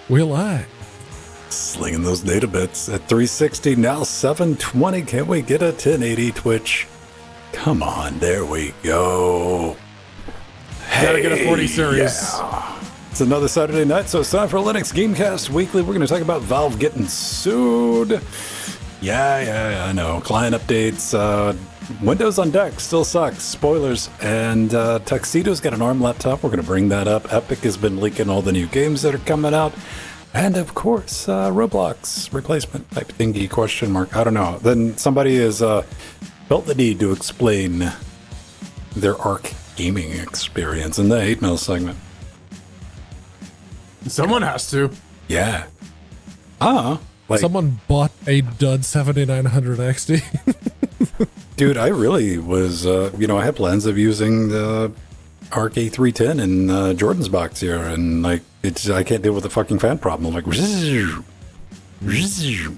Will I? Slinging those data bits at 360, now 720. Can we get a 1080 Twitch? Come on, there we go. Gotta get a 40 series. Yeah. It's another Saturday night, so it's time for Linux Gamecast Weekly. We're going to talk about Valve getting sued. Yeah, I know. Client updates. Windows on deck still sucks. Spoilers. And Tuxedo's got an ARM laptop. We're going to bring that up. Epic has been leaking all the new games that are coming out. And of course, Roblox replacement type thingy, question mark. I don't know. Then somebody has felt the need to explain their ARC gaming experience in the 8 mil segment. Someone has to. Yeah. Someone bought a dud 7900 XD. Dude, I really was, I had plans of using the ARC A310 in Jordan's box here, and I can't deal with the fucking fan problem. I'm like,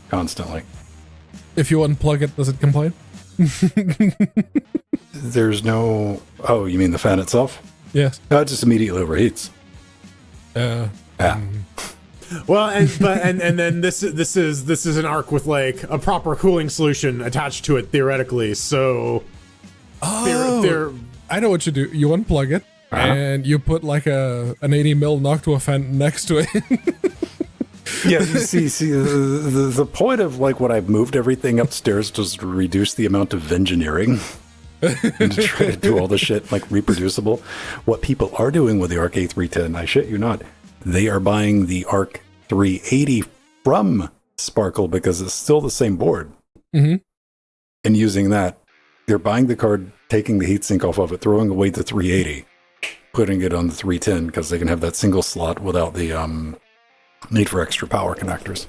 constantly. If you unplug it, does it complain? There's no... Oh, you mean the fan itself? Yes. No, it just immediately overheats. Yeah. Well, and then this is an ARC with like a proper cooling solution attached to it theoretically. So, I know what you do. You unplug it and you put like an 80 mil Noctua fan next to it. Yeah, you see, the point of like when I moved everything upstairs was to reduce the amount of engineering and to try to do all the shit like reproducible. What people are doing with the ARC A310, I shit you not, they are buying the ARC 380 from Sparkle because it's still the same board. Mm-hmm. And using that, they're buying the card, taking the heatsink off of it, throwing away the 380, putting it on the 310 because they can have that single slot without the need for extra power connectors.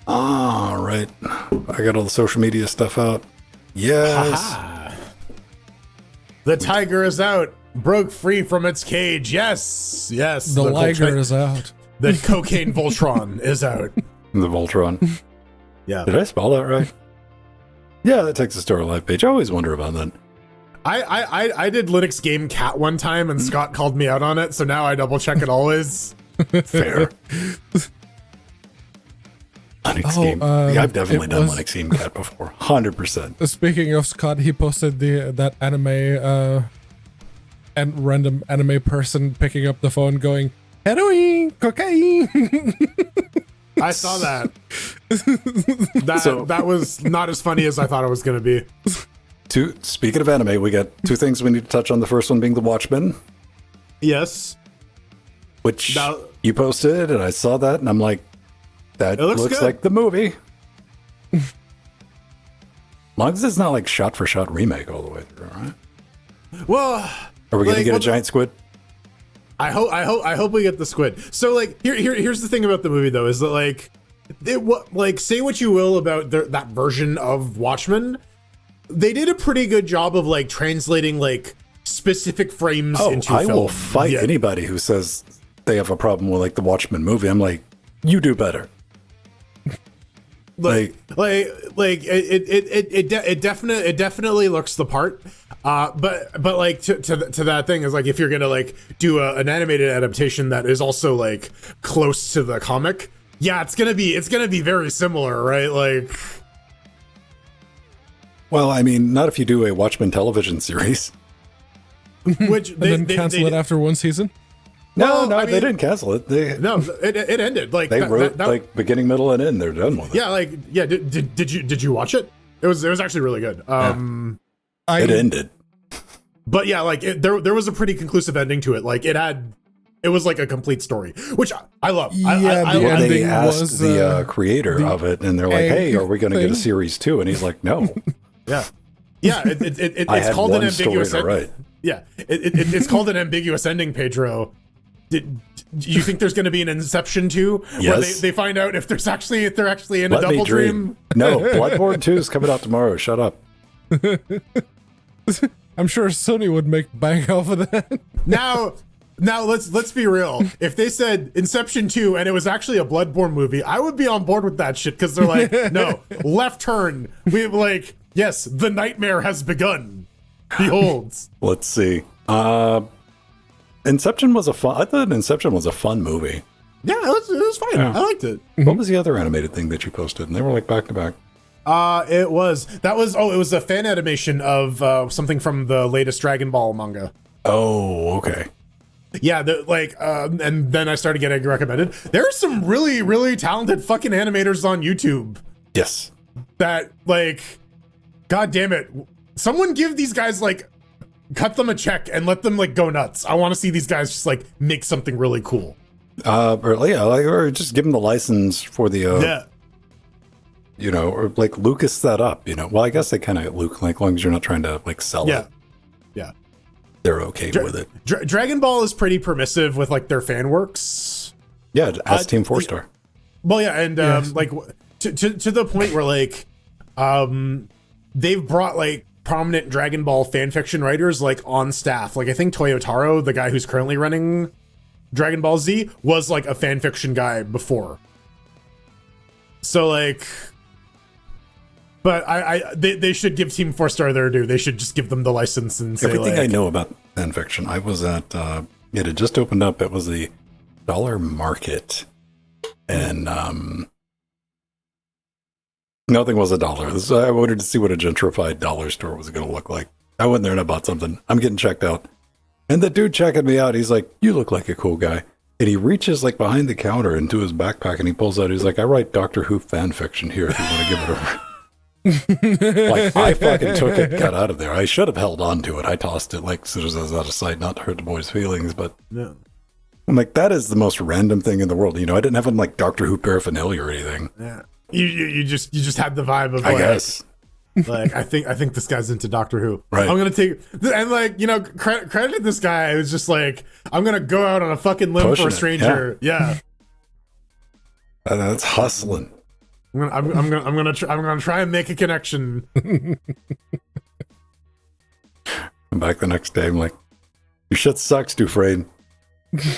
All right. I got all the social media stuff out. Yes. Ha-ha. The tiger is out. Broke free from its cage. Yes. The liger is out. The cocaine Voltron is out. The Voltron. Yeah. Did I spell that right? Yeah, that takes us to our live page. I always wonder about that. I did Linux Game Cat one time and Scott called me out on it, so now I double check it always. Fair. Linux Game. Yeah, I've definitely done Linux Game Cat before. 100%. Speaking of Scott, he posted that anime and random anime person picking up the phone going, heroin, cocaine. I saw that. That was not as funny as I thought it was going to be. Speaking of anime, we got two things we need to touch on. The first one being The Watchmen. Yes. Which you posted, and I saw that, and I'm like, that looks like the movie. Long as it's not like shot-for-shot remake all the way through, right? Well... Are we going to get a giant squid? I hope we get the squid. So like here's the thing about the movie though, is that like say what you will about that version of Watchmen, they did a pretty good job of like translating like specific frames into film. I will fight anybody who says they have a problem with like the Watchmen movie. I'm like, you do better. It definitely looks the part. But like to that thing is like, if you're gonna like do an animated adaptation that is also like close to the comic, yeah, it's gonna be very similar, right? Like, well, I mean, not if you do a Watchmen television series, which and then cancel it after one season. No, I mean, they didn't cancel it. It ended. Like they wrote like beginning, middle, and end. They're done with it. Yeah, did you watch it? It was actually really good. It ended. But yeah, like there was a pretty conclusive ending to it. Like it was like a complete story, which I love. Yeah, they asked the creator of it, and they're like, "Hey, are we going to get a series 2?" And he's like, "No." Yeah. It's called an ambiguous ending. Yeah, it's called an ambiguous ending, Pedro. Do you think there's going to be an Inception 2 where they find out if they're actually in a double dream? No, Bloodborne 2 is coming out tomorrow. Shut up. I'm sure Sony would make bank off of that. Now let's be real. If they said Inception 2 and it was actually a Bloodborne movie, I would be on board with that shit because they're like, no, left turn. We like, yes, the nightmare has begun. Behold. Let's see. Inception was I thought Inception was a fun movie. Yeah, it was fine. Yeah. I liked it. What was the other animated thing that you posted? And they were like back to back. It was a fan animation of something from the latest Dragon Ball manga. Oh, okay. Yeah, and then I started getting recommended. There are some really, really talented fucking animators on YouTube Yes. that, like, god damn it, someone give these guys, like, cut them a check and let them, like, go nuts. I want to see these guys just, like, make something really cool. Or just give them the license for the Yeah. you know, or like Lucas that up, you know. Well, I guess they kind of Luke, like, as long as you're not trying to like sell it, Yeah. they're okay with it. Dragon Ball is pretty permissive with, like, their fan works. Yeah, as Team 4-Star. Well, yeah, and Yes. like to the point where, like, they've brought, like, prominent Dragon Ball fan fiction writers, like, on staff. Like, I think Toyotaro, the guy who's currently running Dragon Ball Z, was, like, a fan fiction guy before. So, like, but they should give Team 4-Star their due. They should just give them the license and say, Everything like, I know about fan fiction, I was at it had just opened up. It was the dollar market, and nothing was $1. So I wanted to see what a gentrified dollar store was going to look like. I went there and I bought something. I'm getting checked out, and the dude checking me out, he's like, "You look like a cool guy." And he reaches like behind the counter into his backpack and he pulls out, he's like, "I write Doctor Who fan fiction here if you want to give it a." Like, I fucking took it, got out of there. I should have held on to it. I tossed it like as soon as I was out of sight, not to hurt the boy's feelings, but no. I'm like, that is the most random thing in the world. You know, I didn't have like Doctor Who paraphernalia or anything. Yeah. You just had the vibe of, I like, guess. like, I think this guy's into Doctor Who. Right. I'm gonna take, and, like, you know, credit this guy who's just like, I'm gonna go out on a fucking limb Pushing for a it, stranger. Yeah. That's hustling. I'm gonna try and make a connection. I'm back the next day. I'm like, your shit sucks, Dufresne.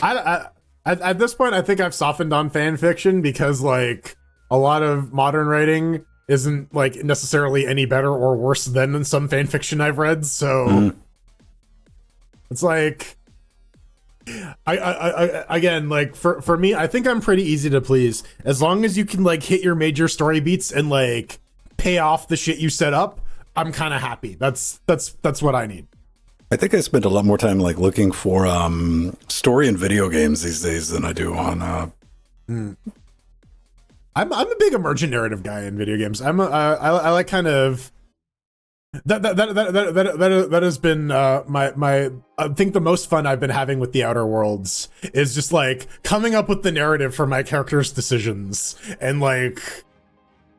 At this point, I think I've softened on fan fiction because, like, a lot of modern writing isn't, like, necessarily any better or worse than some fan fiction I've read. So it's like, I again, like, for me, I think I'm pretty easy to please as long as you can, like, hit your major story beats and, like, pay off the shit you set up. I'm kind of happy. That's what I need. I think I spend a lot more time like looking for story in video games these days than I do on. I'm a big emergent narrative guy in video games. I like kind of that has been my I think the most fun I've been having with the Outer Worlds is just like coming up with the narrative for my character's decisions and like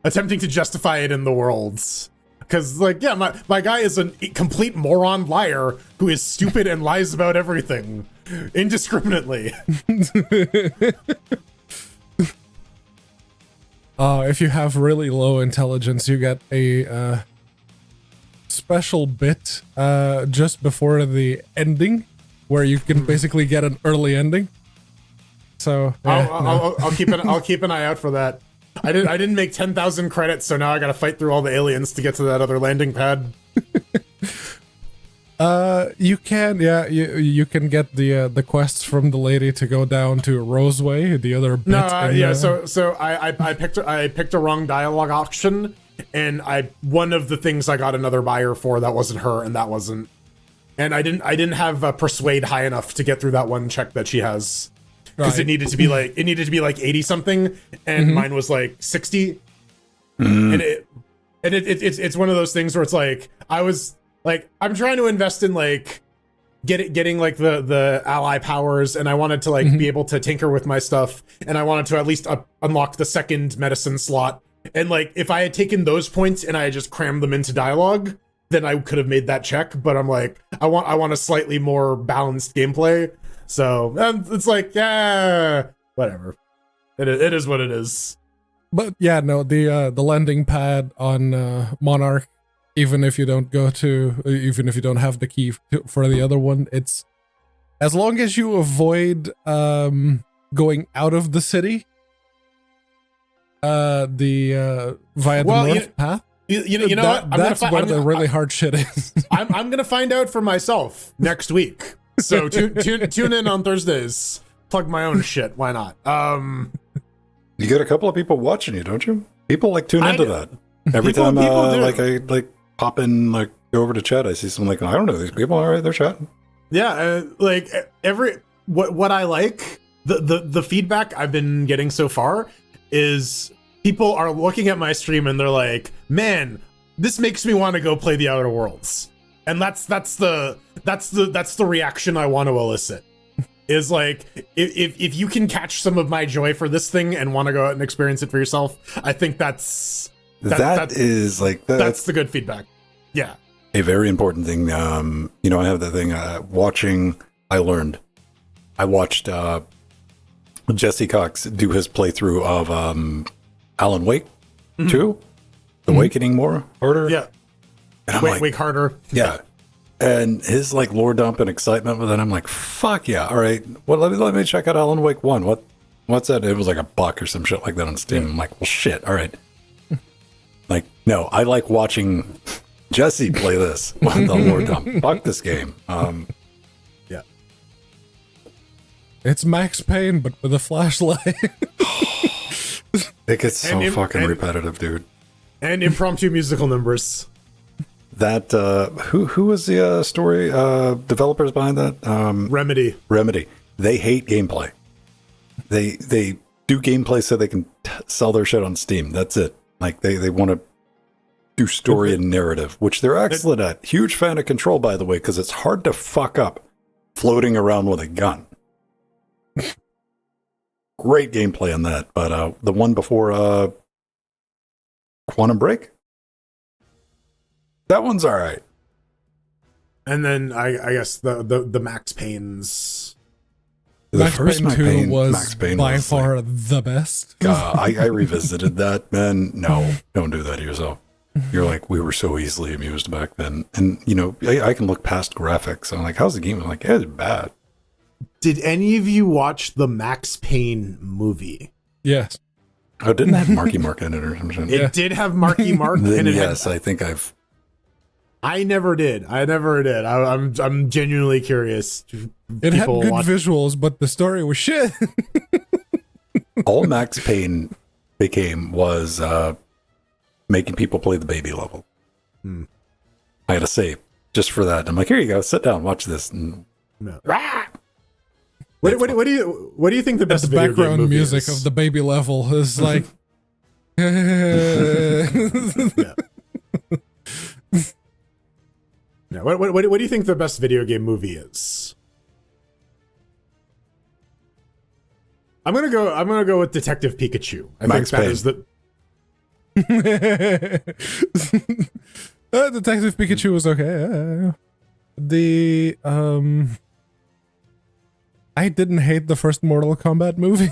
attempting to justify it in the worlds. Because, like, yeah, my guy is a complete moron liar who is stupid and lies about everything indiscriminately. If you have really low intelligence, you get a special bit just before the ending, where you can basically get an early ending. So yeah, I'll keep an eye out for that. I didn't make 10,000 credits, so now I gotta fight through all the aliens to get to that other landing pad. you can get the quests from the lady to go down to Roseway, the other bit. So I picked a wrong dialogue option, and one of the things I got another buyer for that wasn't her, and that wasn't, and I didn't have persuade high enough to get through that one check that she has. Because it needed to be like 80 something, and mine was like 60, and it's one of those things where it's like I was like I'm trying to invest in like getting like the ally powers, and I wanted to like be able to tinker with my stuff, and I wanted to at least unlock the second medicine slot, and like if I had taken those points and I had just crammed them into dialogue, then I could have made that check. But I'm like I want a slightly more balanced gameplay. So it's like, yeah, whatever. It is what it is. But yeah, no, the landing pad on Monarch, even if you don't have the key for the other one, it's as long as you avoid going out of the city, via the north path. You know what? That's where the really hard shit is. I'm gonna find out for myself next week. So tune in on Thursdays. Plug my own shit. Why not? You got a couple of people watching you, don't you? People like tune into that every People- time. people do. Like I like pop in, like go over to chat. I see some like I don't know these people. All right, they're chatting. Yeah, like what I like, the feedback I've been getting so far is people are looking at my stream and they're like, "Man, this makes me want to go play the Outer Worlds," and that's the reaction I want to elicit. Is like if you can catch some of my joy for this thing and want to go out and experience it for yourself, I think that's That's the good feedback. Yeah. a very important thing. You know, I have the thing watching. I watched Jesse Cox do his playthrough of Alan Wake 2, The Awakening more harder. Yeah. And I'm Wake harder. yeah. And his like lore dump and excitement with it, I'm like, fuck yeah! All right, well let me check out Alan Wake 1. What's that? It was like $1 or some shit like that on Steam. I'm like, well, shit. All right. Like, no, I like watching Jesse play this on the lore dump. Fuck this game. Yeah. It's Max Payne, but with a flashlight. It gets so And fucking and- repetitive, dude. And impromptu musical numbers. That who was the story developers behind that? Remedy. Remedy. They hate gameplay. They do gameplay so they can sell their shit on Steam. That's it. Like they want to do story and narrative, which they're excellent at. Huge fan of Control, by the way, because it's hard to fuck up floating around with a gun. Great gameplay on that, but the one before Quantum Break, that one's all right. And then I guess the Max Payne's. The Max first Payne Max 2 Payne, was Max Payne by was far the best. I revisited that, man. No, don't do that to yourself. You're like, we were so easily amused back then. And, you know, I can look past graphics. I'm like, how's the game? I'm like, yeah, it's bad. Did any of you watch the Max Payne movie? Yes. Oh, didn't that have Marky Mark in it or something? It did have Marky Mark, Then and it yes, had, I think I've... I never did. I'm genuinely curious. It had People good watch- visuals, but the story was shit. All Max Payne became was making people play the baby level. I had to save just for that. I'm like, here you go, sit down, watch this. And No. What do you think the best The video game background movie music is? of the baby level is like. Yeah. What do you think the best video game movie is? I'm gonna go with Detective Pikachu. I Max think that Payne. is the Detective Pikachu was okay. I didn't hate the first Mortal Kombat movie.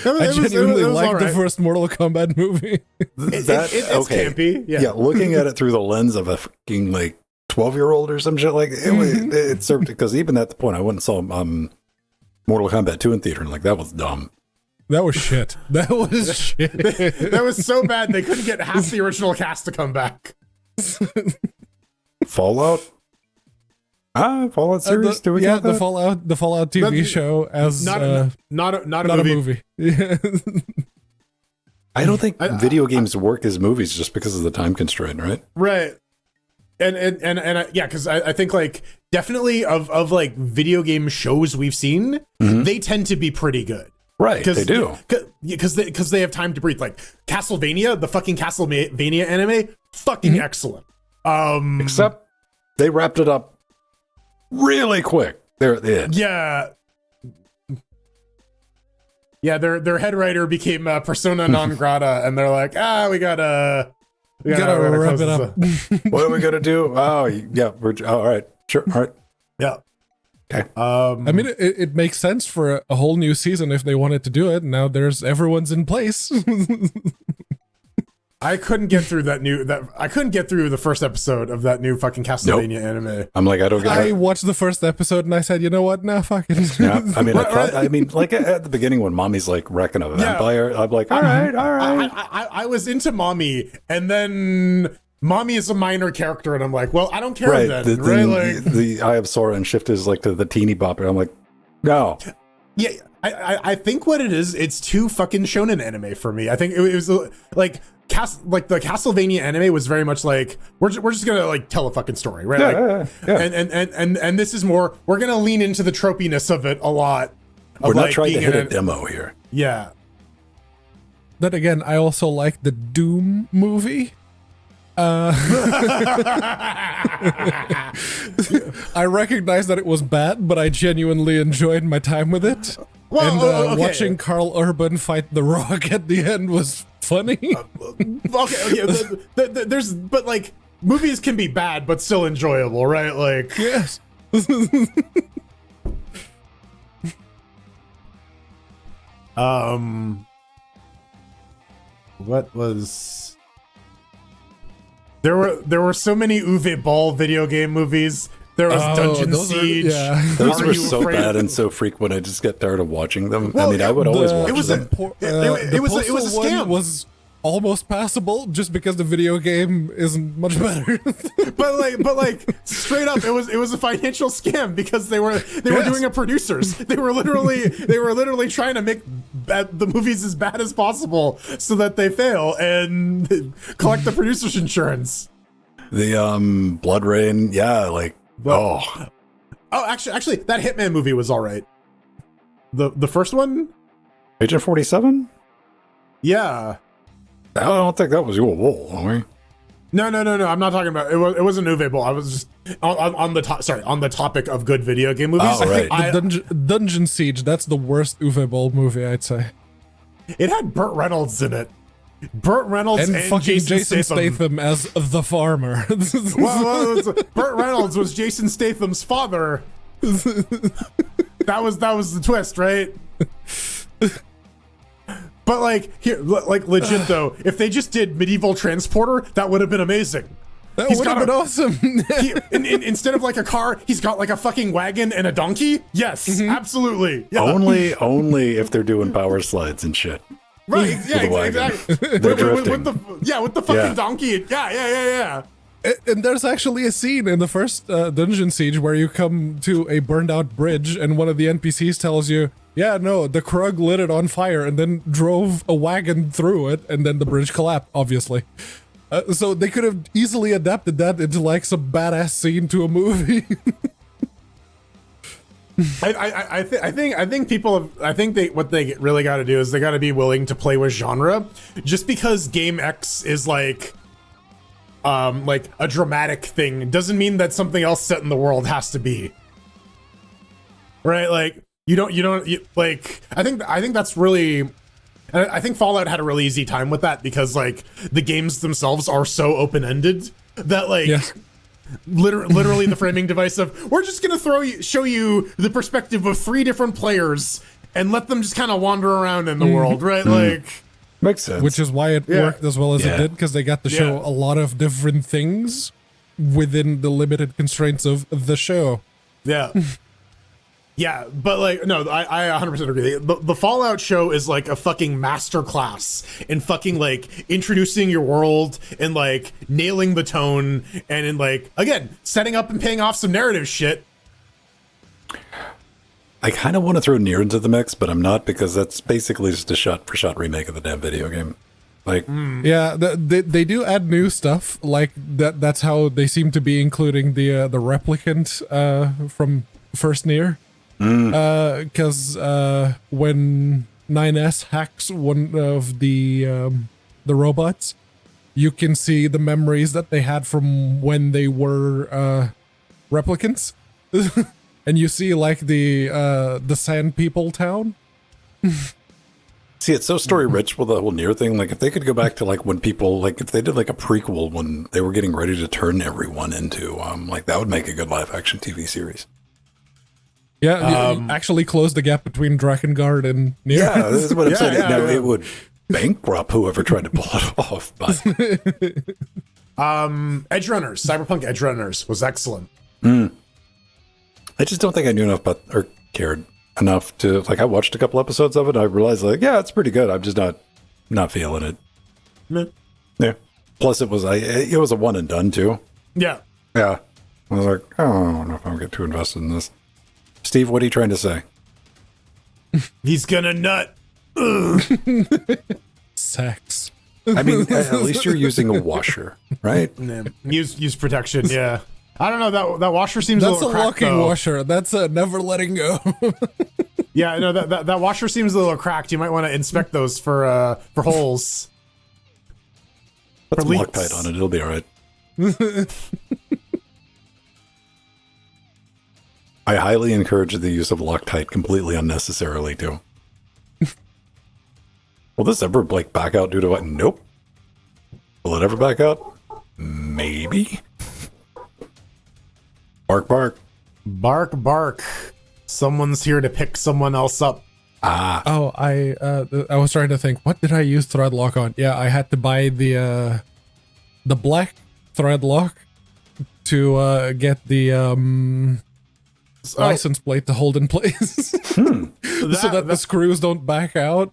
I genuinely liked the first Mortal Kombat movie. It's okay. campy. Yeah. Looking at it through the lens of a fucking like 12-year-old or some shit, like it served, because even at the point I went and saw Mortal Kombat 2 in theater, and like that was dumb. That was shit. That was shit. That was so bad they couldn't get half the original cast to come back. Fallout? Fallout series? Do we yeah, count that? the Fallout TV Not- show as Not not a a movie. movie. I don't think video games work as movies just because of the time constraint, right? Right. And yeah, because I think like definitely of like video game shows we've seen, they tend to be pretty good. Right, they do. Because they have time to breathe. Like Castlevania, the fucking Castlevania anime, fucking excellent. Except they wrapped it up really quick. They're at the end. Yeah. Yeah, their head writer became persona non grata, and they're like, we gotta Wrap close it this up. What are we gonna do? Oh, yeah, all right, sure, all right. Yeah. Okay. I mean, it makes sense for a whole new season if they wanted to do it. Now everyone's in place. I couldn't get through I couldn't get through the first episode of that new fucking Castlevania anime. I'm like, I don't get I it. watched the first episode and I said, you know what? Nah, fuck it. Yeah, I mean, Right. I mean, like at the beginning when Mommy's like wrecking a vampire, I'm like, all right. I was into Mommy, and then mommy is a minor character, and I'm like, well, I don't care Right. then, right? Like the Eye of Sauron shift is like to the teeny bopper. I'm like, no. Yeah, I think what it is, it's too fucking shonen anime for me. I think it was like the Castlevania anime was very much like we're just gonna like tell a fucking story, right? Yeah. And this is more, we're gonna lean into the tropiness of it a lot. We're not trying to hit a demo here. Yeah. Then again, I also like the Doom movie. I recognize that it was bad, but I genuinely enjoyed my time with it. Well, and okay. watching Carl Urban fight The Rock at the end was funny. There's, but like, movies can be bad but still enjoyable, right? Like, Yes. what was there were so many Uwe Ball video game movies. There was Dungeon Siege. Those Are were You so Afraid? bad and so frequent. I just get tired of watching them. Well, I mean, I would always watch it was them. it was a Postal one scam. was almost passable just because the video game isn't much better. but like straight up, it was a financial scam because they were doing a producers. They were literally trying to make the movies as bad as possible so that they fail and collect the producer's insurance. The Blood Rain, yeah, like Actually, that Hitman movie was all right. The first one, Agent 47. yeah. I don't think that was your wall, are we? No. I'm not talking about it. It wasn't Uwe Boll. I was just on the topic of good video game movies. Oh, right. Dungeon Siege, that's the worst Uwe Boll movie, I'd say. It had Burt Reynolds in it. Burt Reynolds and fucking Jason Statham as the farmer. well, Burt Reynolds was Jason Statham's father. That was the twist, right? But like here, like legit though, if they just did Medieval Transporter, that would have been amazing. That would have been awesome. Instead of like a car, he's got like a fucking wagon and a donkey. Yes, absolutely. Yeah. Only if they're doing power slides and shit. Right? Yeah, exactly. They're drifting. with the fucking donkey. Yeah. And there's actually a scene in the first Dungeon Siege where you come to a burned out bridge and one of the NPCs tells you, yeah, no, the Krug lit it on fire and then drove a wagon through it and then the bridge collapsed, obviously. So they could have easily adapted that into like some badass scene to a movie. I think what they really got to do is they got to be willing to play with genre. Just because Game X is like a dramatic thing doesn't mean that something else set in the world has to be. Right? Like I think that's really, I think Fallout had a really easy time with that because like the games themselves are so open-ended that like literally the framing device of we're just gonna show you the perspective of 3 different players and let them just kind of wander around in the world, right? Like makes sense. Which is why it worked as well as it did, because they got to show a lot of different things within the limited constraints of the show. Yeah. Yeah, but like, no, I 100% agree. The Fallout show is like a fucking masterclass in fucking like introducing your world and like nailing the tone and in like, again, setting up and paying off some narrative shit. I kind of want to throw Nier into the mix, but I'm not because that's basically just a shot-for-shot remake of the damn video game. Like, yeah, they do add new stuff like that. That's how they seem to be including the replicant from first Nier. Because when 9S hacks one of the robots, you can see the memories that they had from when they were replicants, and you see like the Sand People town. see, it's so story rich with the whole Nier thing. Like, if they could go back to like when people like if they did like a prequel when they were getting ready to turn everyone into like that would make a good live action TV series. Yeah, actually close the gap between Drakengard and Nier. Yeah, this is what I'm saying. Now, it would bankrupt whoever tried to pull it off. But Edge Runners, Cyberpunk Edge Runners was excellent. I just don't think I knew enough about or cared enough to like. I watched a couple episodes of it. I realized like, yeah, it's pretty good. I'm just not feeling it. Meh. Yeah. Plus, it was a one and done too. Yeah. Yeah. I was like, oh, I don't know if I'm gonna get too invested in this. Steve, what are you trying to say? He's gonna nut. Sex. I mean, at least you're using a washer, right? Use protection. Yeah. I don't know, that washer seems That's a a little cracked, locking though. washer. That's a never letting go. Yeah, no, that washer seems a little cracked. You might want to inspect those for holes. Put some leaks. Loctite on it. It'll be all right. I highly encourage the use of Loctite completely unnecessarily, too. Will this ever, like, back out due to what? Nope. Will it ever back out? Maybe. Bark, bark. Bark, bark. Someone's here to pick someone else up. Oh, I was trying to think, what did I use thread lock on? Yeah, I had to buy the black thread lock to get the license plate to hold in place, so that the screws don't back out.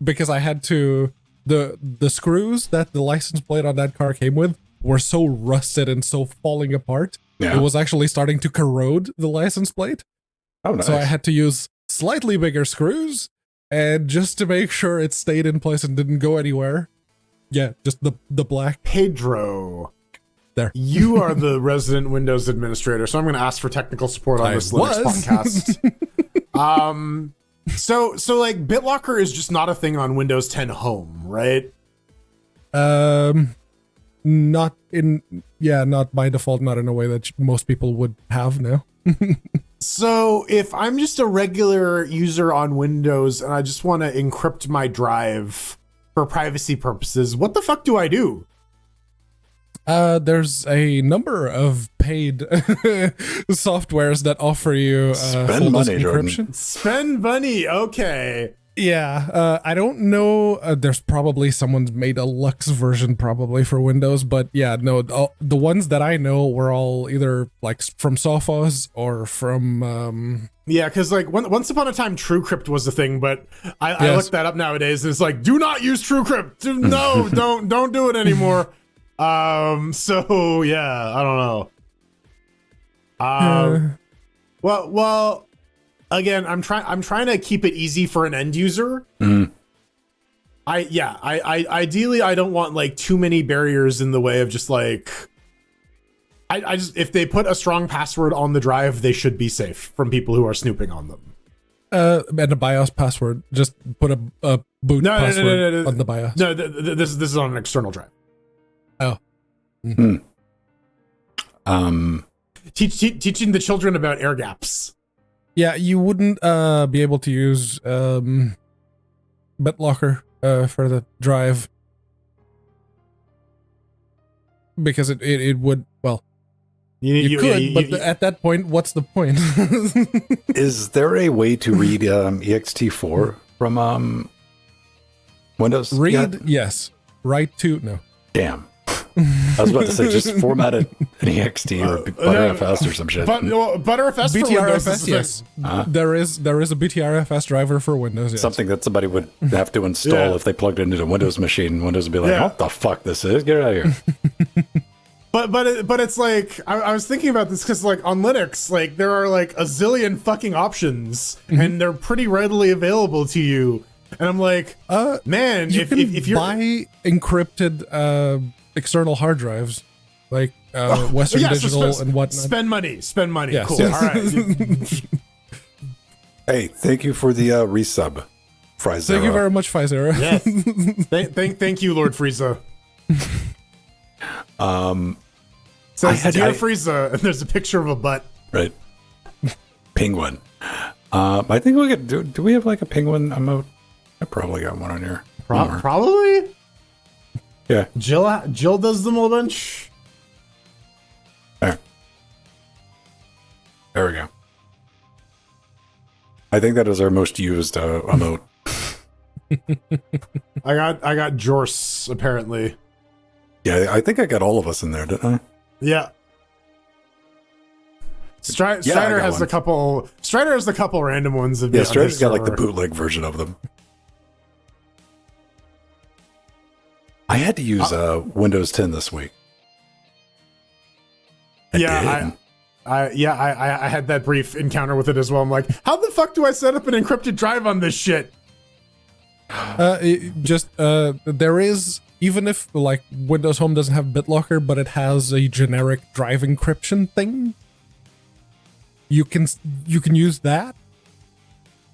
Because I had to the screws that the license plate on that car came with were so rusted and so falling apart. Yeah. It was actually starting to corrode the license plate. Oh, nice. So I had to use slightly bigger screws, and just to make sure it stayed in place and didn't go anywhere. Yeah, just the black. Pedro. There. You are the resident Windows administrator, so I'm going to ask for technical support on this Linux podcast. So like BitLocker is just not a thing on Windows 10 Home, right? Not by default, not in a way that most people would have now. So if I'm just a regular user on Windows and I just want to encrypt my drive for privacy purposes, what the fuck do I do? There's a number of paid softwares that offer you Spend money, encryption. Jordan. Spend money, okay. Yeah, I don't know. There's probably someone's made a Lux version probably for Windows, but yeah, no, the ones that I know were all either like from Sophos or from. Yeah, because like once upon a time, TrueCrypt was the thing, but I Yes. looked that up nowadays, and it's like, do not use TrueCrypt. No, don't do it anymore. So yeah, I don't know. Well, again, I'm trying to keep it easy for an end user. Mm. I ideally I don't want like too many barriers in the way of just like I just, if they put a strong password on the drive, they should be safe from people who are snooping on them. And a BIOS password. Just put a boot password no. on the BIOS. No, this is on an external drive. Oh. Hmm. Teaching the children about air gaps. Yeah, you wouldn't be able to use BitLocker for the drive because it would, well, you could, but at that point, what's the point? Is there a way to read ext4 from Windows? Read, yet? yes. Write to, no. Damn. I was about to say just format an ext or ButterFS or some shit. But ButterFS for Windows is BTRFS, yes. There is a BTRFS driver for Windows, yes. Something that somebody would have to install if they plugged it into a Windows machine. Windows would be like, what the fuck this is? Get it out of here. But it's like I was thinking about this because like on Linux, like there are like a zillion fucking options and they're pretty readily available to you. And I'm like, man, you if you're buy encrypted external hard drives like Western Digital and whatnot. Spend money. Yes. Cool. Yes. All right. Hey, thank you for the resub, Fries. Thank you very much, Pfizer. Yes. Thank you, Lord Frieza. Says dear Frieza, and there's a picture of a butt. Right. Penguin. I think we could do we have like a penguin emote? I probably got one on here. Probably. Yeah. Jill does them a bunch. There we go. I think that is our most used emote. I got Jorce apparently. Yeah, I think I got all of us in there, didn't I? Yeah. Strider has a couple. Strider has a couple random ones. Of Yeah, Strider's got like the bootleg version of them. I had to use Windows 10 this week. I had that brief encounter with it as well. I'm like, how the fuck do I set up an encrypted drive on this shit? There is, even if like Windows Home doesn't have BitLocker, but it has a generic drive encryption thing. You can use that.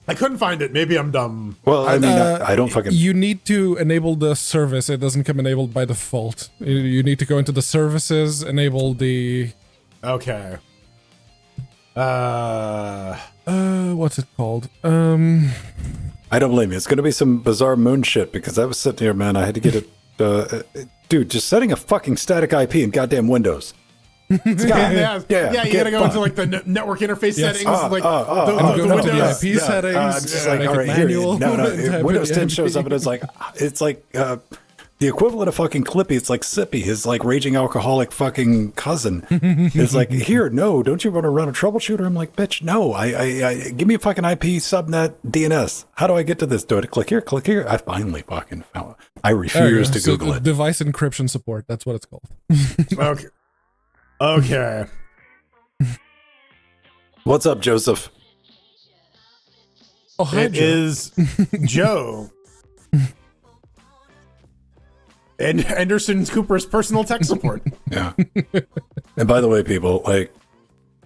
I couldn't find it. Maybe I'm dumb. Well, I mean, I don't fucking... You need to enable the service. It doesn't come enabled by default. You need to go into the services, enable the... Okay. What's it called? I don't blame you. It's going to be some bizarre moon shit because I was sitting here, man. I had to get it... dude, just setting a fucking static IP in goddamn Windows. You gotta go into like the network interface settings, like the go Windows to the IP settings. I'm just like, all right, manual. No, Windows 10 shows up and it's like the equivalent of fucking Clippy. It's like Sippy, his like raging alcoholic fucking cousin. It's like, here, no, don't you want to run a troubleshooter? I'm like, bitch, no. I give me a fucking IP subnet DNS. How do I get to this? Do I click here? Click here? I finally fucking found it. I refuse to Google it. Device encryption support. That's what it's called. Okay. What's up, Joseph? Oh, hi, it Joe. is Joe. And Anderson Cooper's personal tech support. Yeah. And by the way, people, like,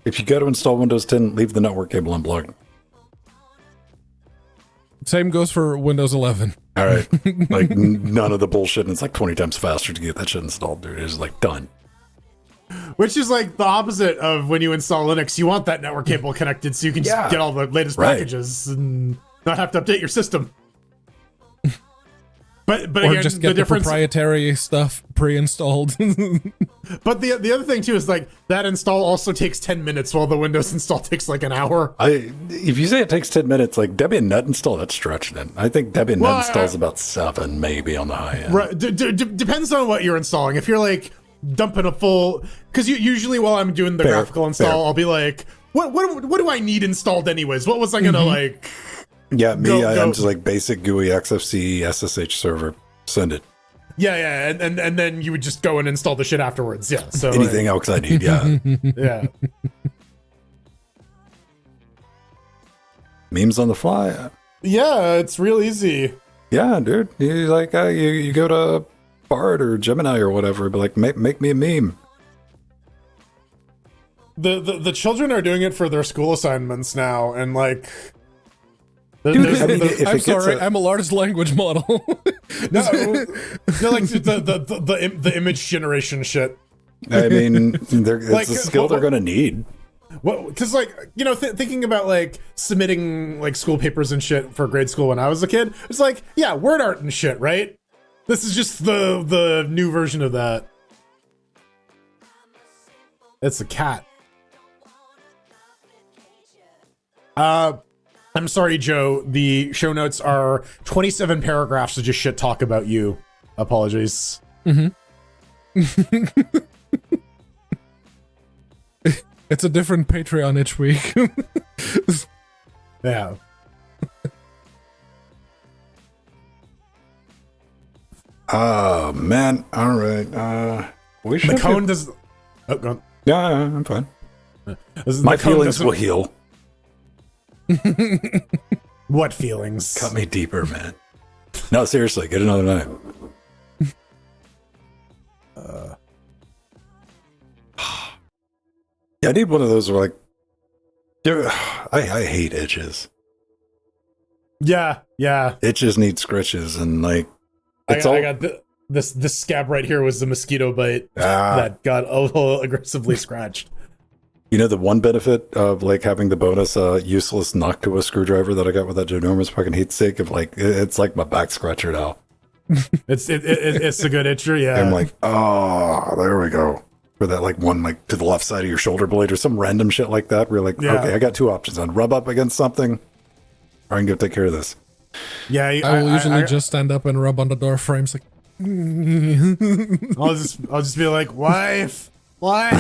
if you go to install Windows 10, leave the network cable unplugged. Same goes for Windows 11. All right. Like, none of the bullshit. And it's like 20 times faster to get that shit installed, dude. It's like done. Which is like the opposite of when you install Linux. You want that network cable connected so you can just get all the latest packages and not have to update your system. But or again, just get the proprietary stuff pre-installed. But the other thing too is like that install also takes 10 minutes while the Windows install takes like an hour. If you say it takes 10 minutes, like Debian Net install, that's stretched then. I think Debian Net installs about 7 maybe on the high end. Right. Depends on what you're installing. If you're like dumping a full, because usually while I'm doing the graphical install, I'll be like, what do I need installed anyways? What was I gonna like? Yeah, I'm just like basic GUI XFCE SSH server. Send it. Yeah, and then you would just go and install the shit afterwards. Yeah. So anything else I need, yeah. Yeah. Memes on the fly. Yeah, it's real easy. Yeah, dude. You like you go to Bard or Gemini or whatever, but like make me a meme. The children are doing it for their school assignments now, and like. Dude, I mean, I'm sorry, I'm a large language model. no, like the image generation shit. I mean, it's a skill they're gonna need. Well, because like thinking about like submitting like school papers and shit for grade school when I was a kid, it's like word art and shit, right? This is just the new version of that. It's a cat. I'm sorry, Joe. The show notes are 27 paragraphs of just shit talk about you. Apologies. Mm-hmm. It's a different Patreon each week. Yeah. Oh man! All right. We should. The cone does. Oh, go on. Yeah, I'm fine. My feelings will heal. What feelings? Cut me deeper, man. No, seriously, get another knife. Yeah, I need one of those where like, dude, I hate itches. Yeah. Itches need scritches, and like, I got this scab right here was the mosquito bite that got a little aggressively scratched. You know the one benefit of like having the bonus useless Noctua screwdriver that I got with that ginormous fucking heat sink of like it's like my back scratcher now. It's a good itcher, yeah. I'm like, oh, there we go. For that like one like to the left side of your shoulder blade or some random shit like that. Where you're like, okay, I got two options: on rub up against something, or I can go take care of this. Yeah, I will usually just stand up and rub on the door frames like. I'll just be like, wife. But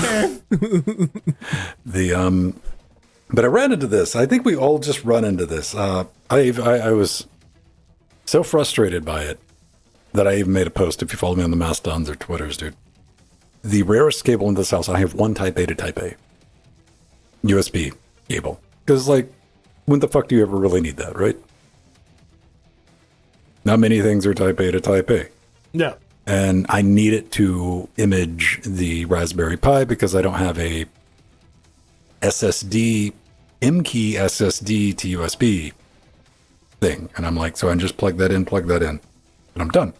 I ran into this. I think we all just run into this. I was so frustrated by it that I even made a post if you follow me on the Mastodons or Twitters, dude. The rarest cable in this house, I have one Type A to Type A. USB cable. Because, like, when the fuck do you ever really need that, right? Not many things are Type A to Type A. Yeah. And I need it to image the Raspberry Pi because I don't have a SSD, M-key SSD to USB thing. And I'm like, so I just plug that in, and I'm done.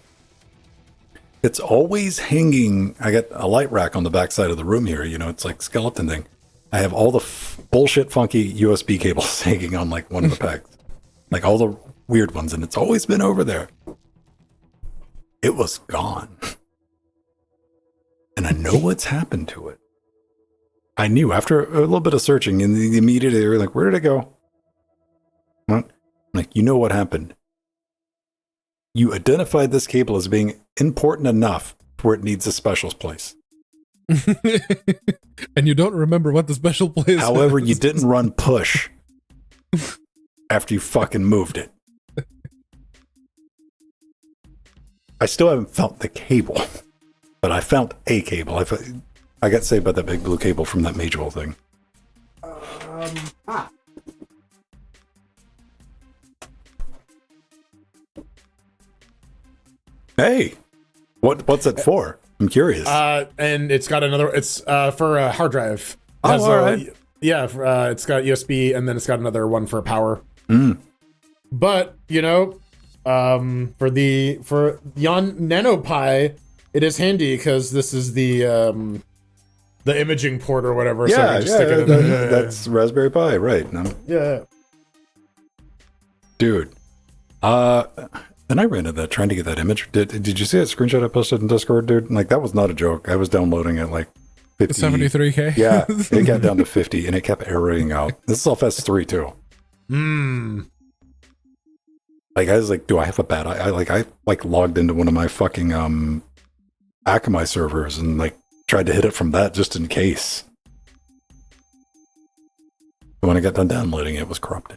It's always hanging. I got a light rack on the back side of the room here. You know, it's like skeleton thing. I have all the bullshit funky USB cables hanging on like one of the pegs. Like all the weird ones. And it's always been over there. It was gone. And I know what's happened to it. I knew after a little bit of searching, and immediately they were like, where did it go? What? Like, you know what happened? You identified this cable as being important enough where it needs a special place. And you don't remember what the special place However, is. you didn't run push after you fucking moved it. I still haven't found the cable, but I found a cable. I got saved by that big blue cable from that Magewell thing. Hey, what's it for? I'm curious. And it's got another. It's for a hard drive. It Oh, has all right. Yeah, it's got USB, and then it's got another one for power. Mm. But you know, for Yon NanoPi, it is handy because this is the imaging port or whatever. So I Yeah, can just stick it in there. that's Raspberry Pi, right? No. Yeah. Dude. And I ran into that trying to get that image. Did you see that screenshot I posted in Discord, dude? Like, that was not a joke. I was downloading it like 50. 73K? Yeah, it got down to 50 and it kept erroring out. This is off S3 too. Like, I was like, do I have a bad I logged into one of my fucking Akamai servers and like tried to hit it from that just in case. But when I got done downloading it, it was corrupted.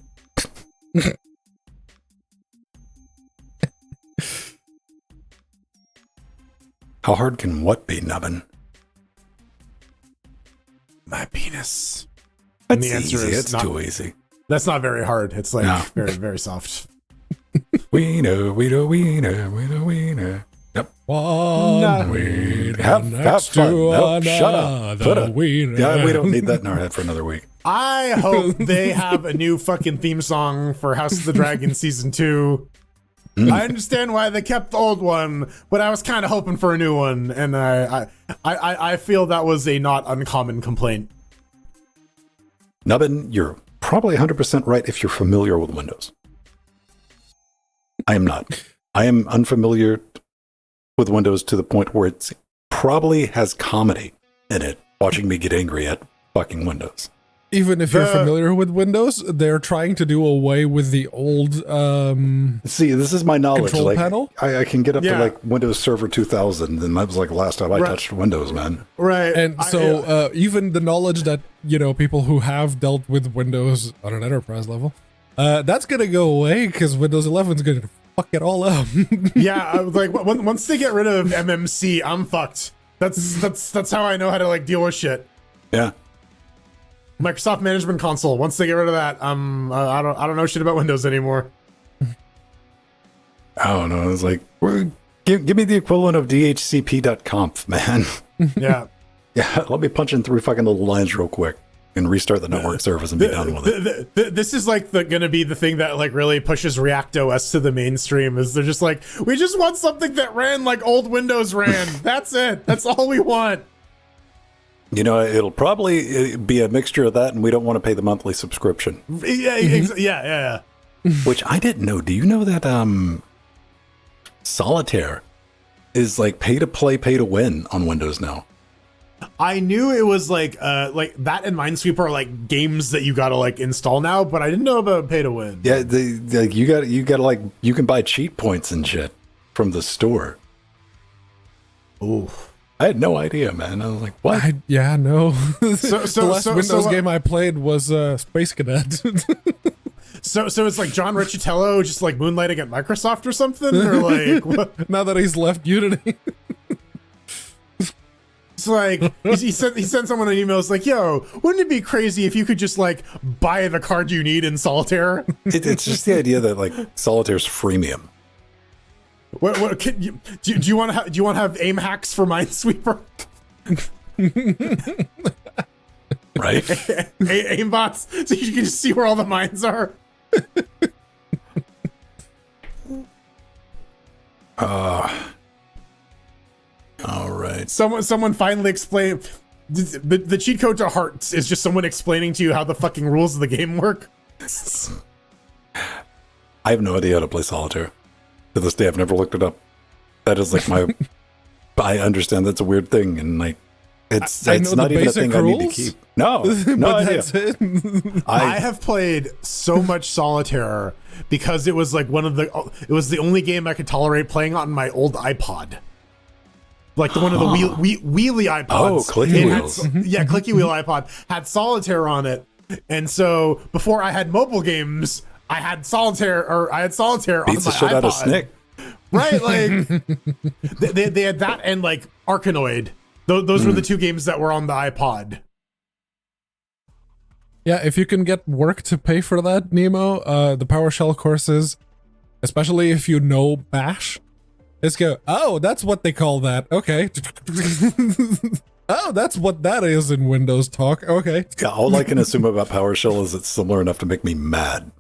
How hard can what be, Nubbin? My penis. That's the answer easy. is It's not- too easy. That's not very hard. It's like No. very, very soft. We know. Yep. One Wiener Have next fun. to Nope, shut up. Put another it. wiener. Yeah, we don't need that in our head for another week. I hope they have a new fucking theme song for House of the Dragon season 2. I understand why they kept the old one, but I was kind of hoping for a new one, and I feel that was a not uncommon complaint. Nubbin, you're probably 100% right if you're familiar with Windows. I am not. I am unfamiliar with Windows to the point where it probably has comedy in it, watching me get angry at fucking Windows. Even if you're familiar with Windows, they're trying to do away with the old See, this is my knowledge. Control Like, panel? I can get up Yeah. to like Windows Server 2000, and that was like the last time I Right. touched Windows, man. Right. and so even the knowledge that, you know, people who have dealt with Windows on an enterprise level, that's going to go away because Windows 11 is going to fuck it all up. yeah, I was like, once they get rid of MMC, I'm fucked. That's how I know how to like deal with shit. Yeah. Microsoft Management Console. Once they get rid of that, I don't know shit about Windows anymore. I don't know. It's like, give me the equivalent of dhcp.conf, man. Yeah. Yeah, let me punch in 3 fucking little lines real quick and restart the network service and be done with it. This is like gonna be the thing that like really pushes React OS to the mainstream. Is they're just like, we just want something that ran like old Windows ran. That's it. That's all we want. You know, it'll probably be a mixture of that, and we don't want to pay the monthly subscription, Yeah, yeah. which I didn't know. Do you know that Solitaire is like pay to play, pay to win on Windows now? I knew it was like that and Minesweeper are like games that you gotta like install now, but I didn't know about pay to win. Yeah, like you got like you can buy cheat points and shit from the store. Ooh. I had no idea, man. I was like, what? No. So The last Windows game I played was Space Cadet. So it's like John Riccitello just like moonlighting at Microsoft or something, or like what? Now that he's left Unity. It's like he sent someone an email. It's like, yo, wouldn't it be crazy if you could just like buy the card you need in Solitaire? It's just the idea that like Solitaire's freemium. What do you want to have aim hacks for Minesweeper? Right? Aim bots, so you can just see where all the mines are. All right. Someone finally explained the cheat code to Hearts is just someone explaining to you how the fucking rules of the game work. I have no idea how to play Solitaire. To this day, I've never looked it up. That is like my... I understand that's a weird thing, and like, it's not even a thing rules? I need to keep. No, no idea. That's it. I have played so much Solitaire because it was like it was the only game I could tolerate playing on my old iPod. Like one of the wheelie iPods. Oh, clicky wheels. Yeah, clicky wheel iPod had Solitaire on it. And so before I had mobile games, I had Solitaire on my iPod. Beats the shit out of Snick. Right, like they had that and like Arkanoid. Those were the two games that were on the iPod. Yeah, if you can get work to pay for that, Nemo, the PowerShell courses, especially if you know Bash, just go, oh, that's what they call that. Okay. Oh, that's what that is in Windows talk. Okay. Yeah, all I can assume about PowerShell is it's similar enough to make me mad.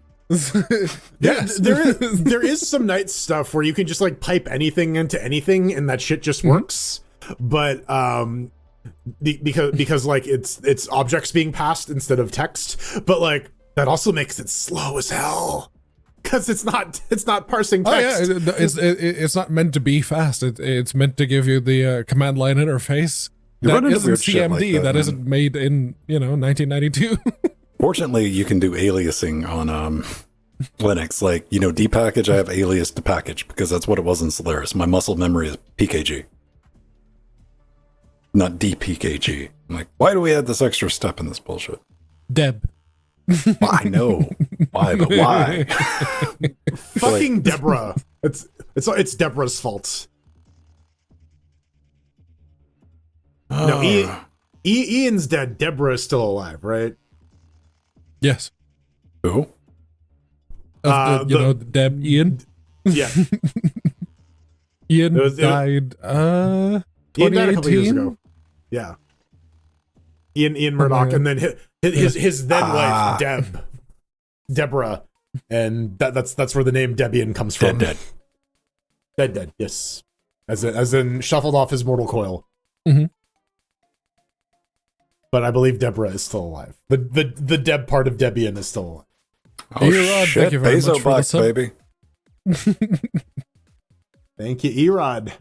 Yes. There is some nice stuff where you can just like pipe anything into anything and that shit just works. But because like it's objects being passed instead of text, but like that also makes it slow as hell because it's not parsing text. Oh yeah, it's not meant to be fast. It's meant to give you the command line interface that isn't CMD, that isn't made in 1992. Fortunately, you can do aliasing on Linux. Like, depackage, I have alias to package because that's what it was in Solaris. My muscle memory is PKG, not DPKG. I'm like, why do we add this extra step in this bullshit? Deb. I know. Why, but why? Fucking Deborah. It's Deborah's fault. No, Ian's dead. Deborah is still alive, right? Yes. Who? Deb Ian. Yeah. Ian died. Ian died a couple years ago. Yeah. Ian Murdoch, and then his then wife Deborah, and that's where the name Debian comes from. Dead. Yes, as in shuffled off his mortal coil. Mm-hmm. But I believe Deborah is still alive. The Deb part of Debian is still alive. Oh shit! Thank you very much for the Bezos, baby. Thank you, Erod.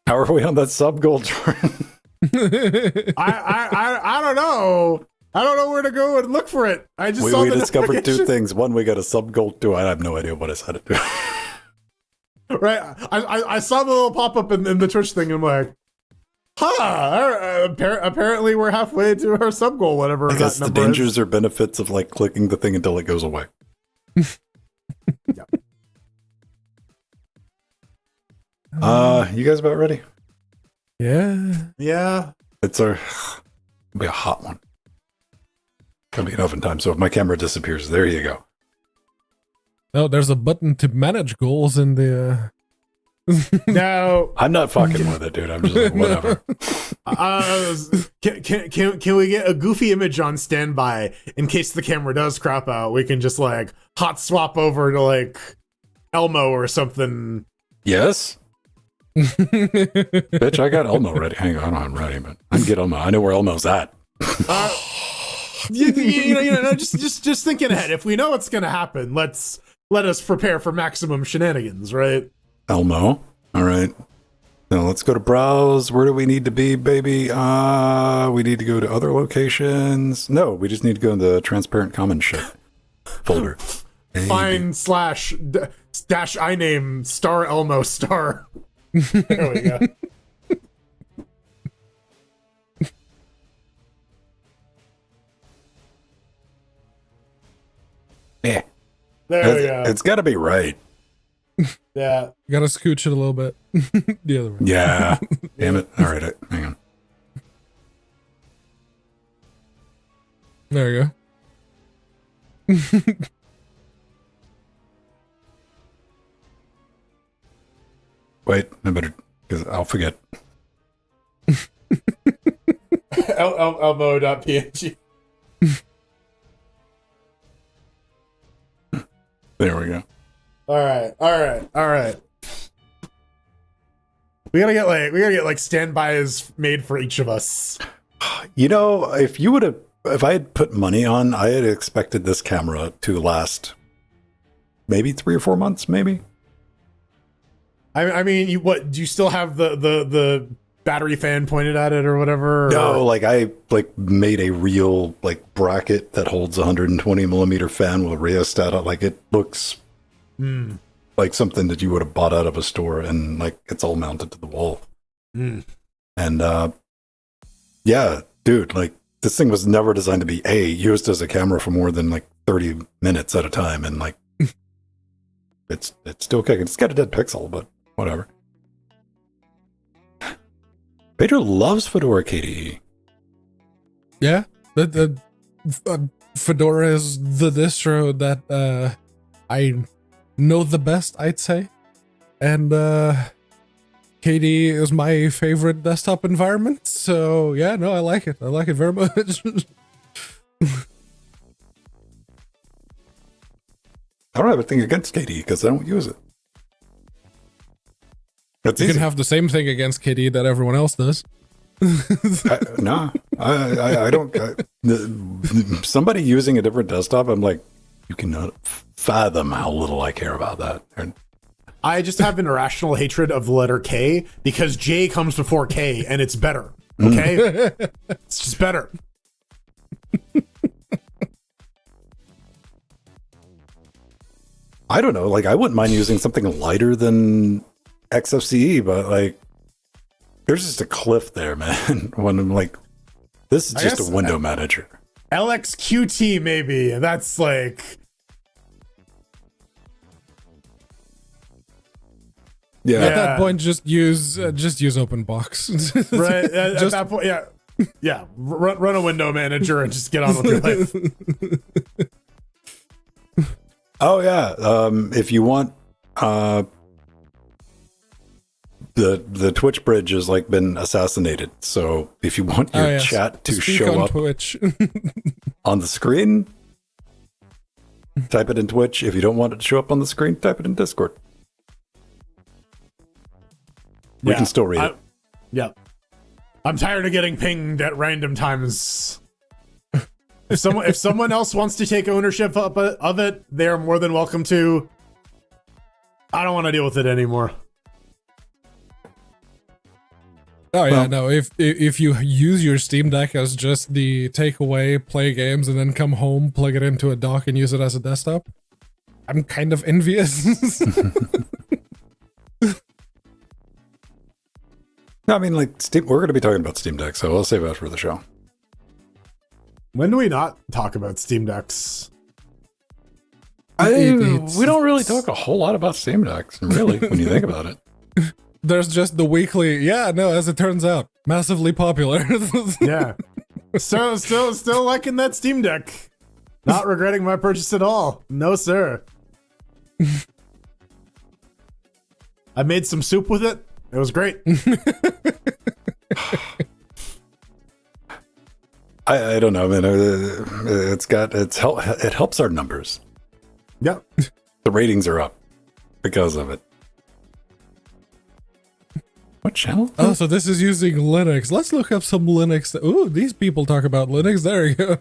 How are we on that sub goal, Jordan? I don't know. I don't know where to go and look for it. I just we discovered two things. One, we got a sub goal. Two, I have no idea what I said it to. Right. I saw the little pop up in the Twitch thing. And I'm like, apparently we're halfway to our sub goal, whatever. I guess the dangers or benefits of like clicking the thing until it goes away. Yeah. You guys about ready? Yeah. It'll be a hot one. Gonna be an oven time. So if my camera disappears, there you go. No, there's a button to manage goals in the. No, I'm not fucking with it, dude. I'm just like, whatever. Can we get a goofy image on standby in case the camera does crap out? We can just like hot swap over to like Elmo or something. Yes. Bitch, I got Elmo ready. Hang on, I'm ready, but I can get Elmo. I know where Elmo's at. Just thinking ahead. If we know what's gonna happen, let us prepare for maximum shenanigans, right? Elmo. All right. Now let's go to browse. Where do we need to be, baby? We need to go to other locations. No, we just need to go in the transparent commons shit folder. Find / dash iname star Elmo star. There we go. Yeah. There we go. It's got to be right. Yeah. You gotta scooch it a little bit. The other way. Yeah. Damn it. All right. Hang on. There you go. Wait, I better, because I'll forget. Elmo.png. There we go. All right. We gotta get like standbys made for each of us. You know, if I had put money on, I had expected this camera to last maybe 3 or 4 months, maybe. I mean, do you still have the battery fan pointed at it or whatever? No, like I made a real bracket that holds a 120 millimeter fan with a rheostat on. Like it looks like something that you would have bought out of a store, and like it's all mounted to the wall. And yeah, dude, like this thing was never designed to be used as a camera for more than like 30 minutes at a time, and like it's still kicking. It's got a dead pixel, but whatever. Pedro loves Fedora KDE. Yeah, the Fedora is the distro that I know the best, I'd say, and KDE is my favorite desktop environment. So yeah, no, I like it. I like it very much. I don't have anything against KDE because I don't use it. That's You easy. can have the same thing against KDE that everyone else does. No, I don't. Somebody using a different desktop, I'm like, you cannot fathom how little I care about that. And I just have an irrational hatred of the letter K because J comes before K and it's better. Okay? It's just better. I don't know. Like, I wouldn't mind using something lighter than XFCE, but like, there's just a cliff there, man. When I'm like, this is just a window manager. LXQT maybe. That's like. Yeah. At that point, just use OpenBox. Right. At that point, yeah. Yeah. Run a window manager and just get on with your life. Oh yeah. If you want, the Twitch bridge has like been assassinated. So if you want your chat to Speak show on up Twitch. on the screen, type it in Twitch. If you don't want it to show up on the screen, type it in Discord. We can still read it. Yeah. I'm tired of getting pinged at random times. If someone else wants to take ownership of it, they're more than welcome to. I don't want to deal with it anymore. Oh yeah, no. If you use your Steam Deck as just the takeaway, play games, and then come home, plug it into a dock, and use it as a desktop, I'm kind of envious. No, I mean, like, we're going to be talking about Steam Deck, so I'll save that for the show. When do we not talk about Steam Decks? We don't really talk a whole lot about Steam Decks, really, when you think about it. There's just the weekly, as it turns out, massively popular. Yeah. So still liking that Steam Deck. Not regretting my purchase at all. No, sir. I made some soup with it. It was great. I don't know, man. It helps our numbers. Yep. The ratings are up because of it. What channel? Oh, so this is using Linux. Let's look up some Linux. Ooh, these people talk about Linux. There you go.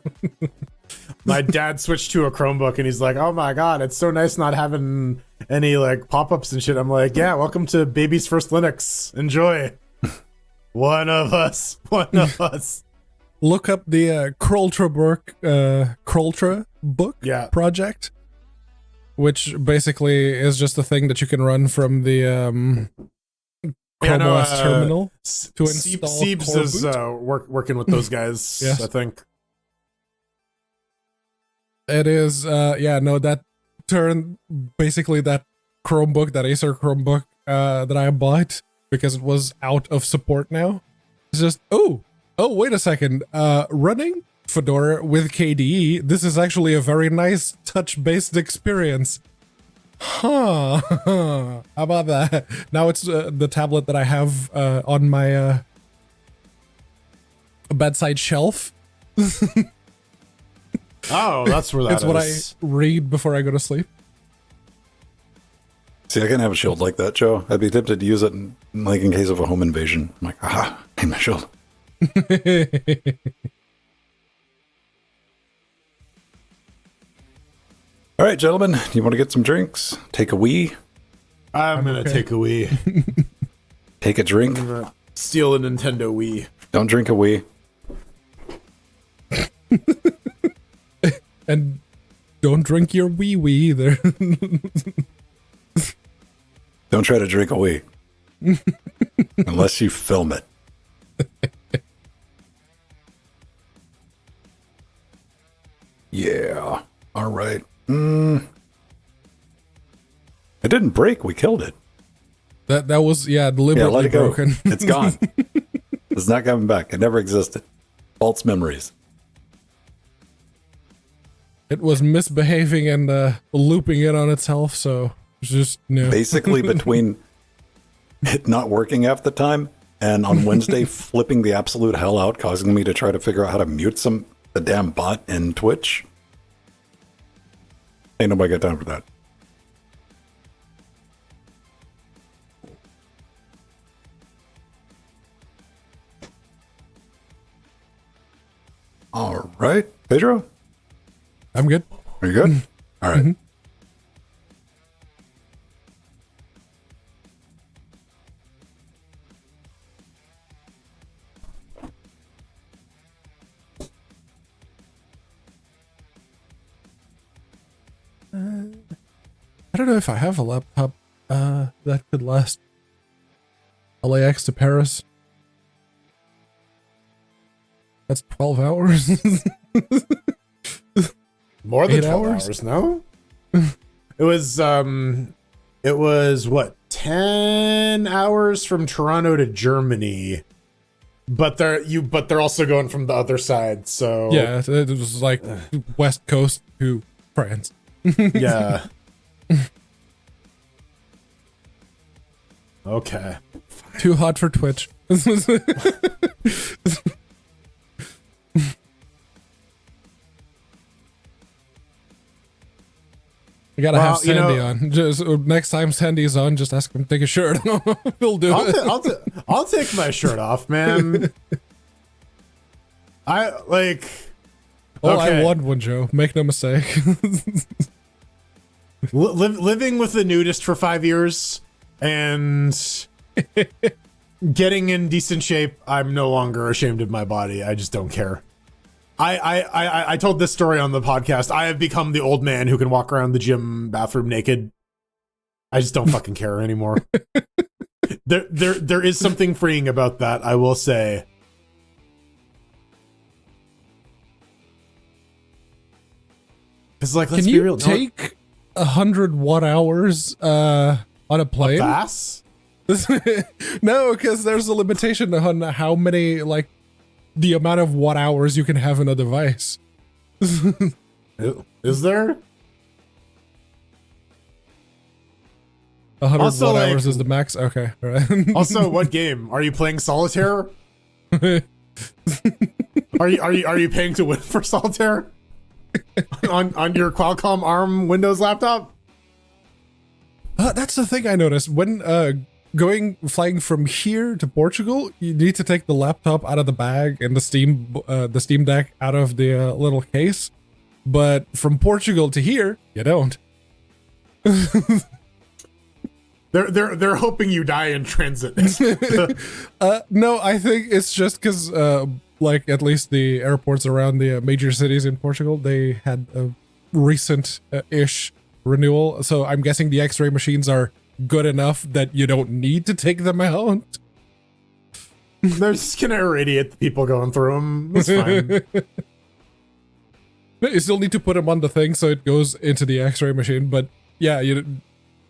My dad switched to a Chromebook and he's like, "Oh my god, it's so nice not having any like pop-ups and shit." I'm like, "Yeah, welcome to baby's first Linux. Enjoy." One of us. Look up the Kroltra book project, which basically is just a thing that you can run from the Chrome OS terminal to install. Siebes is working with those guys. Yes. I think it is. To turned basically that Chromebook, that Acer Chromebook that I bought because it was out of support now. It's just, oh, wait a second. Running Fedora with KDE, this is actually a very nice touch-based experience. Huh. How about that? Now it's the tablet that I have on my bedside shelf. Oh, that's where that it's what I read before I go to sleep. See, I can't have a shield like that, Joe. I'd be tempted to use it in case of a home invasion. I'm like, I need my shield. All right, gentlemen, you want to get some drinks? Take a wee? I'm going to take a wee. Take a drink? I'm gonna steal a Nintendo Wii. Don't drink a wee. And don't drink your wee either. Don't try to drink a wee. Unless you film it. Yeah. All right. It didn't break. We killed it. That was, deliberately let it go. broken. It's gone. It's not coming back. It never existed. False memories. It was misbehaving and looping it on itself, so it's just no. Basically, between it not working half the time and on Wednesday flipping the absolute hell out, causing me to try to figure out how to mute the damn bot in Twitch. Ain't nobody got time for that. All right, Pedro? I'm good. Are you good? All right. Mm-hmm. I don't know if I have a laptop that could last LAX to Paris. That's 12 hours. More than 8 12 hours? hours, no? It was what, 10 hours from Toronto to Germany. But they're also going from the other side, so Yeah, it was like West Coast to France. yeah. Okay. Too hot for Twitch. You gotta have Sandy on. Just next time Sandy's on, just ask him to take his shirt. He'll do it. I'll take my shirt off, man. I like. Oh, okay. I won one, Joe. Make no mistake. Living with a nudist for 5 years and getting in decent shape, I'm no longer ashamed of my body. I just don't care. I told this story on the podcast. I have become the old man who can walk around the gym bathroom naked. I just don't fucking care anymore. There is something freeing about that, I will say. Because let's can be you real. take 100 watt hours on a plane? Fast? No, because there's a limitation on how many, like, the amount of watt hours you can have in a device. Is there? 100 Also, watt like, hours is the max? Okay, all right. Also, what game? Are you playing solitaire? Are you paying to win for solitaire? on your Qualcomm ARM Windows laptop? That's the thing I noticed. When flying from here to Portugal, you need to take the laptop out of the bag and the Steam Deck out of the little case. But from Portugal to here, you don't. They're hoping you die in transit. No, I think it's just because, like, at least the airports around the major cities in Portugal, they had a recent-ish renewal. So I'm guessing the X-ray machines are good enough that you don't need to take them out. They're just gonna irradiate the people going through them. That's fine. You still need to put them on the thing so it goes into the X-ray machine. But yeah,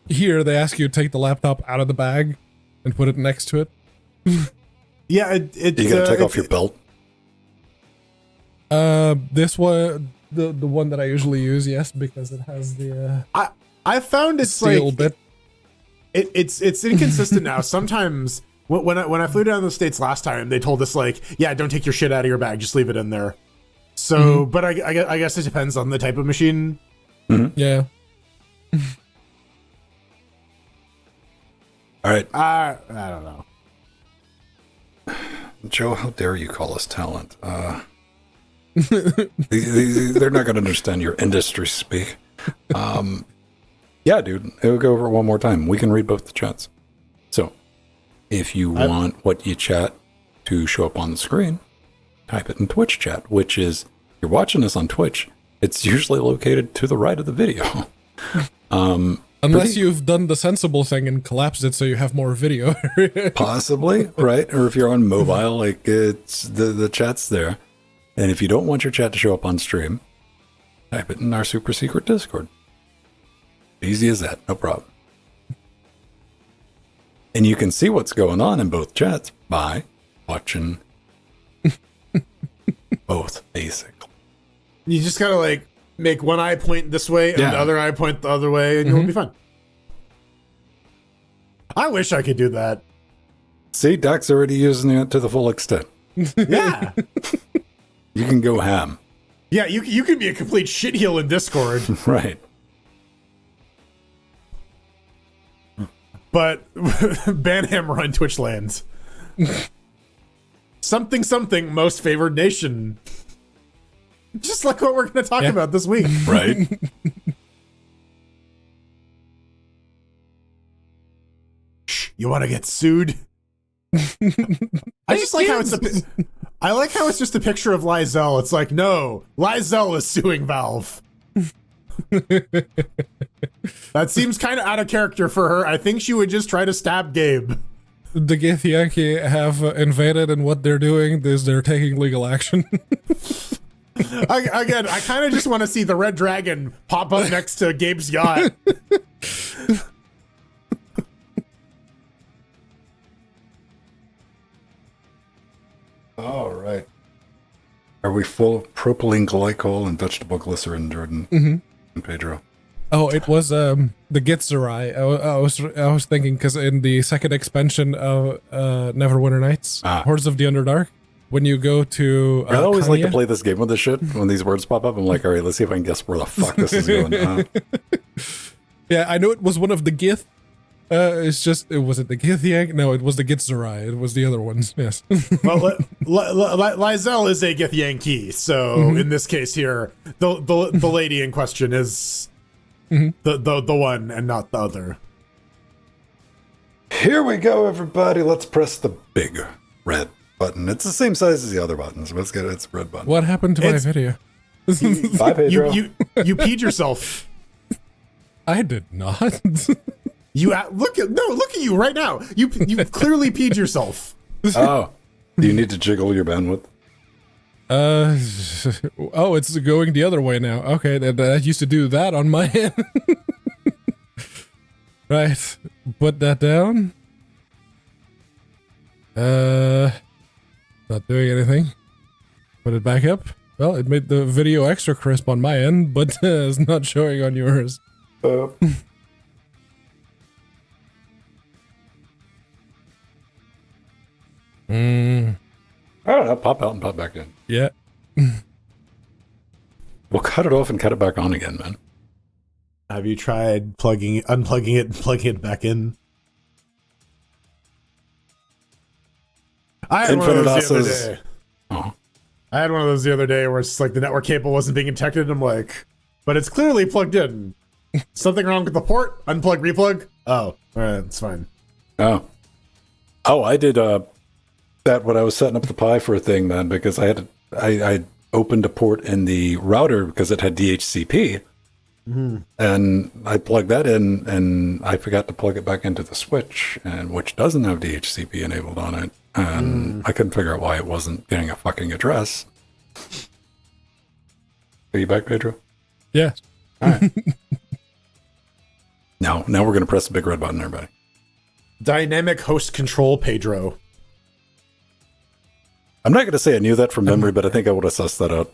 here they ask you to take the laptop out of the bag and put it next to it. Yeah, You gotta take off your belt. This one, the one that I usually use, yes, because it has the I found it's steel like bit. it's inconsistent now. Sometimes when I flew down to the States last time, they told us like, yeah, don't take your shit out of your bag, just leave it in there. So, but I guess it depends on the type of machine. Yeah. All right, I don't know. Joe, how dare you call us talent? They're not going to understand your industry speak. Yeah, dude, we'll go over it one more time. We can read both the chats. So, if you want what you chat to show up on the screen, type it in Twitch chat, which is, you're watching this on Twitch, it's usually located to the right of the video. Unless you've done the sensible thing and collapsed it so you have more video. Possibly, right? Or if you're on mobile, like it's the chat's there. And if you don't want your chat to show up on stream, type it in our super secret Discord. Easy as that, no problem. And you can see what's going on in both chats by watching both, basically. You just gotta like make one eye point this way and the other eye point the other way, and you'll be fine. I wish I could do that. See, Doc's already using it to the full extent. Yeah. You can go ham. Yeah, you can be a complete shitheel in Discord. Right. But Banhammer on Twitch lands. something most favored nation. Just like what we're going to talk about this week. Right. Shh, you want to get sued? I just like how I like how it's just a picture of Lizelle. It's like, no, Lizelle is suing Valve. That seems kind of out of character for her. I think she would just try to stab Gabe. The Githyanki have invaded, and what they're doing is they're taking legal action. Again, I kind of just want to see the Red Dragon pop up next to Gabe's yacht. All right. Are we full of propylene glycol and vegetable glycerin, Jordan and Pedro? Oh, it was the Gitzerai. I was thinking because in the second expansion of Neverwinter Nights, Hordes of the Underdark, when you go to I always like to Kanye- play this game with this shit. When these words pop up, I'm like, all right, let's see if I can guess where the fuck this is going. Yeah, I know it was one of the Gith. Was it the Githyank? No, it was the Gitzerai. It was the other ones. Yes. Well, Lizelle is a Githyanki, so in this case here, the lady in question is the one and not the other. Here we go, everybody. Let's press the big red button. It's the same size as the other buttons. Let's get its red button. What happened to my video? Bye, Pedro. You peed yourself. I did not. Look at you right now. You clearly peed yourself. Oh, do you need to jiggle your bandwidth? Oh, it's going the other way now. Okay, I used to do that on my end. Right, put that down. Not doing anything. Put it back up. Well, it made the video extra crisp on my end, but it's not showing on yours. I don't know. Pop out and pop back in. Yeah. We'll cut it off and cut it back on again, man. Have you tried unplugging it and plugging it back in? I had one of those the other day. Oh. I had one of those the other day where it's like the network cable wasn't being detected. I'm like, but it's clearly plugged in. Something wrong with the port? Unplug, replug? Oh, all right, it's fine. Oh, I did that when I was setting up the Pi for a thing, man, because I opened a port in the router because it had DHCP, and I plugged that in, and I forgot to plug it back into the switch, and which doesn't have DHCP enabled on it, and I couldn't figure out why it wasn't getting a fucking address. Are you back, Pedro? Yeah. All right. Now we're going to press the big red button, everybody. Dynamic host control, Pedro. I'm not going to say I knew that from memory, but I think I would have sussed that out.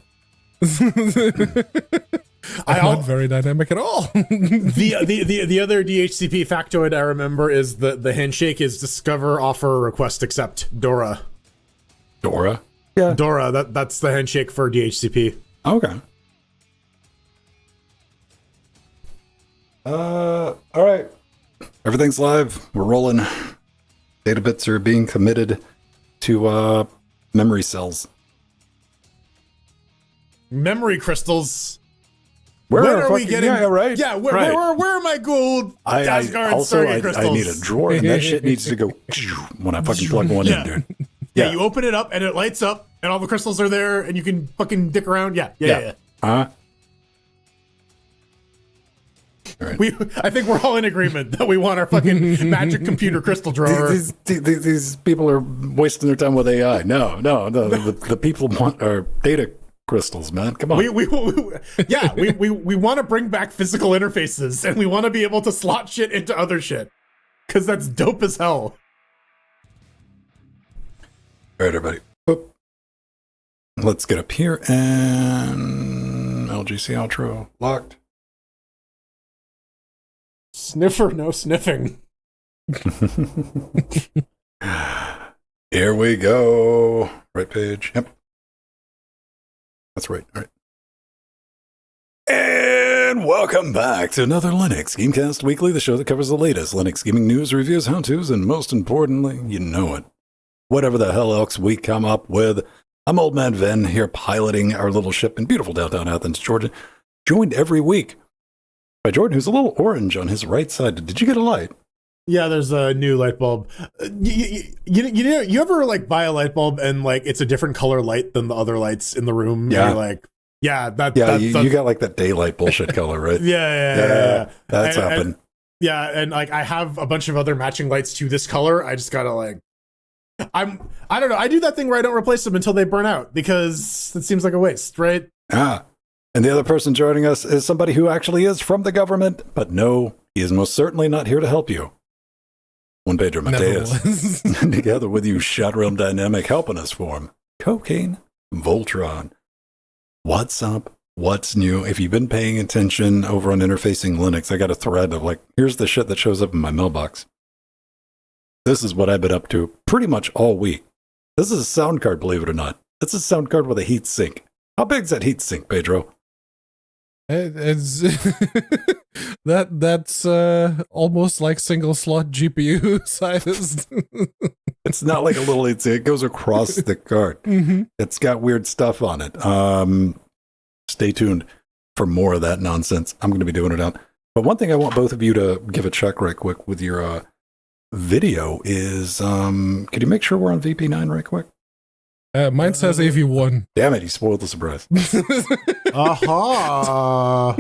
I'm not very dynamic at all. The other DHCP factoid I remember is the handshake is discover, offer, request, accept. Dora. Dora? Yeah. Dora, that's the handshake for DHCP. Okay. All right. Everything's live. We're rolling. Data bits are being committed to memory cells. Memory crystals. Where are we getting? Yeah, right. Yeah, where are my gold Asgard Stargate crystals? I need a drawer, and that shit needs to go when I fucking plug one in, dude. Yeah, you open it up, and it lights up, and all the crystals are there, and you can fucking dick around. Yeah. Right. I think we're all in agreement that we want our fucking magic computer crystal drawer. These people are wasting their time with AI. No. The people want our data crystals, man. Come on. We want to bring back physical interfaces, and we want to be able to slot shit into other shit, because that's dope as hell. All right, everybody. Oop. Let's get up here and LGC outro locked. Sniffer, no sniffing. Here we go. Right page. Yep. That's right. All right. And welcome back to another Linux Gamecast Weekly, the show that covers the latest Linux gaming news, reviews, how-tos, and most importantly, you know it, whatever the hell else we come up with. I'm Old Man Ven here piloting our little ship in beautiful downtown Athens, Georgia, joined every week by Jordan, who's a little orange on his right side. Did you get a light? Yeah, there's a new light bulb. You ever like buy a light bulb and like it's a different color light than the other lights in the room? Yeah. And you're like, you got like that daylight bullshit color, right? Yeah. That's happened. And like I have a bunch of other matching lights to this color. I just gotta like, I don't know. I do that thing where I don't replace them until they burn out because it seems like a waste, right? And the other person joining us is somebody who actually is from the government, but no, he is most certainly not here to help you. One Pedro Mateus, together with you, Shadowrealm Dynamic, helping us form Cocaine Voltron. What's up? What's new? If you've been paying attention over on Interfacing Linux, I got a thread of like, here's the shit that shows up in my mailbox. This is what I've been up to pretty much all week. This is a sound card, believe it or not. It's a sound card with a heat sink. How big's that heat sink, Pedro? It's that's almost like single slot GPU sized. It's not like a little, it goes across the card. Mm-hmm. It's got weird stuff on it. Stay tuned for more of that nonsense. I'm going to be doing it out. But one thing I want both of you to give a check right quick with your video is, could you make sure we're on VP9 right quick? Mine says AV1. Damn it, he spoiled the surprise. Aha.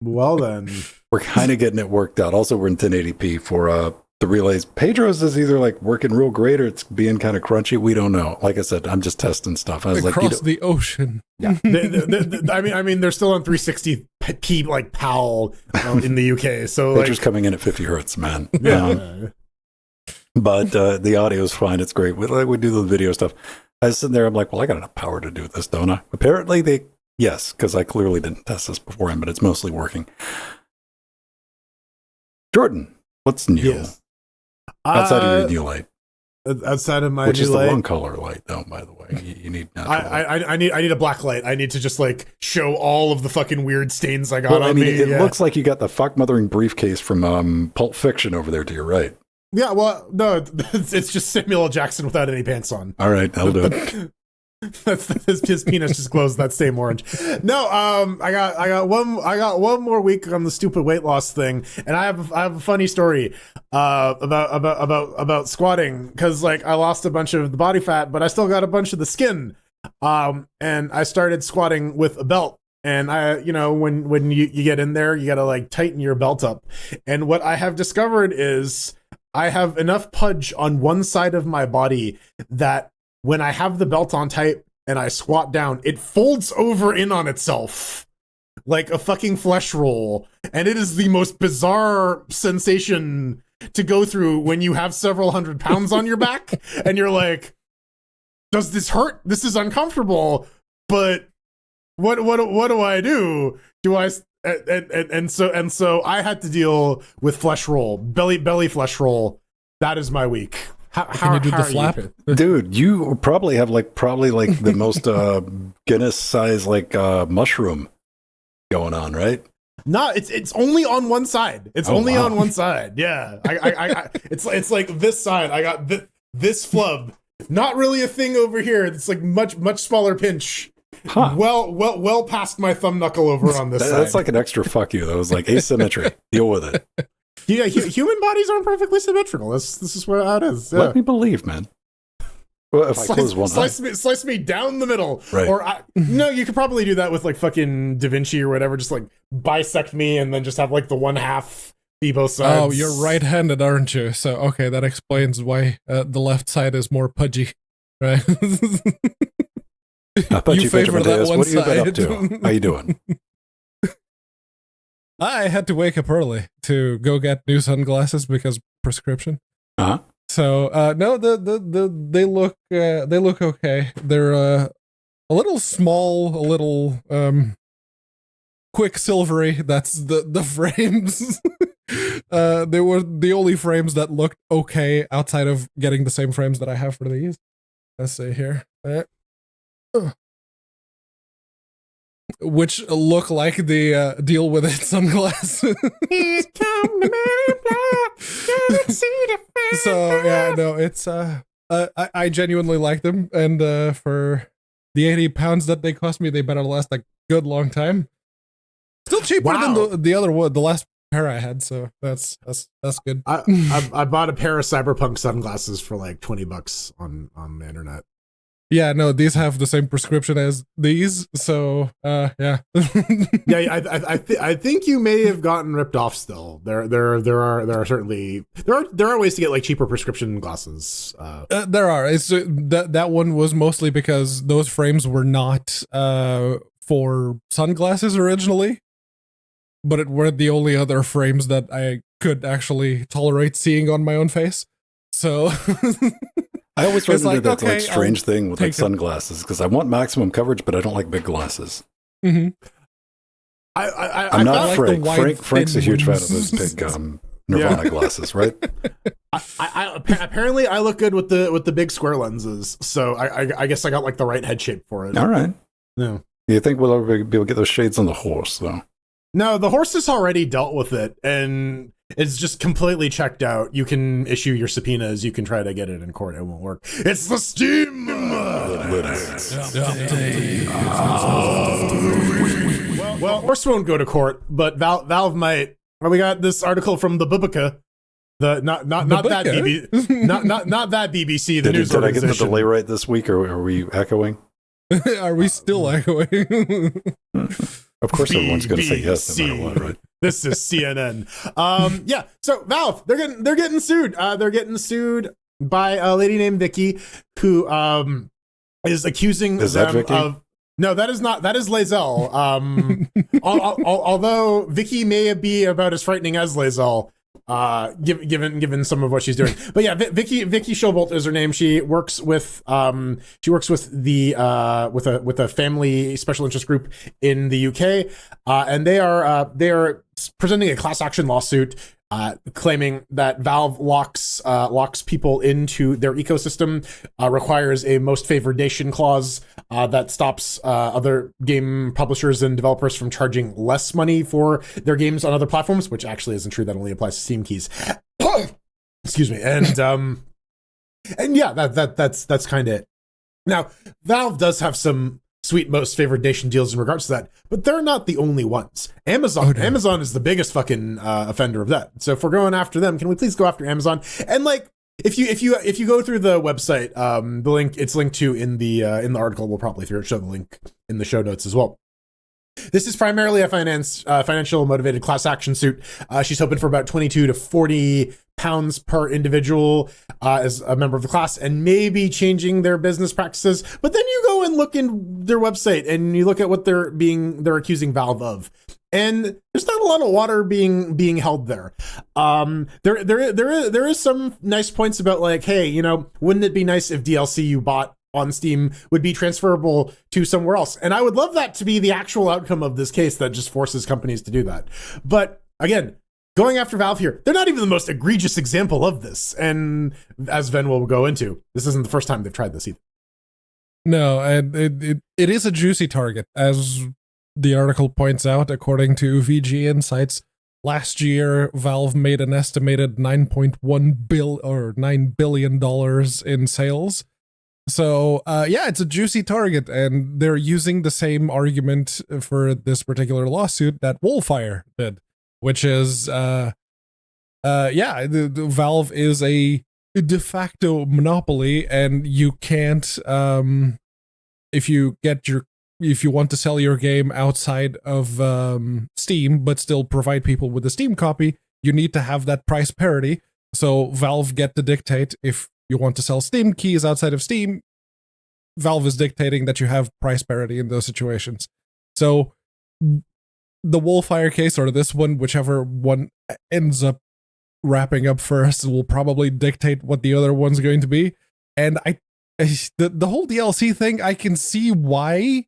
Well then. We're kind of getting it worked out. Also, we're in 1080p for the relays. Pedro's is either like working real great or it's being kind of crunchy. We don't know. Like I said, I'm just testing stuff. I was across the ocean. Yeah. I mean, they're still on 360p like PAL in the UK. So Pedro's like, coming in at 50 hertz, man. Yeah. But the audio is fine. It's great. We do the video stuff. I was sitting there. I'm like, well, I got enough power to do this, don't I? Apparently, yes, because I clearly didn't test this beforehand, but it's mostly working. Jordan, what's new? Yes. Outside of your new light. Outside of my which new is light, the wrong color light, though. By the way, you need natural light. I need a black light. I need to just like show all of the fucking weird stains I got on me. It looks like you got the fuck mothering briefcase from Pulp Fiction over there to your right. Yeah, well, no, it's just Samuel L. Jackson without any pants on. All right, I'll do it. his penis just glows that same orange. No, I got one more week on the stupid weight loss thing, and I have a funny story about squatting, because like I lost a bunch of the body fat, but I still got a bunch of the skin. And I started squatting with a belt. And when you get in there, you gotta like tighten your belt up. And what I have discovered is I have enough pudge on one side of my body that when I have the belt on tight and I squat down, it folds over in on itself like a fucking flesh roll. And it is the most bizarre sensation to go through when you have several hundred pounds on your back and you're like, does this hurt? This is uncomfortable, but what do I do? Do I and so I had to deal with flesh roll, belly flesh roll. That is my week. Can you do the flap? Dude, you probably have like the most Guinness size mushroom going on, right? No, it's only on one side. It's only on one side. Yeah, I it's like this side. I got this flub. Not really a thing over here. It's like much smaller pinch. Huh. Well past my thumb knuckle over on this side. That's like an extra fuck you. That was like asymmetry. Deal with it. Yeah, human bodies aren't perfectly symmetrical. This is how it is. Yeah. Let me believe, man. Well, if I close one eye. Slice me down the middle. Right. Or no, you could probably do that with like fucking Da Vinci or whatever. Just like bisect me and then just have like the one half be both sides. Oh, you're right-handed, aren't you? So okay, that explains why the left side is more pudgy, right? I thought you favor that one What have you been up side. to? How you doing? I had to wake up early to go get new sunglasses because prescription. Uh-huh. So no, they look okay. They're a little small, a little quicksilvery. That's the frames. They were the only frames that looked okay outside of getting the same frames that I have for these. Let's see here. Which look like the deal with it sunglasses. He's come to Man in Black. See the face. So yeah, no, it's I genuinely like them, and for the 80 pounds that they cost me, they better last a good long time. Still cheaper than the other one, the last pair I had, so that's good. I bought a pair of Cyberpunk sunglasses for like $20 on the internet. Yeah, no, these have the same prescription as these, so yeah. Yeah, I think you may have gotten ripped off. Still, there are certainly there are ways to get like cheaper prescription glasses. There are. It's that one was mostly because those frames were not for sunglasses originally, but it were the only other frames that I could actually tolerate seeing on my own face. So. I always run into like, that okay, like strange thing with like take sunglasses because I want maximum coverage, but I don't like big glasses. Mm-hmm. I'm not like Frank. the Frank's a huge fan of ones. those big Nirvana glasses, right? Apparently I look good with the big square lenses, so I guess I got like the right head shape for it. All right. No. You think we'll ever be able to get those shades on the horse, though? No, the horse has already dealt with it, and it's just completely checked out. You can issue your subpoenas. You can try to get it in court. It won't work. It's the Steam. Well, horse won't go to court, but Valve might. Well, we got this article from the Bubica. The not that BBC, not that BBC. The news did I get the organization. delay right this week, or are we echoing? Are we still echoing? Of course, everyone's going to say yes no matter what, right? This is CNN. Yeah. So Valve, they're getting sued. They're getting sued by a lady named Vicky, who is accusing Is them that Vicky? of. No, that is not. That is Lae'zel. Although Vicky may be about as frightening as Lae'zel, given some of what she's doing. But yeah, Vicky Showbolt is her name. She works with the with a family special interest group in the UK, and they are presenting a class action lawsuit. Claiming that Valve locks people into their ecosystem, requires a most favored nation clause that stops other game publishers and developers from charging less money for their games on other platforms, which actually isn't true. That only applies to Steam keys. Excuse me. And yeah, that's kind of it. Now, Valve does have some sweet most favored nation deals in regards to that, but they're not the only ones. Amazon is the biggest fucking offender of that. So if we're going after them, can we please go after Amazon? And like, if you go through the website, the link it's linked to in the article, we'll probably show the link in the show notes as well. This is primarily a financial motivated class action suit. She's hoping for about 22 to 40 pounds per individual as a member of the class, and maybe changing their business practices. But then you go and look in their website and you look at what they're accusing Valve of, and there's not a lot of water being held there. There is some nice points about like, hey, you know, wouldn't it be nice if DLC you bought on Steam would be transferable to somewhere else? And I would love that to be the actual outcome of this case that just forces companies to do that. But again, going after Valve here, they're not even the most egregious example of this. And as Ven will go into, this isn't the first time they've tried this either. No, and it is a juicy target, as the article points out. According to VG Insights, last year Valve made an estimated $9 billion in sales. So yeah, it's a juicy target, and they're using the same argument for this particular lawsuit that Wolfire did, which is the Valve is a de facto monopoly, and you can't if you want to sell your game outside of Steam but still provide people with a Steam copy, you need to have that price parity. So Valve get to dictate if you want to sell Steam keys outside of Steam. Valve is dictating that you have price parity in those situations. So the Wolfire case, or this one, whichever one ends up wrapping up first, will probably dictate what the other one's going to be. And the whole DLC thing, I can see why,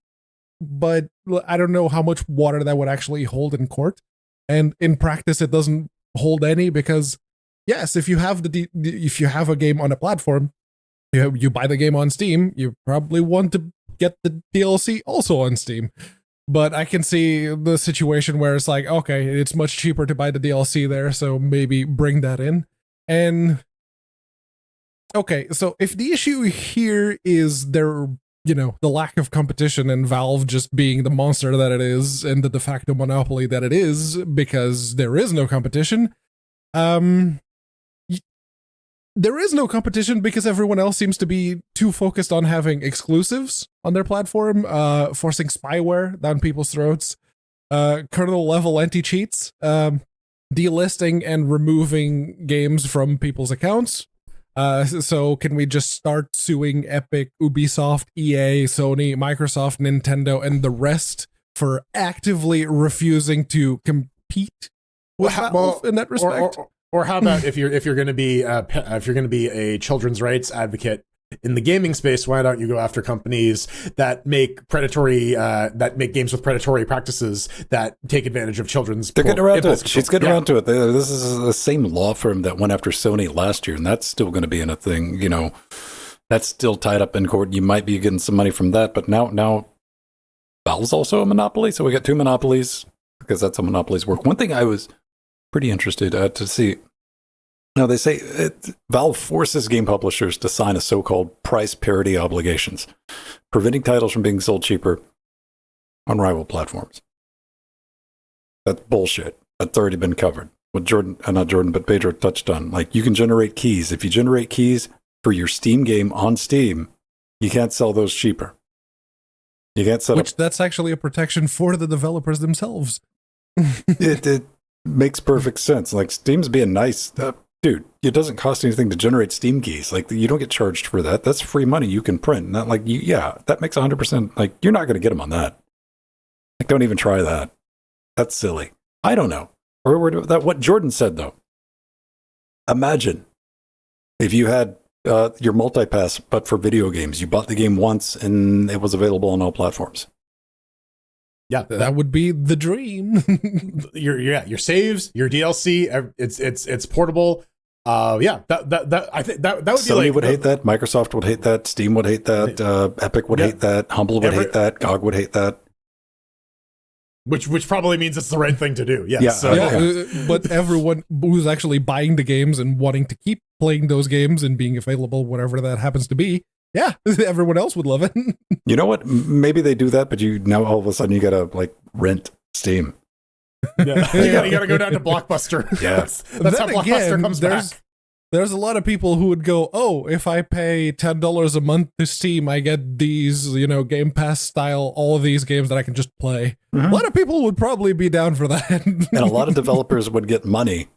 but I don't know how much water that would actually hold in court. And in practice, it doesn't hold any, because yes, if you have if you have a game on a platform, you buy the game on Steam, you probably want to get the DLC also on Steam. But I can see the situation where it's like, okay, it's much cheaper to buy the DLC there, so maybe bring that in. And okay, so if the issue here is the lack of competition and Valve just being the monster that it is and the de facto monopoly that it is because there is no competition, there is no competition because everyone else seems to be too focused on having exclusives on their platform, forcing spyware down people's throats, kernel level anti-cheats, delisting and removing games from people's accounts. So can we just start suing Epic, Ubisoft, EA, Sony, Microsoft, Nintendo, and the rest for actively refusing to compete with Valve in that respect? Or how about if you're going to be a children's rights advocate in the gaming space, why don't you go after companies that make games with predatory practices that take advantage of children's? They're getting around to it. She's getting around to it. This is the same law firm that went after Sony last year, and that's still going to be in a thing. You know, that's still tied up in court. You might be getting some money from that, but now Valve's also a monopoly, so we got two monopolies because that's how monopolies work. One thing I was pretty interested to see. Now, they say Valve forces game publishers to sign a so-called price parity obligations, preventing titles from being sold cheaper on rival platforms. That's bullshit. That's already been covered. What Pedro touched on. Like, you can generate keys. If you generate keys for your Steam game on Steam, you can't sell those cheaper. You can't set Which that's actually a protection for the developers themselves. It makes perfect sense. Like, Steam's being nice. Dude, it doesn't cost anything to generate Steam keys. Like, you don't get charged for that. That's free money you can print. Not like, that makes 100%. Like, you're not going to get them on that. Like, don't even try that. That's silly. I don't know. Or what Jordan said, though. Imagine if you had your multipass, but for video games. You bought the game once and it was available on all platforms. Yeah, that would be the dream. your saves, your DLC, it's portable. That I think that would be Sony would hate that, Microsoft would hate that, Steam would hate that, Epic would hate that, Humble would hate that, GOG would hate that. Which probably means it's the right thing to do. Yes. But everyone who's actually buying the games and wanting to keep playing those games and being available whenever that happens to be, everyone else would love it. You know what? Maybe they do that, but now all of a sudden you gotta like rent Steam. Yeah. You gotta go down to Blockbuster. Yeah, that's how Blockbuster comes back. There's a lot of people who would go, oh, if I pay $10 a month to Steam, I get these, Game Pass style, all of these games that I can just play. Mm-hmm. A lot of people would probably be down for that. And a lot of developers would get money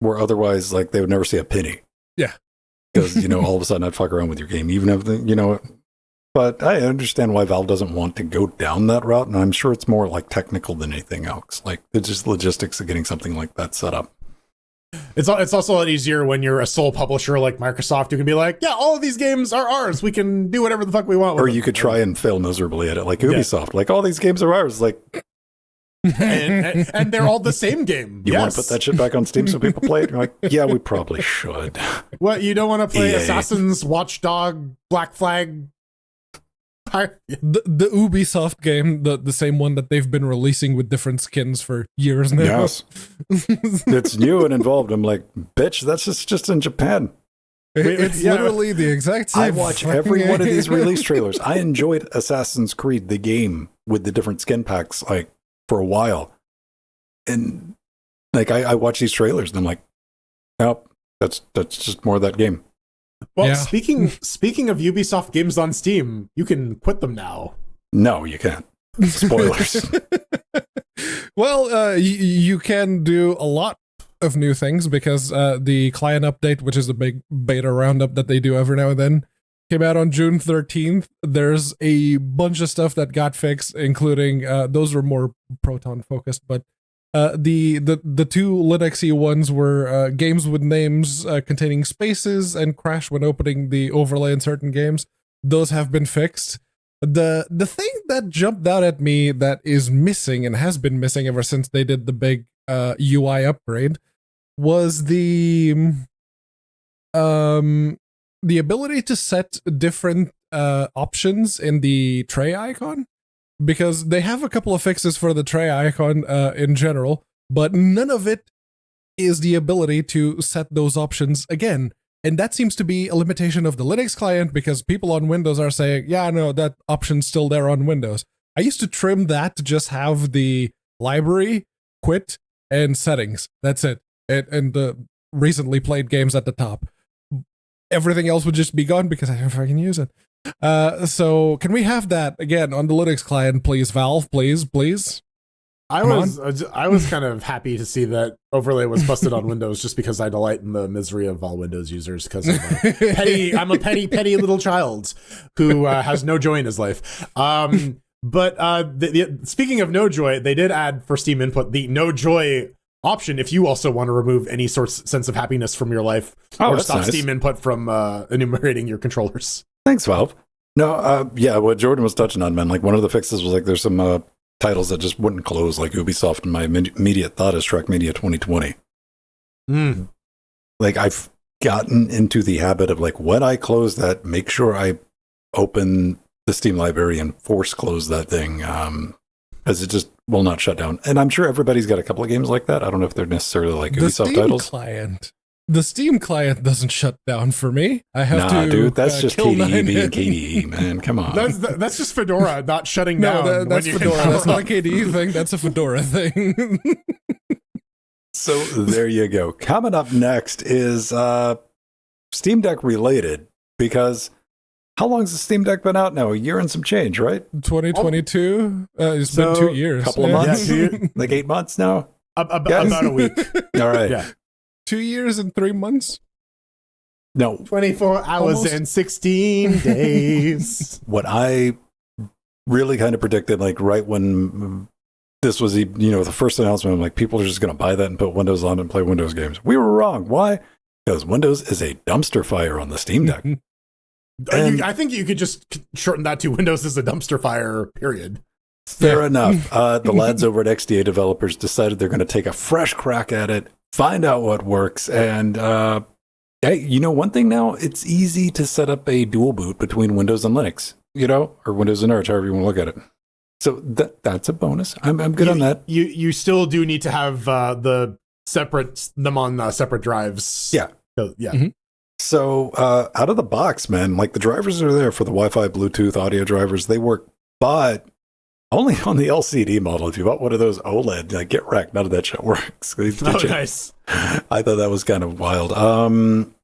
where otherwise, like, they would never see a penny. Yeah. Because, you know, all of a sudden I'd fuck around with your game, even if, you know, but I understand why Valve doesn't want to go down that route, and I'm sure it's more like technical than anything else. Like, it's just logistics of getting something like that set up. It's also a lot easier when you're a sole publisher like Microsoft. You can be like, yeah, all of these games are ours. We can do whatever the fuck we want with Or them. you could try and fail miserably at it, like Ubisoft. Like, all these games are ours. Like, and they're all the same game. you want to put that shit back on Steam so people play it? You're like, yeah, we probably should. What, you don't want to play EA. Assassin's Watchdog, Black Flag? The Ubisoft game, the same one that they've been releasing with different skins for years now. Yes. It's new and involved. I'm like, bitch, that's just in Japan. It's literally the exact same. I watch every one of these release trailers. I enjoyed Assassin's Creed, the game, with the different skin packs, like, for a while. And, like, I watch these trailers and I'm like, nope, that's just more of that game. Well, Yeah. speaking of Ubisoft games on Steam, you can quit them now. No, you can't. Spoilers. Well, you can do a lot of new things because the client update, which is a big beta roundup that they do every now and then, came out on June 13th. There's a bunch of stuff that got fixed, including those were more Proton focused, but the two Linuxy ones were games with names containing spaces and crash when opening the overlay in certain games. Those have been fixed. The thing that jumped out at me that is missing and has been missing ever since they did the big UI upgrade was the ability to set different options in the tray icon. Because they have a couple of fixes for the tray icon in general, but none of it is the ability to set those options again. And that seems to be a limitation of the Linux client because people on Windows are saying, yeah, no, that option's still there on Windows. I used to trim that to just have the library, quit, and settings. That's it. And the recently played games at the top. Everything else would just be gone because I don't fucking use it. So can we have that again on the Linux client, please, Valve? Please. I was kind of happy to see that overlay was busted on Windows, just because I delight in the misery of all Windows users. Because I'm a petty little child who has no joy in his life. But speaking of no joy, they did add for Steam Input the no joy option if you also want to remove any sense of happiness from your life, or stop nice. Steam Input from enumerating your controllers. Thanks, Valve. No, yeah, what Jordan was touching on, man, like, one of the fixes was, like, there's some titles that just wouldn't close, like Ubisoft, and my immediate thought is Shrek Media 2020. Like, I've gotten into the habit of, like, when I close that, make sure I open the Steam library and force close that thing, because it just will not shut down. And I'm sure everybody's got a couple of games like that. I don't know if they're necessarily like Ubisoft titles. The Steam client doesn't shut down for me. I have to. Dude, that's just kill KDE and KDE, man. Come on. That's just Fedora not shutting down. That's Fedora. That's not a KDE thing. That's a Fedora thing. So there you go. Coming up next is Steam Deck related, because how long has the Steam Deck been out now? A year and some change, right? 2022. It's been 2 years. A couple of months? Like 8 months now? About a week. All right. Yeah. 2 years and 3 months? No. 24 hours Almost. and 16 days. What I really kind of predicted, like right when this was, the first announcement, I'm like, people are just going to buy that and put Windows on and play Windows games. We were wrong. Why? Because Windows is a dumpster fire on the Steam Deck. I think you could just shorten that to Windows is a dumpster fire, period. Fair enough. The lads over at XDA Developers decided they're going to take a fresh crack at it, find out what works, and hey, one thing now, it's easy to set up a dual boot between Windows and Linux, or Windows and Arch, however you want to look at it. So that's a bonus. I'm good on that. You still do need to have them on separate drives. Yeah. Yeah. Mm-hmm. So out of the box, man, like the drivers are there for the Wi-Fi, Bluetooth, audio drivers. They work, but only on the LCD model. If you bought one of those OLED, like, get wrecked. None of that shit works. Nice. I thought that was kind of wild. And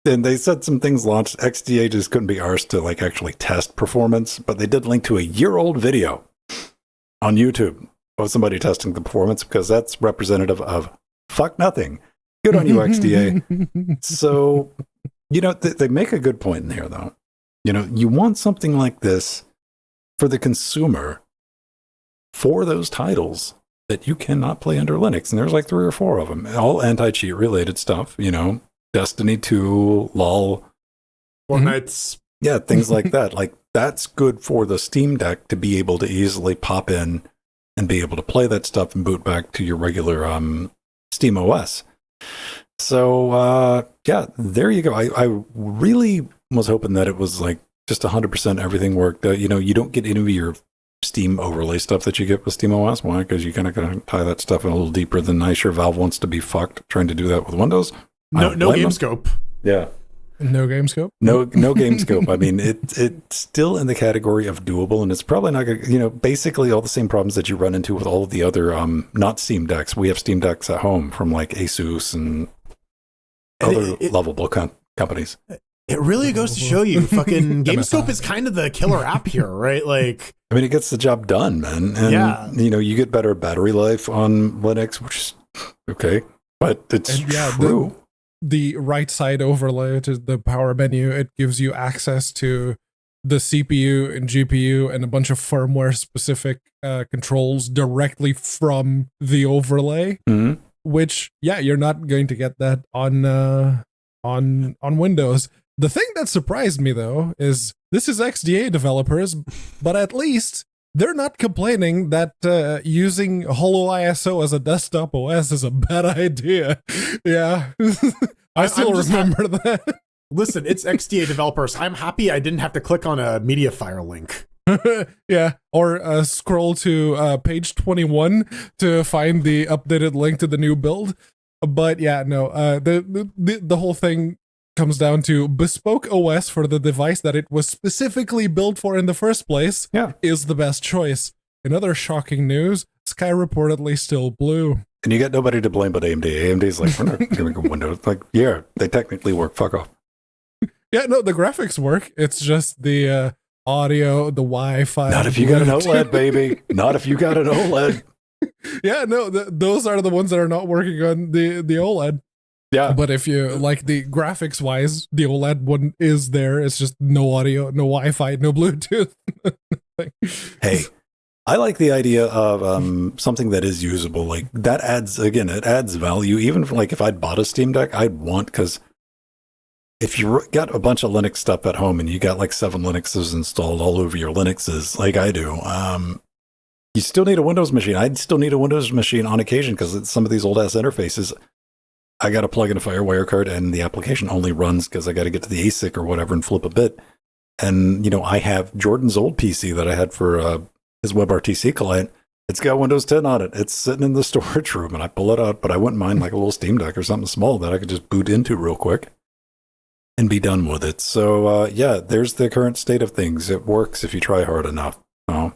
they said some things launched. XDA just couldn't be arsed to like actually test performance, but they did link to a year-old video on YouTube of somebody testing the performance, because that's representative of fuck nothing. Good on you, XDA. So, they make a good point in here, though. You want something like this for the consumer for those titles that you cannot play under Linux. And there's like 3 or 4 of them, all anti-cheat related stuff, Destiny 2, LOL. Fortnite's. Yeah, things like that. Like, that's good for the Steam Deck to be able to easily pop in and be able to play that stuff and boot back to your regular Steam OS. So, there you go. I really was hoping that it was like just 100% everything worked. You don't get any of your Steam overlay stuff that you get with Steam OS. Why? Because you kind of got to tie that stuff in a little deeper than I'm sure Valve wants to be fucked trying to do that with Windows. No game scope. Yeah. No game scope? No game scope. I mean, it's still in the category of doable, and it's probably not going to, basically all the same problems that you run into with all of the other, not Steam Decks. We have Steam Decks at home from like Asus and other lovable companies. It really goes to show you, fucking GameScope is kind of the killer app here, right? Like, I mean, it gets the job done, man. And, you get better battery life on Linux, which is okay, but it's true. The right side overlay, which is the power menu, it gives you access to the CPU and GPU and a bunch of firmware specific controls directly from the overlay, which, you're not going to get that on Windows. The thing that surprised me, though, is this is XDA developers, but at least they're not complaining that using HoloISO as a desktop OS is a bad idea. Yeah. I still remember that. Listen, it's XDA developers. I'm happy I didn't have to click on a MediaFire link. Yeah, or scroll to page 21 to find the updated link to the new build. But the whole thing comes down to bespoke OS for the device that it was specifically built for in the first place is the best choice. In other shocking news, Sky reportedly still blue. And you got nobody to blame but AMD. AMD's like, we're not going to go Windows. Like, yeah, they technically work. Fuck off. Yeah, no, the graphics work. It's just the audio, the Wi-Fi. Not if you got an OLED, baby. Not if you got an OLED. Yeah, no, those are the ones that are not working on the OLED. Yeah. But if you like the graphics wise, the OLED one is there. It's just no audio, no Wi-Fi, no Bluetooth. Hey, I like the idea of something that is usable. Like that it adds value. Even for, like if I'd bought a Steam Deck, I'd want, because if you got a bunch of Linux stuff at home and you got like 7 Linuxes installed all over your Linuxes, like I do, you still need a Windows machine. I'd still need a Windows machine on occasion because some of these old ass interfaces, I got to plug in a FireWire card and the application only runs because I got to get to the ASIC or whatever and flip a bit. And, I have Jordan's old PC that I had for his WebRTC client. It's got Windows 10 on it. It's sitting in the storage room and I pull it out, but I wouldn't mind like a little Steam Deck or something small that I could just boot into real quick and be done with it. So, there's the current state of things. It works if you try hard enough. Oh.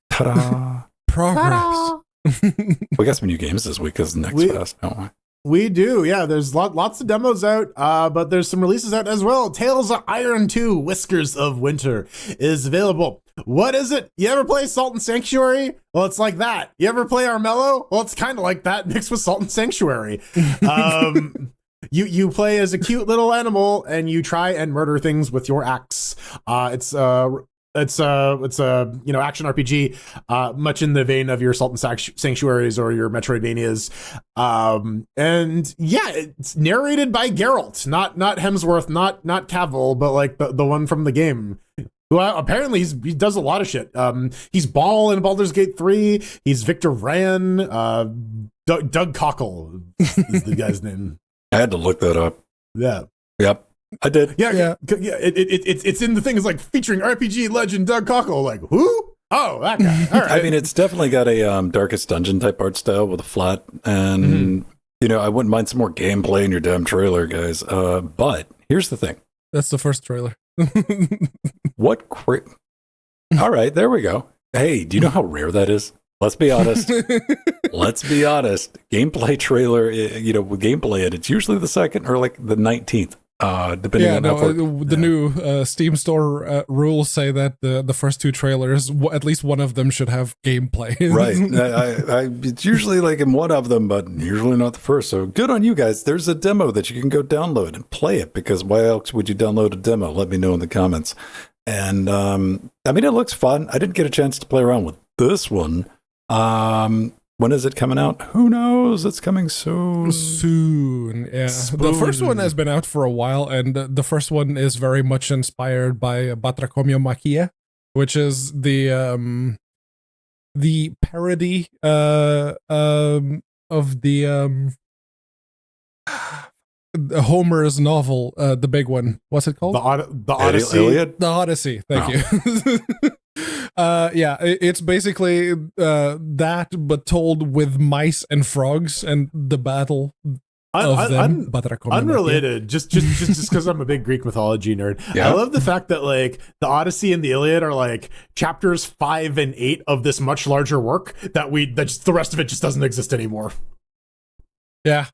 Ta-da. Progress. Ta-da. We got some new games this week because next fast, don't we? We do, yeah. There's lots of demos out, but there's some releases out as well. Tales of Iron 2, Whiskers of Winter is available. What is it? You ever play Salt and Sanctuary? Well, it's like that. You ever play Armello? Well, it's kind of like that mixed with Salt and Sanctuary. You play as a cute little animal and you try and murder things with your axe. It's a action RPG, much in the vein of your Salt and Sanctuaries or your Metroidvanias. And yeah, it's narrated by Geralt, not Hemsworth, not Cavill, but like the one from the game. Who apparently he does a lot of shit. He's Ball in Baldur's Gate 3. He's Victor Vran. Doug Cockle is the guy's name. I had to look that up. Yeah. Yep. I did. Yeah. It's in the thing. It's like featuring RPG legend Doug Cockle. Like, who? Oh, that guy. All right. I mean, it's definitely got a Darkest Dungeon type art style with a flat, and I wouldn't mind some more gameplay in your damn trailer, guys. But here's the thing. That's the first trailer. All right, there we go. Hey, do you know how rare that is? Let's be honest. Gameplay trailer, with gameplay, and it's usually the 2nd or like the 19th. Depending on how far, the new Steam store rules say that the first two trailers, at least one of them should have gameplay. Right. It's usually like in one of them, but usually not the first. So good on you guys. There's a demo that you can go download and play it, because why else would you download a demo? Let me know in the comments. And I mean, it looks fun. I didn't get a chance to play around with this one. When is it coming out? Who knows? It's coming soon. Soon, yeah. The first one has been out for a while, and the first one is very much inspired by Batrachomyomachia, which is the parody of the Homer's novel, the big one. What's it called? The Odyssey. Iliad? The Odyssey. Thank you. Yeah, it's basically that, but told with mice and frogs and the battle of them. Unrelated, just because I'm a big Greek mythology nerd. Yeah. I love the fact that like the Odyssey and the Iliad are like chapters 5 and 8 of this much larger work that the rest of it just doesn't exist anymore. Yeah.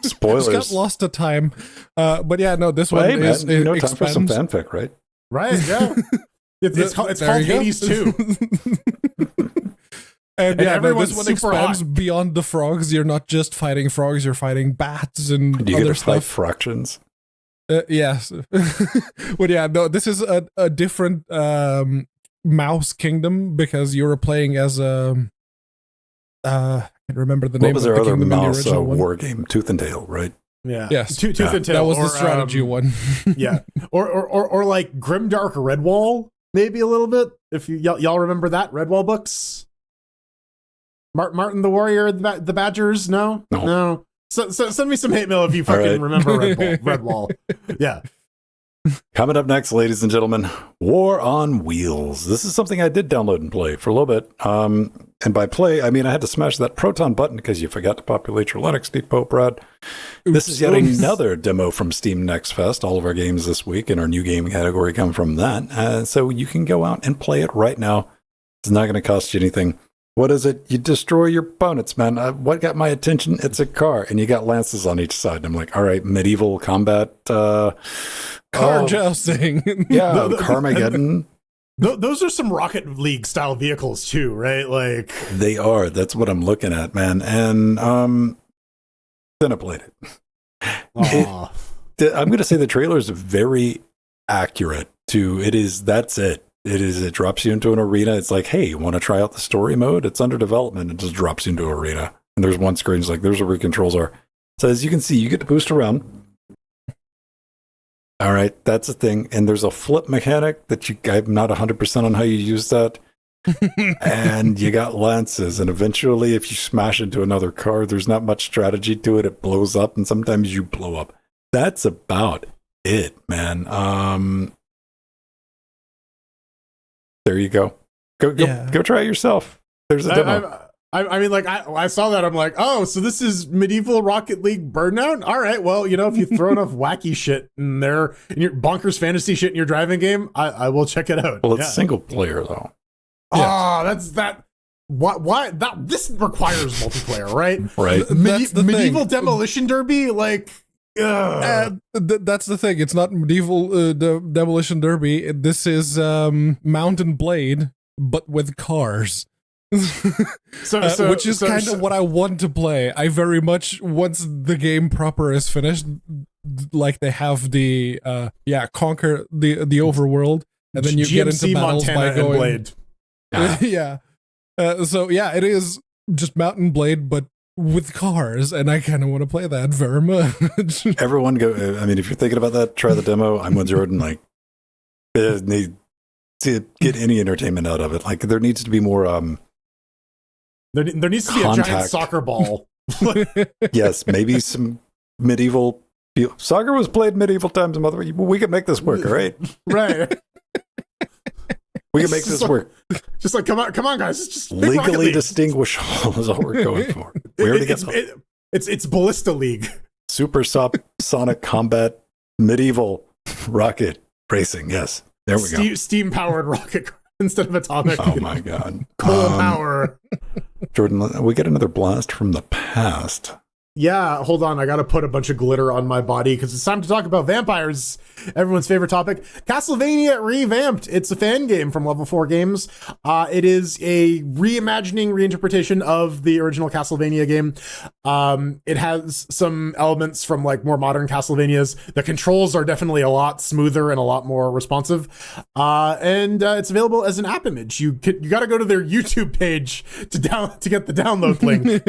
Spoilers. It's got lost to time. But yeah, no, this one is time for some fanfic, right? Right, yeah. It's called Hades 2. And yeah, everyone's this one super expands hot. beyond the frogs. You're not just fighting frogs, you're fighting bats and Do you other get to fight stuff. fractions? Yes. But yeah, no, this is a different mouse kingdom, because you're playing as a I can't remember the name What was of their the other kingdom in the mouse original one. war game? Tooth and Tail, right? Yeah. Yes. Tooth and Tail. That was the or, strategy one. Yeah. Or like Grimdark Redwall, maybe a little bit. If y'all remember that Redwall books. Martin the Warrior, the Badgers. No. So send me some hate mail if you fucking remember Redwall. Yeah. Coming up next, ladies and gentlemen, War on Wheels. This is something I did download and play for a little bit. And by play, I mean I had to smash that Proton button because you forgot to populate your Linux, Steve Pope, Brad. This is yet another demo from Steam Next Fest. All of our games this week in our new game category come from that. So you can go out and play it right now. It's not going to cost you anything. What is it? You destroy your opponents, man. What got my attention? It's a car, and you got lances on each side. I'm like, all right, medieval combat. Car jousting. Yeah, Carmageddon. Those are some Rocket League style vehicles too, right? Like they are. That's what I'm looking at, man. And then I played it. I'm going to say the trailer is very accurate to it. That's it. It drops you into an arena. It's like, hey, you want to try out the story mode? It's under development. It just drops you into an arena. And there's one screen. It's like, there's where your controls are. So as you can see, you get to boost around. All right, that's a thing. And there's a flip mechanic that I'm not 100% on how you use that. And you got lances. And eventually, if you smash into another car, there's not much strategy to it. It blows up, and sometimes you blow up. That's about it, man. There you go. Go try it yourself. There's a demo. I mean, like, I saw that. I'm like, oh, so this is medieval Rocket League Burnout? All right, well, if you throw enough wacky shit in there, in your bonkers fantasy shit in your driving game, I will check it out. Well, it's single player, though. Oh, that's that. Why that? This requires multiplayer, right? Right. Medieval Demolition Derby, like. That's the thing. It's not medieval the Demolition Derby. This is Mountain Blade, but with cars. Which is kind of what I want to play. I very much, once the game proper is finished, like they have the conquer the overworld, and then you GMC, get into battles Montana, by going. Blade. Yeah. It is just Mountain Blade, but with cars, and I kind of want to play that very much. Everyone go. I mean, if you're thinking about that, try the demo. I'm with Jordan. Like, need to get any entertainment out of it. Like, there needs to be more. There needs to be a giant soccer ball. Yes, maybe some medieval. Soccer was played medieval times. We can make this work, all right? Right. We can make this work. Just like, come on, guys. It's just legally distinguishable is all we're going for. We already got it's Ballista League. Super sonic combat medieval rocket racing. Yes, there we go. Steam powered rocket instead of atomic. Oh my god, coal power. Jordan, we get another blast from the past. Yeah, hold on. I got to put a bunch of glitter on my body because it's time to talk about vampires, everyone's favorite topic. Castlevania Revamped. It's a fan game from Level 4 Games. It is a reimagining, reinterpretation of the original Castlevania game. It has some elements from like more modern Castlevanias. The controls are definitely a lot smoother and a lot more responsive. And it's available as an app image. You got to go to their YouTube page to get the download link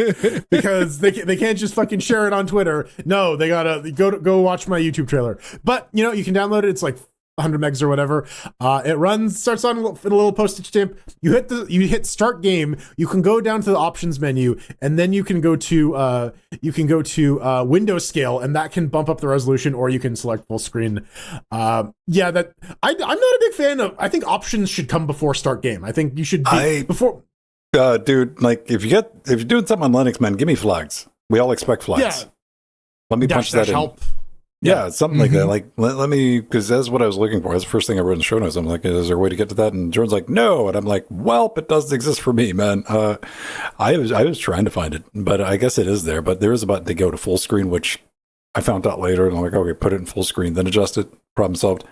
because they can't just fucking share it on Twitter. No, they gotta go watch my YouTube trailer. But you know, you can download it. It's like 100 megs or whatever. It starts on a little postage stamp. You hit start game. You can go down to the options menu, and then you can go to window scale, and that can bump up the resolution, or you can select full screen. I'm not a big fan of. I think options should come before start game. I think you should before. Dude, like if you're doing something on Linux, man, give me flags. We all expect flags. Yeah. Let me punch that in. Help. Yeah, something like that. Like, let me, because that's what I was looking for. That's the first thing I wrote in the show notes. I'm like, is there a way to get to that? And Jordan's like, no. And I'm like, well, it doesn't exist for me, man. I was trying to find it, but I guess it is there. But there is a button to go to full screen, which I found out later. And I'm like, okay, put it in full screen, then adjust it. Problem solved.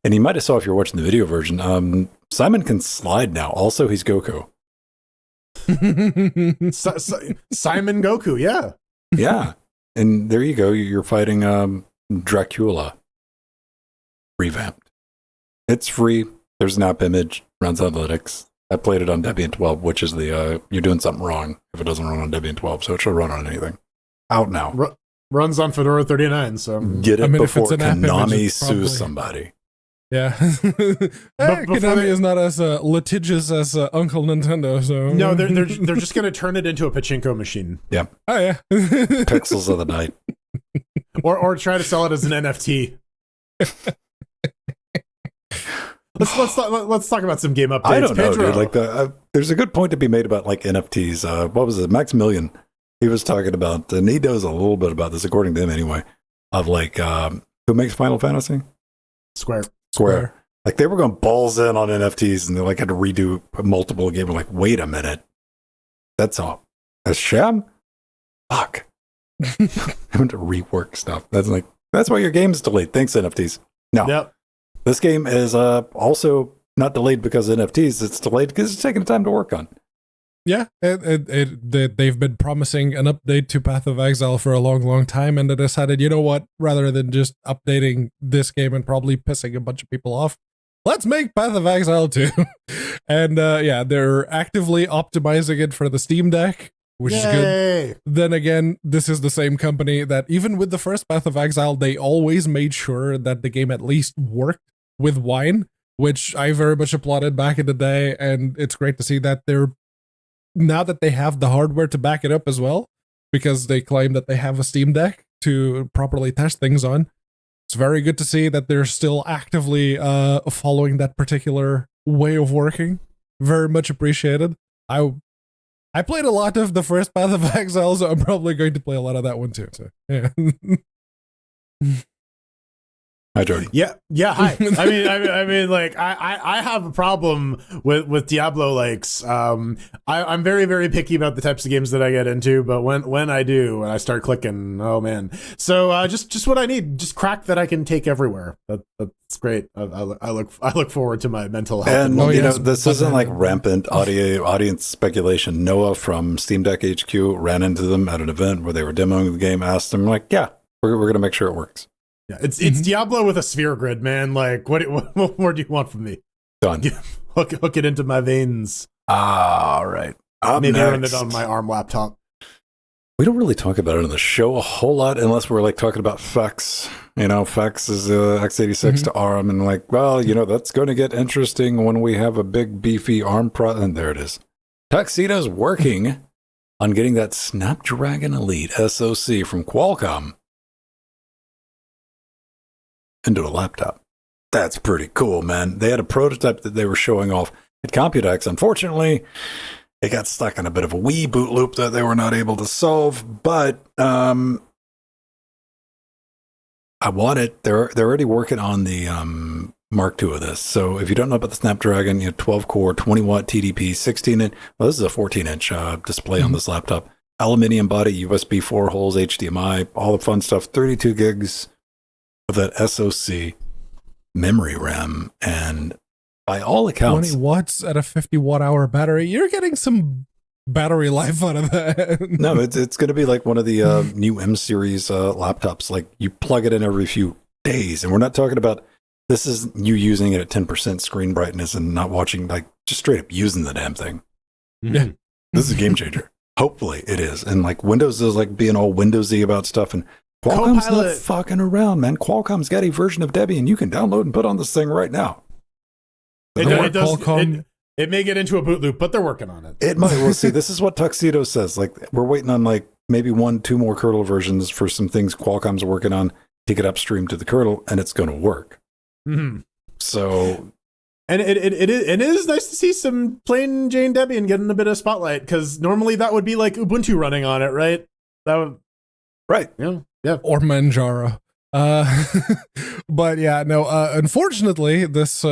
And you might have saw if you're watching the video version, Simon can slide now. Also, he's Goku. Simon Goku, yeah. Yeah. And there you go. You're fighting Dracula revamped. It's free. There's an app image. Runs on Linux. I played it on Debian 12, which is the you're doing something wrong if it doesn't run on Debian 12, so it should run on anything. Out now. Runs on Fedora 39, so get it before Konami sues somebody. Yeah. Konami is not as litigious as Uncle Nintendo, so no, they're just gonna turn it into a pachinko machine. Yeah. Oh yeah. Pixels of the night. Or try to sell it as an NFT. Let's talk about some game updates. I don't know, dude. Like there's a good point to be made about like NFTs. What was it? Maximilian. He was talking about, and he knows a little bit about this, according to him anyway. Of like, who makes Final Fantasy? Square. Like they were going balls in on NFTs, and they like had to redo multiple games. Like, wait a minute, that's all a sham. Fuck. Having to rework stuff. That's why your game's delayed. Thanks, NFTs. No, yep. This game is also not delayed because of NFTs. It's delayed because it's taking time to work on. Yeah, they've been promising an update to Path of Exile for a long, long time, and they decided, you know what, rather than just updating this game and probably pissing a bunch of people off, let's make Path of Exile 2. And yeah, they're actively optimizing it for the Steam Deck, which is good. Then again, this is the same company that even with the first Path of Exile, they always made sure that the game at least worked with Wine, which I very much applauded back in the day, and it's great to see that they're now that they have the hardware to back it up as well, because they claim that they have a Steam Deck to properly test things on. It's very good to see that they're still actively following that particular way of working. Very much appreciated. I played a lot of the first Path of Exile, so I'm probably going to play a lot of that one too. So yeah. Hi, Jordan. Yeah. Hi. I mean, like, I have a problem with Diablo likes. I'm very, very picky about the types of games that I get into, but when I do, and I start clicking, oh man. So just what I need, just crack that I can take everywhere. That's great. I look forward to my mental health. And you know, this isn't like rampant audience speculation. Noah from Steam Deck HQ ran into them at an event where they were demoing the game. Asked them, like, yeah, we're gonna make sure it works. Yeah, it's Diablo with a sphere grid, man. Like, what more do you want from me? Done. Hook it into my veins. All right. Maybe run it on my ARM laptop. We don't really talk about it on the show a whole lot unless we're like talking about FEX. You know, FEX is x86 to ARM, and like, well, you know, that's going to get interesting when we have a big beefy ARM and there it is. Tuxedo's working on getting that Snapdragon Elite SoC from Qualcomm into a laptop. That's pretty cool, man. They had a prototype that they were showing off at Computex. Unfortunately, it got stuck in a bit of a Wii boot loop that they were not able to solve, but I want it. They're already working on the Mark II of this. So if you don't know about the Snapdragon, you know, 12 core, 20 watt TDP, 16 inch. Well, this is a 14 inch display on this laptop. aluminium body, USB 4 holes, HDMI, all the fun stuff, 32 gigs of that SoC, memory RAM, and by all accounts, 20 watts at a 50 watt hour battery. You're getting some battery life out of that. no, it's going to be like one of the new M series laptops. Like you plug it in every few days, and we're not talking about this is you using it at 10% screen brightness and not watching, like just straight up using the damn thing. Yeah. This is a game changer. Hopefully it is. And like Windows is like being all Windowsy about stuff, and Qualcomm's Copilot. not fucking around, man. Qualcomm's got a version of Debian you can download and put on this thing right now. It may get into a boot loop, but they're working on it. It might. We'll see. This is what Tuxedo says. Like we're waiting on like maybe 1-2 more kernel versions for some things Qualcomm's working on to get upstream to the kernel, and it's going to work. Mm-hmm. So, and it is nice to see some plain Jane Debian getting a bit of spotlight, because normally that would be like Ubuntu running on it, right? That would, right. Yeah. Or Manjaro. But yeah, no, unfortunately, this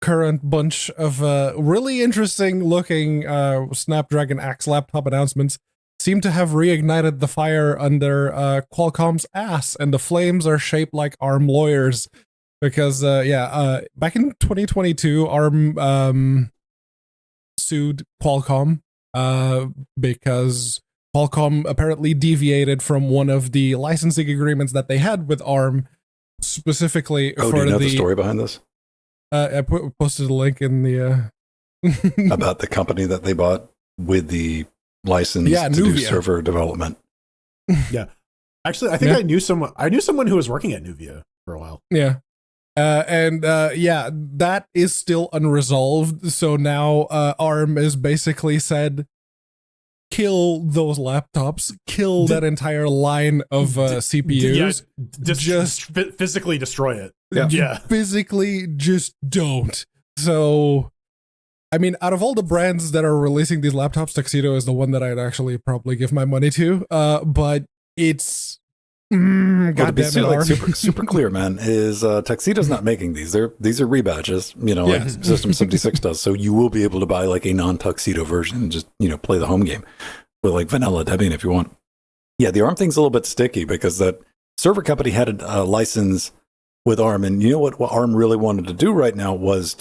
current bunch of really interesting looking Snapdragon X laptop announcements seem to have reignited the fire under Qualcomm's ass, and the flames are shaped like ARM lawyers. Because, back in 2022, ARM sued Qualcomm because Qualcomm apparently deviated from one of the licensing agreements that they had with ARM, specifically Oh, for do you know the story behind this? I posted a link in the About the company that they bought with the license to do Nuvia. server development. Yeah. Actually, I think I knew someone who was working at Nuvia for a while. Yeah. That is still unresolved. So now ARM is basically said, kill those laptops, kill that entire line of CPUs. Just physically destroy it. Yeah. Physically just don't. So, I mean, out of all the brands that are releasing these laptops, Tuxedo is the one that I'd actually probably give my money to. But it's Well, to God be damn it, like ARM. super clear, man, is Tuxedo's not making these. These are rebadges, like System 76 does. So you will be able to buy like a non-Tuxedo version and just, play the home game with like vanilla Debian if you want. Yeah, the ARM thing's a little bit sticky because that server company had a license with ARM, and you know what ARM really wanted to do right now was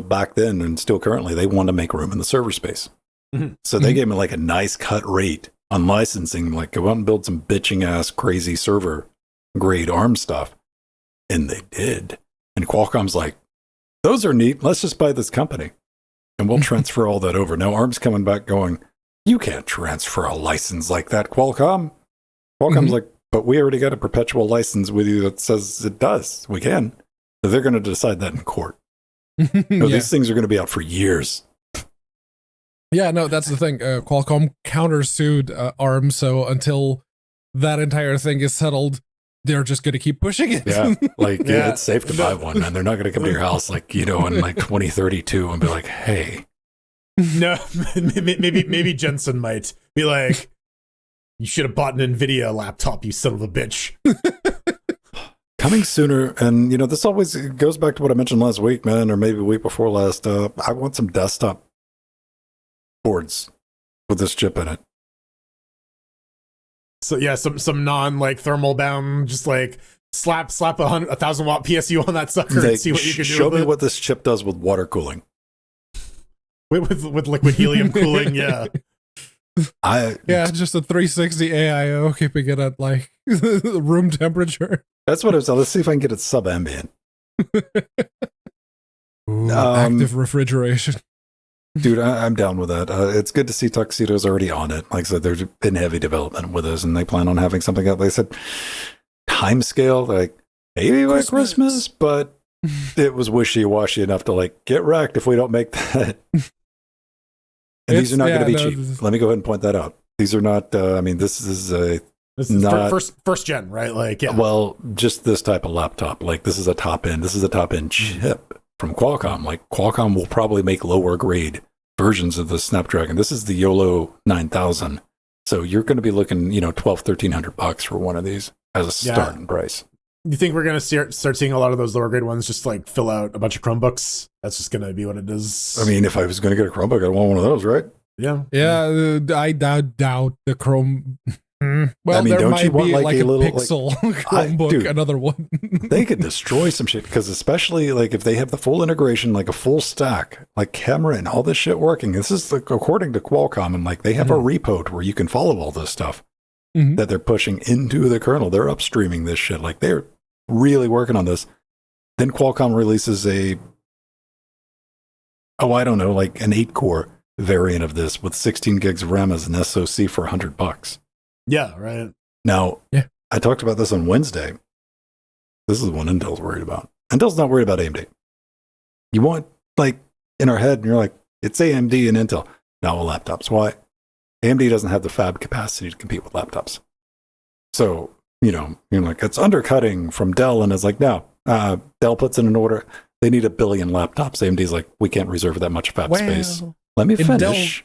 back then and still currently, they want to make room in the server space. Mm-hmm. So they gave me like a nice cut rate on licensing, like go out and build some bitching ass crazy server grade ARM stuff. And they did. And Qualcomm's like, those are neat. Let's just buy this company and we'll transfer all that over. Now ARM's coming back going, you can't transfer a license like that, Qualcomm. Qualcomm's like, but we already got a perpetual license with you that says it does. We can. So they're going to decide that in court. These things are going to be out for years. Yeah, no, that's the thing. Qualcomm countersued ARM, so until that entire thing is settled, they're just going to keep pushing it. Yeah, it's safe to buy one, man. They're not going to come to your house in like 2032 and be like, hey. No, maybe Jensen might be like, you should have bought an NVIDIA laptop, you son of a bitch. Coming sooner, and this always goes back to what I mentioned last week, man, or maybe the week before last. I want some desktop boards with this chip in it. So yeah, some non thermal bound, just like slap 1,000 watt PSU on that sucker and see what you can do. Show with me it. what this chip does with water cooling. With liquid helium cooling, yeah. Just a 360 AIO, keeping it at like room temperature. That's what it was. Let's see if I can get it sub-ambient. Active refrigeration. Dude, I'm down with that. It's good to see Tuxedo's already on it. Like I said, there's been heavy development with us, and they plan on having something out. Like I said, timescale, like maybe by Christmas, but it was wishy-washy enough to like get wrecked if we don't make that. And these are not going to be cheap. Let me go ahead and point that out. These are not. This is not first gen, right? Like, yeah. Well, just this type of laptop. Like, this is a top end. This is a top end chip from Qualcomm. Like, Qualcomm will probably make lower grade versions of the Snapdragon. This is the YOLO 9000. So you're going to be looking, $1,200-$1,300 for one of these as a starting price. You think we're going to start seeing a lot of those lower grade ones just like fill out a bunch of Chromebooks? That's just going to be what it is. I mean, if I was going to get a Chromebook, I'd want one of those, right? Yeah. I doubt the Chrome. Well, I mean, there don't might you want be like a little Pixel Chromebook, dude, another one. they could destroy some shit because especially like if they have the full integration, like a full stack, like camera and all this shit working. This is like, according to Qualcomm, and like they have a repo to where you can follow all this stuff that they're pushing into the kernel. They're upstreaming this shit. Like they're really working on this. Then Qualcomm releases I don't know, like an 8-core variant of this with 16 gigs of RAM as an SoC for $100. Yeah, right. Now, I talked about this on Wednesday. This is the one Intel's worried about. Intel's not worried about AMD. You want, like, in our head, and you're like, it's AMD and Intel. Not with laptops. Why? AMD doesn't have the fab capacity to compete with laptops. So, you're like, it's undercutting from Dell, and it's like, no. Dell puts in an order. They need 1 billion laptops. AMD's like, we can't reserve that much fab space. Let me finish.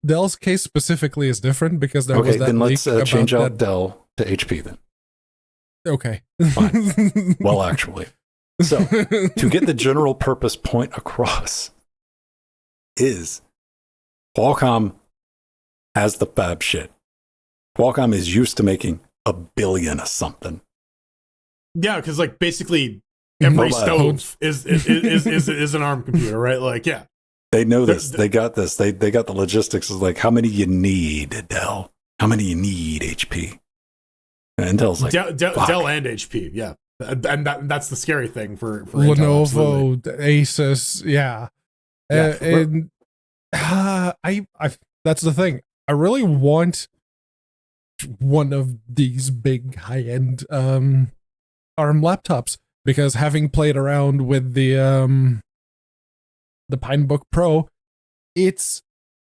Dell's case specifically is different because there was that then leak let's change about out Dell to HP then. Okay. Fine. Well, actually. So, to get the general purpose point across is Qualcomm has the fab shit. Qualcomm is used to making 1 billion of something. Yeah, because like basically every Mobile. stove is an ARM computer, right? Like, yeah. They know this. They got this. They got the logistics. Is like, how many you need, Dell? How many you need, HP? And Intel's like, Dell and HP, yeah. And that's the scary thing for Lenovo, Asus, yeah. And I that's the thing. I really want one of these big high-end ARM laptops because having played around with the Pinebook Pro, it's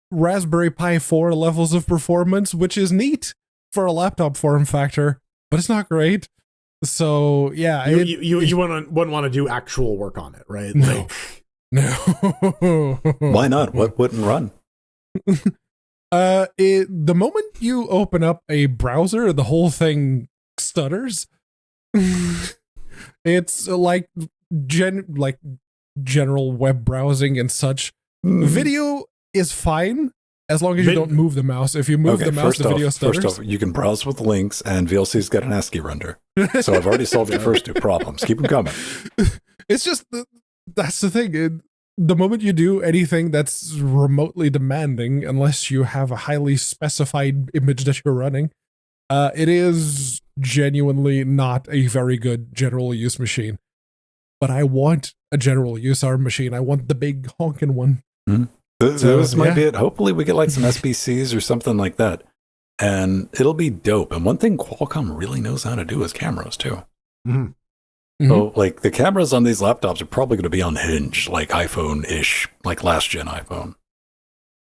Raspberry Pi 4 levels of performance, which is neat for a laptop form factor, but it's not great. So yeah, you wouldn't want to do actual work on it, right? No, like, no. why not? What wouldn't run? The moment you open up a browser, the whole thing stutters. It's like general web browsing and such. Video is fine as long as you don't move the mouse. If you move the mouse, the video stutters. First off, you can browse with links, and VLC's got an ASCII render. So I've already solved your first 2 problems. Keep them coming. It's just that's the thing. The moment you do anything that's remotely demanding, unless you have a highly specified image that you're running, it is genuinely not a very good general use machine. But I want a general use ARM machine. I want the big honking one. Mm-hmm. This might be it. Hopefully we get like some SBCs or something like that. And it'll be dope. And one thing Qualcomm really knows how to do is cameras too. Mm-hmm. So like the cameras on these laptops are probably going to be unhinged, like iPhone-ish, like last gen iPhone.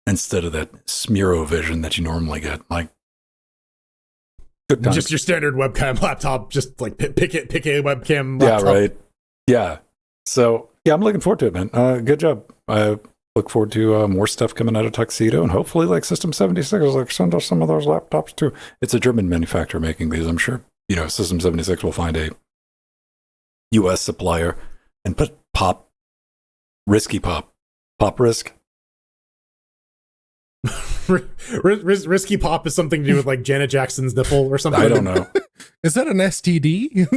Instead of that Smiro vision that you normally get. Like good times. Just your standard webcam laptop, just like pick a webcam Yeah, laptop. right. Yeah. So yeah, I'm looking forward to it, man. Good job. I look forward to more stuff coming out of Tuxedo, and hopefully like System 76 like send us some of those laptops too. It's a German manufacturer making these. I'm sure System 76 will find a US supplier and put risky pop risk. Risky pop is something to do with like Janet Jackson's nipple or something. I don't know. Is that an STD?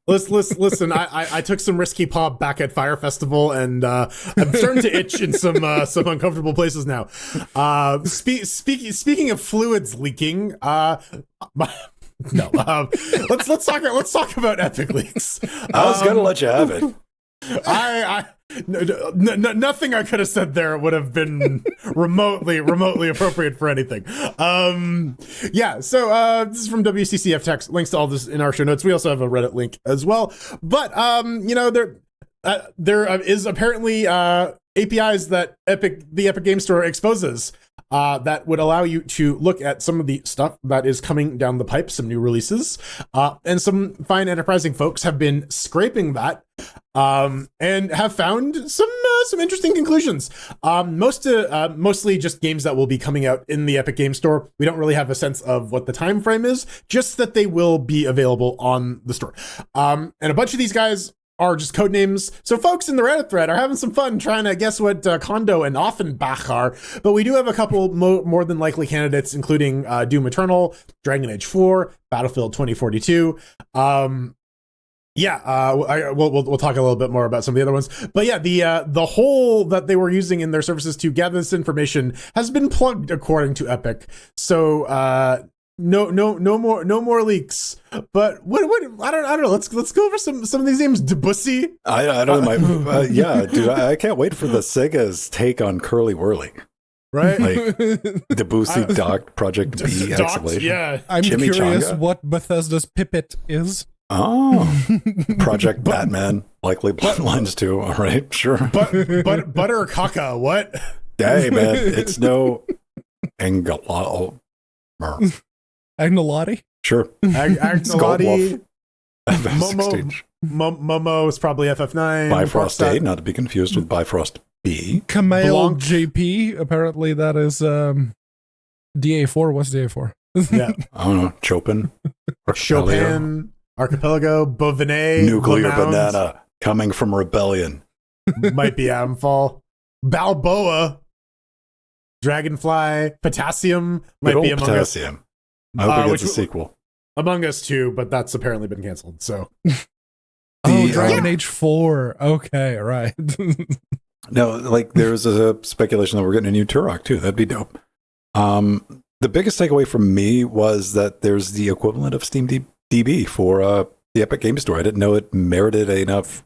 Listen. I took some risky pop back at Fire Festival, and I'm starting to itch in some uncomfortable places now. Speaking of fluids leaking, let's talk about Epic Leaks. I was gonna let you have it. Nothing I could have said there would have been remotely appropriate for anything. So this is from WCCF Text. Links to all this in our show notes. We also have a Reddit link as well. But there is apparently APIs that the Epic Game Store exposes that would allow you to look at some of the stuff that is coming down the pipe, some new releases, and some fine enterprising folks have been scraping that and have found some interesting conclusions. Mostly just games that will be coming out in the Epic Game Store. We don't really have a sense of what the time frame is, just that they will be available on the store. And a bunch of these guys are just code names. So folks in the Reddit thread are having some fun trying to guess what Kondo and Offenbach are. But we do have a couple more than likely candidates, including Doom Eternal, Dragon Age 4, Battlefield 2042. We'll talk a little bit more about some of the other ones. But yeah, the hole that they were using in their services to gather this information has been plugged, according to Epic. So no more leaks. But what I don't know. Let's go over some of these names. Debussy. I don't know. Yeah, dude, I can't wait for the Sega's take on Curly Whirly. Right, like Debussy docked Project B exclamation. Yeah, I'm Chimichanga? curious what Bethesda's Pipit is. Oh, Project Batman, likely Bloodlines 2. All right, sure. But butter caca. What? Hey man, it's no Angelo. Agnolotti? Sure. Agnolotti. Momo. Momo is probably FF9. Bifrost A, not to be confused with Bifrost B. Kamel Blanc. JP. Apparently that is DA4. What's DA4? Yeah. I don't know. Chopin. Chopin. Archipelago. Bovinet. Nuclear Lamound, banana coming from rebellion. might be Adamfall. Balboa. Dragonfly. Potassium. Might Good be old Among Us. Potassium. I hope it gets a sequel. Among Us 2, but that's apparently been canceled. So. Oh, Dragon Age 4. Okay, right. No, like there's a speculation that we're getting a new Turok too. That'd be dope. The biggest takeaway from me was that there's the equivalent of Steam DB for the Epic Game Store. I didn't know it merited enough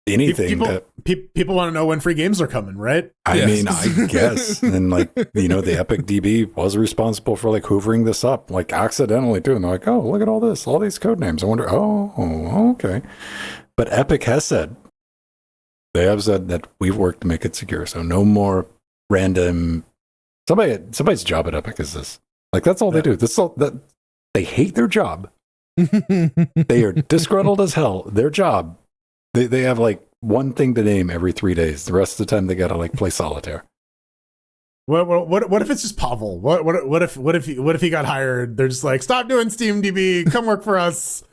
anything. People want to know when free games are coming, right? I mean, I guess. And like, the Epic DB was responsible for like hoovering this up, like accidentally too. And they're like, oh, look at all this, all these code names. I wonder, oh, okay. But Epic has said, they have said that we've worked to make it secure. So no more random, somebody's job at Epic is this. Like, that's all they do. They hate their job. They are disgruntled as hell. Their job, they have like one thing to name every 3 days. The rest of the time they gotta like play solitaire. What if it's just Pavel? What if he got hired? They're just like, stop doing Steam DB, come work for us.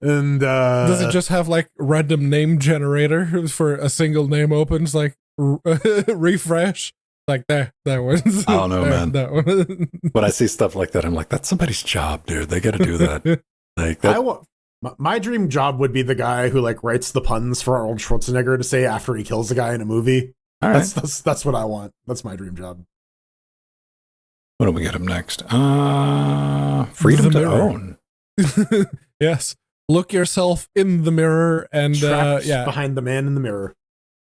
And does it just have like random name generator for a single name opens, like refresh? Like that one's. I don't know, man. That one. When I see stuff like that, I'm like, that's somebody's job, dude. They got to do that. Like that. My dream job would be the guy who like writes the puns for Arnold Schwarzenegger to say after he kills a guy in a movie. All right. That's what I want. That's my dream job. What do we get up next? Freedom to own. Yes. Look yourself in the mirror and Trapped behind the man in the mirror.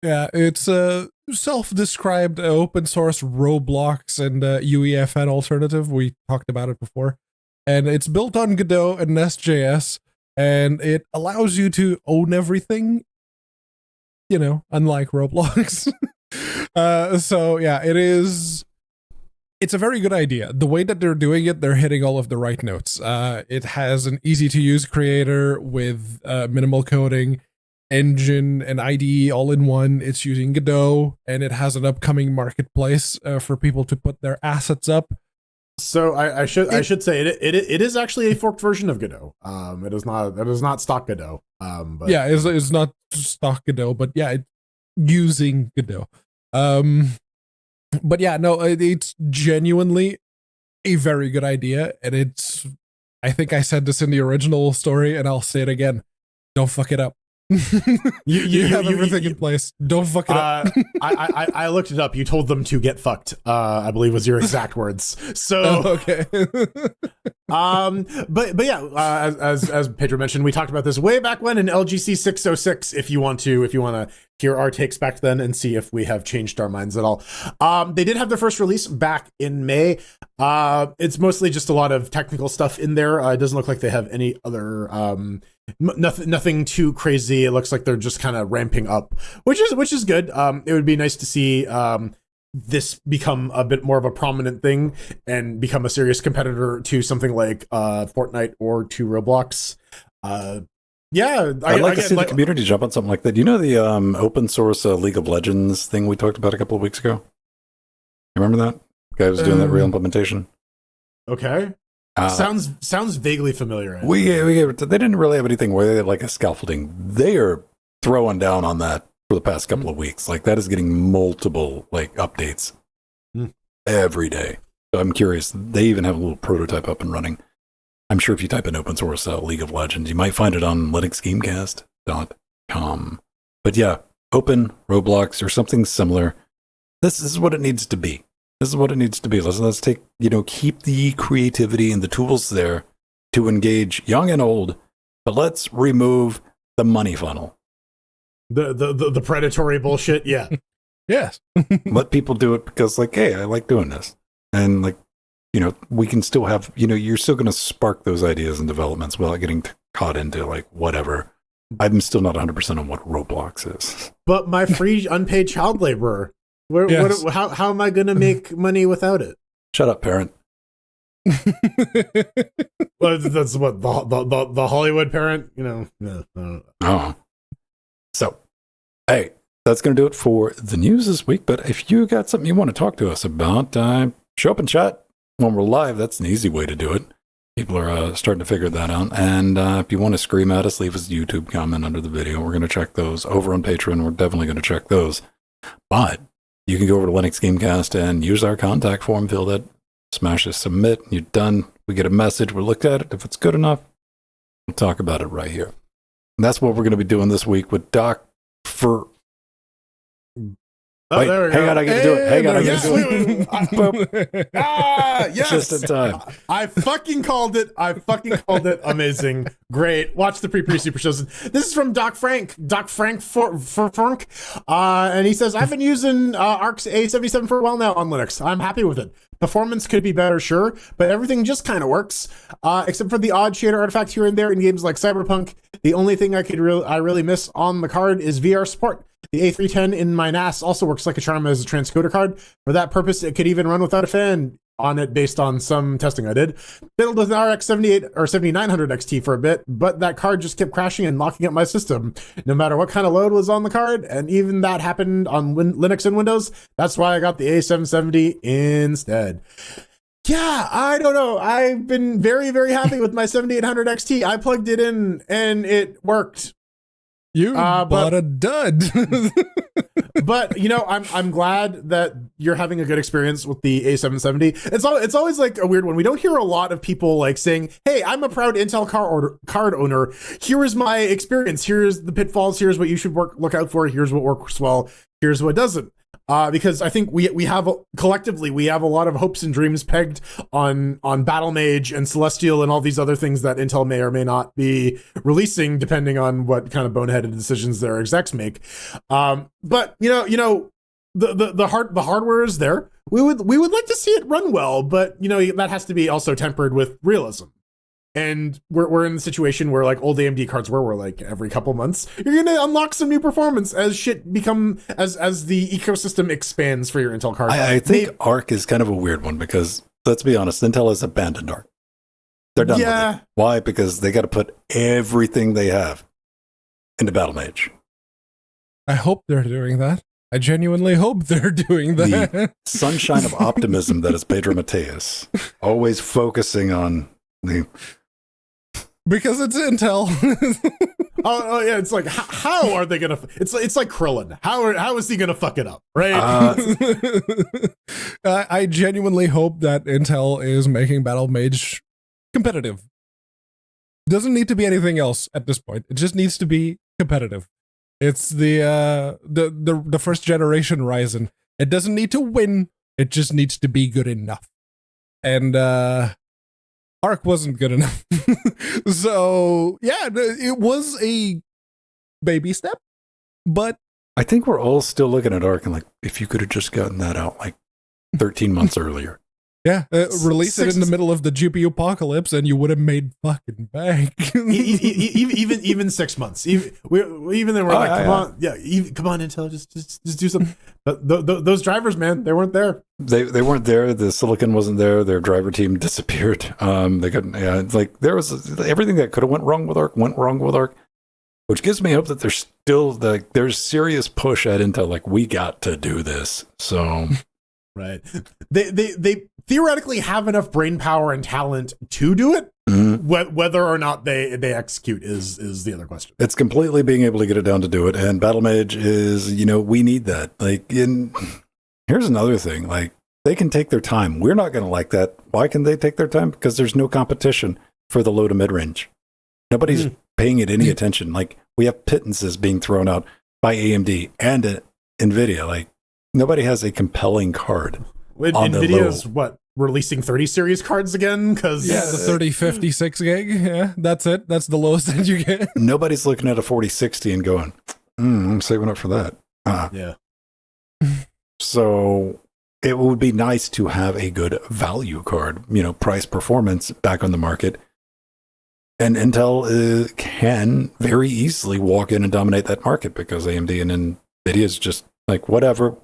Yeah, it's a self-described open source Roblox and UEFN alternative. We talked about it before. And it's built on Godot and Nest.js, and it allows you to own everything, unlike Roblox. So yeah, it's a very good idea. The way that they're doing it, they're hitting all of the right notes. It has an easy-to-use creator with minimal coding, engine and IDE all in one. It's using Godot, and it has an upcoming marketplace for people to put their assets up. So I should say it is actually a forked version of Godot. It is not stock Godot. But yeah, it's not stock Godot, but yeah, it's using Godot. But yeah, no, it's genuinely a very good idea, and I think I said this in the original story, and I'll say it again. Don't fuck it up. You have everything in place. Don't fuck it up. I looked it up. You told them to get fucked. I believe was your exact words. So okay. But yeah, as Pedro mentioned, we talked about this way back when in LGC 606. If you want to hear our takes back then and see if we have changed our minds at all. They did have their first release back in May. It's mostly just a lot of technical stuff in there. It doesn't look like they have any other nothing too crazy. It looks like they're just kind of ramping up, which is good. It would be nice to see this become a bit more of a prominent thing and become a serious competitor to something like Fortnite or to Roblox. Yeah, I'd like to see the community jump on something like that. You know the open source League of Legends thing we talked about a couple of weeks ago? You remember that? The guy was doing that real implementation. Okay. Sounds vaguely familiar. They didn't really have anything where they had like a scaffolding. They are throwing down on that for the past couple of weeks. Like that is getting multiple like updates every day. So I'm curious. They even have a little prototype up and running. I'm sure if you type in open source League of Legends, you might find it on linuxgamecast.com. But yeah, open Roblox or something similar. This is what it needs to be. This is what it needs to be. Let's take, keep the creativity and the tools there to engage young and old, but let's remove the money funnel. The predatory bullshit, yeah. Yes. Let people do it because, like, hey, I like doing this. And, like, we can still have, you're still going to spark those ideas and developments without getting caught into, like, whatever. I'm still not 100% on what Roblox is. But my free unpaid child laborer, how am I going to make money without it? Shut up, parent. Well, that's what the Hollywood parent, no. Oh. So, hey, that's going to do it for the news this week. But if you got something you want to talk to us about, show up and chat when we're live. That's an easy way to do it. People are starting to figure that out. And if you want to scream at us, leave us a YouTube comment under the video. We're going to check those. Over on Patreon, we're definitely going to check those. But you can go over to Linux Gamecast and use our contact form, fill that, smash the submit, and you're done. We get a message, we'll look at it. If it's good enough, we'll talk about it right here. And that's what we're going to be doing this week with Doc for... Oh, wait, there we hang go. on, I get to do it. Hang on, I get to do it. Yes. Just in time. I fucking called it. Amazing. Great. Watch the pre super shows. This is from Doc Frank. And he says, I've been using ARC's A77 for a while now on Linux. I'm happy with it. Performance could be better, sure, but everything just kind of works, except for the odd shader artifact here and there in games like Cyberpunk. The only thing I really miss on the card is VR support. The A310 in my NAS also works like a charm as a transcoder card. For that purpose, it could even run without a fan on it based on some testing I did. Fiddled with an RX 78 or 7900 XT for a bit, but that card just kept crashing and locking up my system, no matter what kind of load was on the card, and even that happened on Linux and Windows. That's why I got the A770 instead. Yeah, I don't know. I've been very, very happy with my 7800 XT. I plugged it in and it worked. You bought a dud. But I'm glad that you're having a good experience with the A770. It's always like a weird one. We don't hear a lot of people like saying, "Hey, I'm a proud Intel card owner. Here is my experience. Here's the pitfalls. Here's what you should look out for. Here's what works well. Here's what doesn't." Because I think we have collectively a lot of hopes and dreams pegged on Battle Mage and Celestial and all these other things that Intel may or may not be releasing, depending on what kind of boneheaded decisions their execs make. But the hardware is there. We would like to see it run well, but that has to be also tempered with realism. And we're in the situation where like old AMD cards were like every couple months you're gonna unlock some new performance as shit become as the ecosystem expands for your Intel card. I think ARC is kind of a weird one because let's be honest, Intel has abandoned ARC. They're done with it. Why? Because they got to put everything they have into Battle Mage. I hope they're doing that. I genuinely hope they're doing that. The sunshine of optimism that is Pedro Mateus, always focusing on the. Because it's Intel. oh yeah, it's like how are they gonna? It's like Krillin. How is he gonna fuck it up, right? I genuinely hope that Intel is making Battle Mage competitive. Doesn't need to be anything else at this point. It just needs to be competitive. It's the first generation Ryzen. It doesn't need to win. It just needs to be good enough. And ARC wasn't good enough. So, yeah, it was a baby step, but I think we're all still looking at ARC and like, if you could have just gotten that out like 13 months earlier. Yeah, release it in the middle of the GPU apocalypse and you would have made fucking bank. even 6 months. Even then we're like, come on, come on, Intel, just do something. But those drivers, man, they weren't there. They weren't there. The silicon wasn't there. Their driver team disappeared. They couldn't. Yeah, it's like there was everything that could have went wrong with ARC, which gives me hope that there's still there's serious push at Intel. Like we got to do this. So. Right. They theoretically have enough brain power and talent to do it. Whether or not they execute is the other question. It's completely being able to get it down to do it, and Battle Mage is, we need that. Here's another thing, they can take their time. We're not going to like that. Why can they take their time? Because there's no competition for the low to mid range. Nobody's paying it any attention. We have pittances being thrown out by AMD and NVIDIA. Nobody has a compelling card. NVIDIA's releasing 30 series cards again? Because the 3056 gig. Yeah, that's it. That's the lowest that you get. Nobody's looking at a 4060 and going, I'm saving up for that. Yeah. So it would be nice to have a good value card, price performance back on the market. And Intel can very easily walk in and dominate that market because AMD and NVIDIA is just whatever.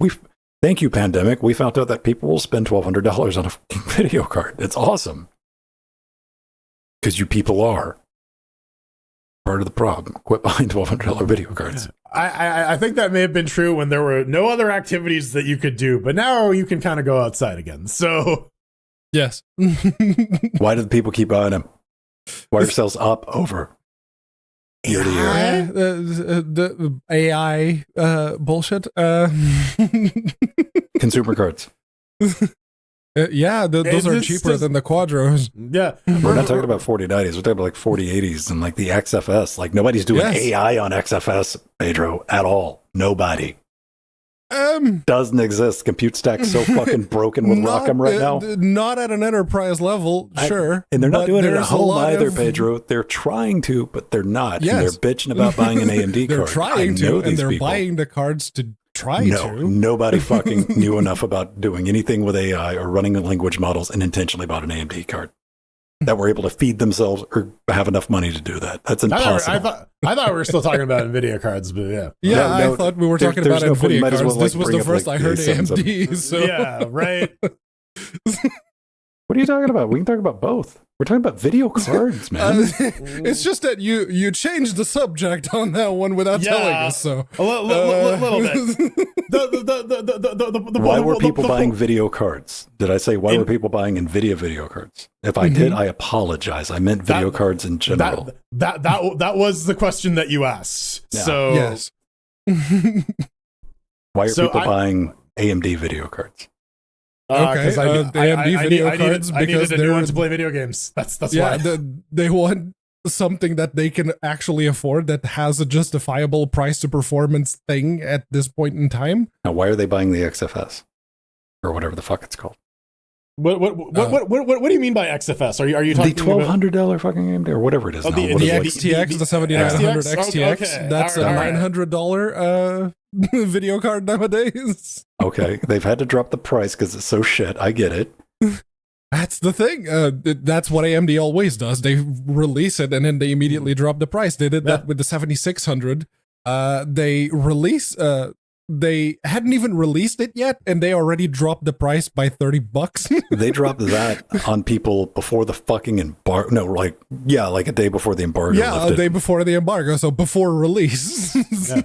Thank you, pandemic. We found out that people will spend $1,200 on a video card. It's awesome. Because you people are part of the problem. Quit buying $1,200 video cards. I think that may have been true when there were no other activities that you could do, but now you can kind of go outside again. So, yes. Why do the people keep buying them? Why are sales up over year to year? The AI bullshit. Consumer cards. Those are cheaper than the Quadros. Yeah. We're not talking about 4090s. We're talking about 4080s and the XFS. Nobody's doing AI on XFS, Pedro, at all. Nobody. Doesn't exist. Compute stack's so fucking broken with Rockham right now. Not at an enterprise level, sure. And they're not doing it at home either, Pedro. They're trying to, but they're not. Yes. And they're bitching about buying an AMD they're card. Trying to, and they're people. buying the cards to try to. Nobody fucking knew enough about doing anything with AI or running the language models and intentionally bought an AMD card that were able to feed themselves or have enough money to do that. That's impossible. I thought we were still talking about NVIDIA cards, but yeah. Yeah, I thought we were talking about NVIDIA cards. Well, this was the first I heard AMD. So. Yeah, right. What are you talking about? We can talk about both. We're talking about video cards, man. It's just that you changed the subject on that one without telling us. So a little bit. Why were people buying video cards? Did I say why were people buying NVIDIA video cards? If I did, I apologize. I meant video cards in general. That was the question that you asked. Yeah. So yes. Why are people buying AMD video cards? Okay, the AMD video cards because they want to play video games. That's why. They want something that they can actually afford that has a justifiable price to performance thing at this point in time. Now, why are they buying the XFS or whatever the fuck it's called? What do you mean by XFS? Are you talking the $1,200 fucking AMD or whatever it is? The XTX, the 7900 XTX. Okay. That's a $900 video card nowadays. Okay, they've had to drop the price because it's so shit. I get it. That's the thing. That's what AMD always does. They release it and then they immediately drop the price. They did that with the 7600. They release. They hadn't even released it yet, and they already dropped the price by $30. They dropped that on people before the fucking embargo. No, like a day before the embargo. Yeah, lifted. a day before the embargo, so before release. Yeah.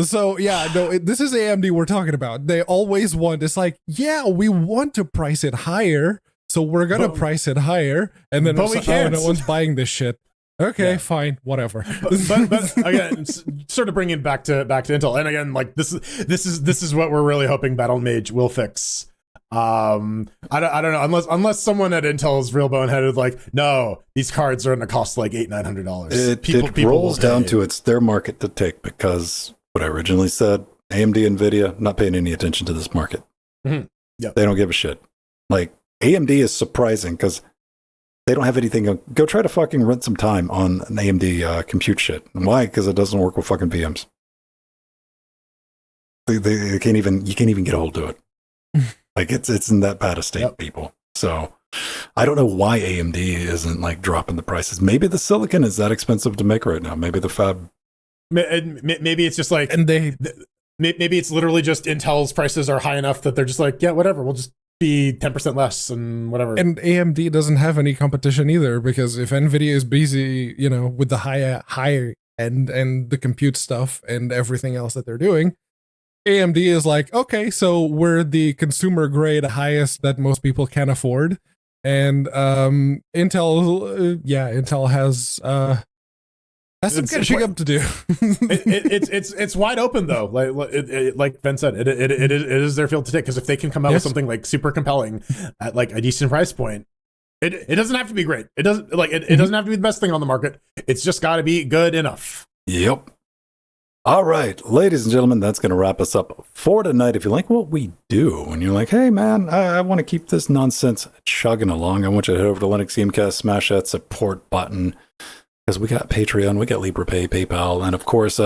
So this is AMD we're talking about. They always want. It's like, we want to price it higher, so we're gonna price it higher, and then we can't. No one's buying this shit. Okay, fine, whatever. But again, sort of bringing it back to Intel, and again, this is what we're really hoping Battle Mage will fix. I don't know unless someone at Intel is real boneheaded, no, these cards are going to cost $800-900. It rolls down to it's their market to take because what I originally said, AMD, NVIDIA, not paying any attention to this market. Mm-hmm. Yep. They don't give a shit. AMD is surprising because they don't have anything. Go try to fucking rent some time on an AMD compute shit. And why? Because it doesn't work with fucking VMs. They can't even. You can't even get a hold of it. It's in that bad a state, people. So I don't know why AMD isn't dropping the prices. Maybe the silicon is that expensive to make right now. Maybe the fab. Maybe it's just and maybe it's literally just Intel's prices are high enough that they're just whatever. We'll just be 10% less and whatever. And AMD doesn't have any competition either because if NVIDIA is busy, with the higher end and the compute stuff and everything else that they're doing, AMD is like, okay, so we're the consumer grade highest that most people can afford. And Intel has some catching up to do. It's wide open though. Like Ben said, it is their field to take, because if they can come out with something like super compelling at like a decent price point, it doesn't have to be great. It doesn't it doesn't have to be the best thing on the market. It's just got to be good enough. Yep. All right, ladies and gentlemen, that's going to wrap us up for tonight. If you like what we do, and you're like, hey, man, I want to keep this nonsense chugging along, I want you to head over to Linux Gamecast, smash that support button, because we got Patreon, we got LibrePay, PayPal, and of course,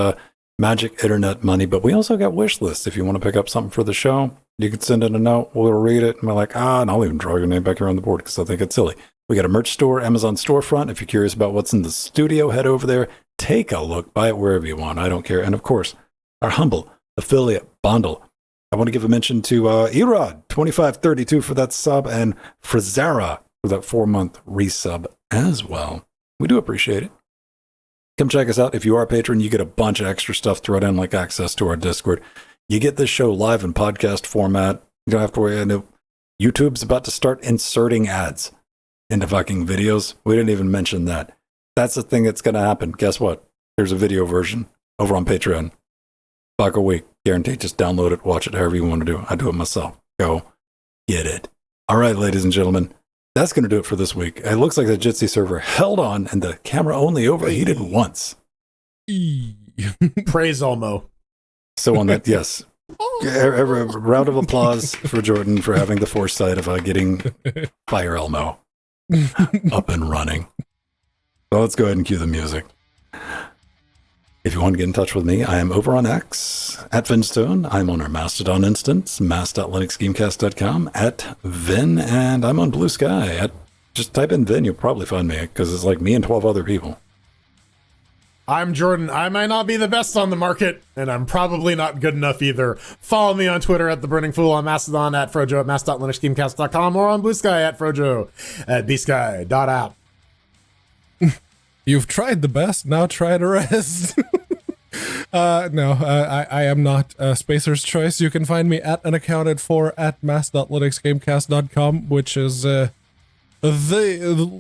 magic internet money, but we also got wish lists. If you want to pick up something for the show, you can send in a note, we'll read it, and we're like, and I'll even draw your name back here on the board, because I think it's silly. We got a merch store, Amazon storefront. If you're curious about what's in the studio, head over there. Take a look, buy it wherever you want. I don't care. And of course, our humble affiliate bundle. I want to give a mention to Erod2532 for that sub, and Frizara for that 4-month resub as well. We do appreciate it. Come check us out. If you are a patron, you get a bunch of extra stuff thrown in, like access to our Discord. You get this show live in podcast format. You don't have to worry. I know YouTube's about to start inserting ads into fucking videos. We didn't even mention that. That's the thing that's going to happen. Guess what? There's a video version over on Patreon. $1 a week. Guaranteed. Just download it, watch it however you want to do. I do it myself. Go get it. All right, ladies and gentlemen. That's going to do it for this week. It looks like the Jitsi server held on and the camera only overheated once. Praise Elmo. So on that, yes. A round of applause for Jordan for having the foresight of getting Fire Elmo up and running. So let's go ahead and cue the music. If you want to get in touch with me, I am over on X at Vinstone. I'm on our Mastodon instance, mas.linuxgamecast.com, at Vin, and I'm on Blue Sky. Just type in Vin, you'll probably find me, because it's like me and 12 other people. I'm Jordan. I might not be the best on the market, and I'm probably not good enough either. Follow me on Twitter at The Burning Fool, on Mastodon at Frojo at mas.linuxgamecast.com, or on Blue Sky at Frojo at bsky.app. You've tried the best, now try the rest. I am not Spacer's Choice. You can find me at unaccounted for at mas.linuxgamecast.com, which is the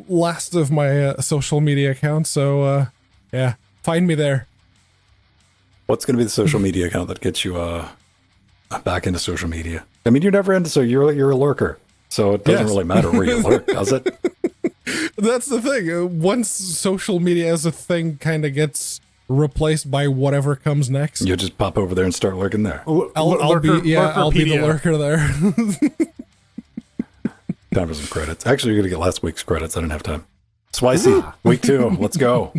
last of my social media accounts. So, yeah, find me there. What's going to be the social media account that gets you back into social media? I mean, you're never into, so you're a lurker. So it doesn't really matter where you lurk, does it? That's the thing. Once social media as a thing kind of gets replaced by whatever comes next, you just pop over there and start lurking there. I'll be the lurker there. Time for some credits. Actually, you're gonna get last week's credits. I didn't have time. Swicy, week 2. Let's go.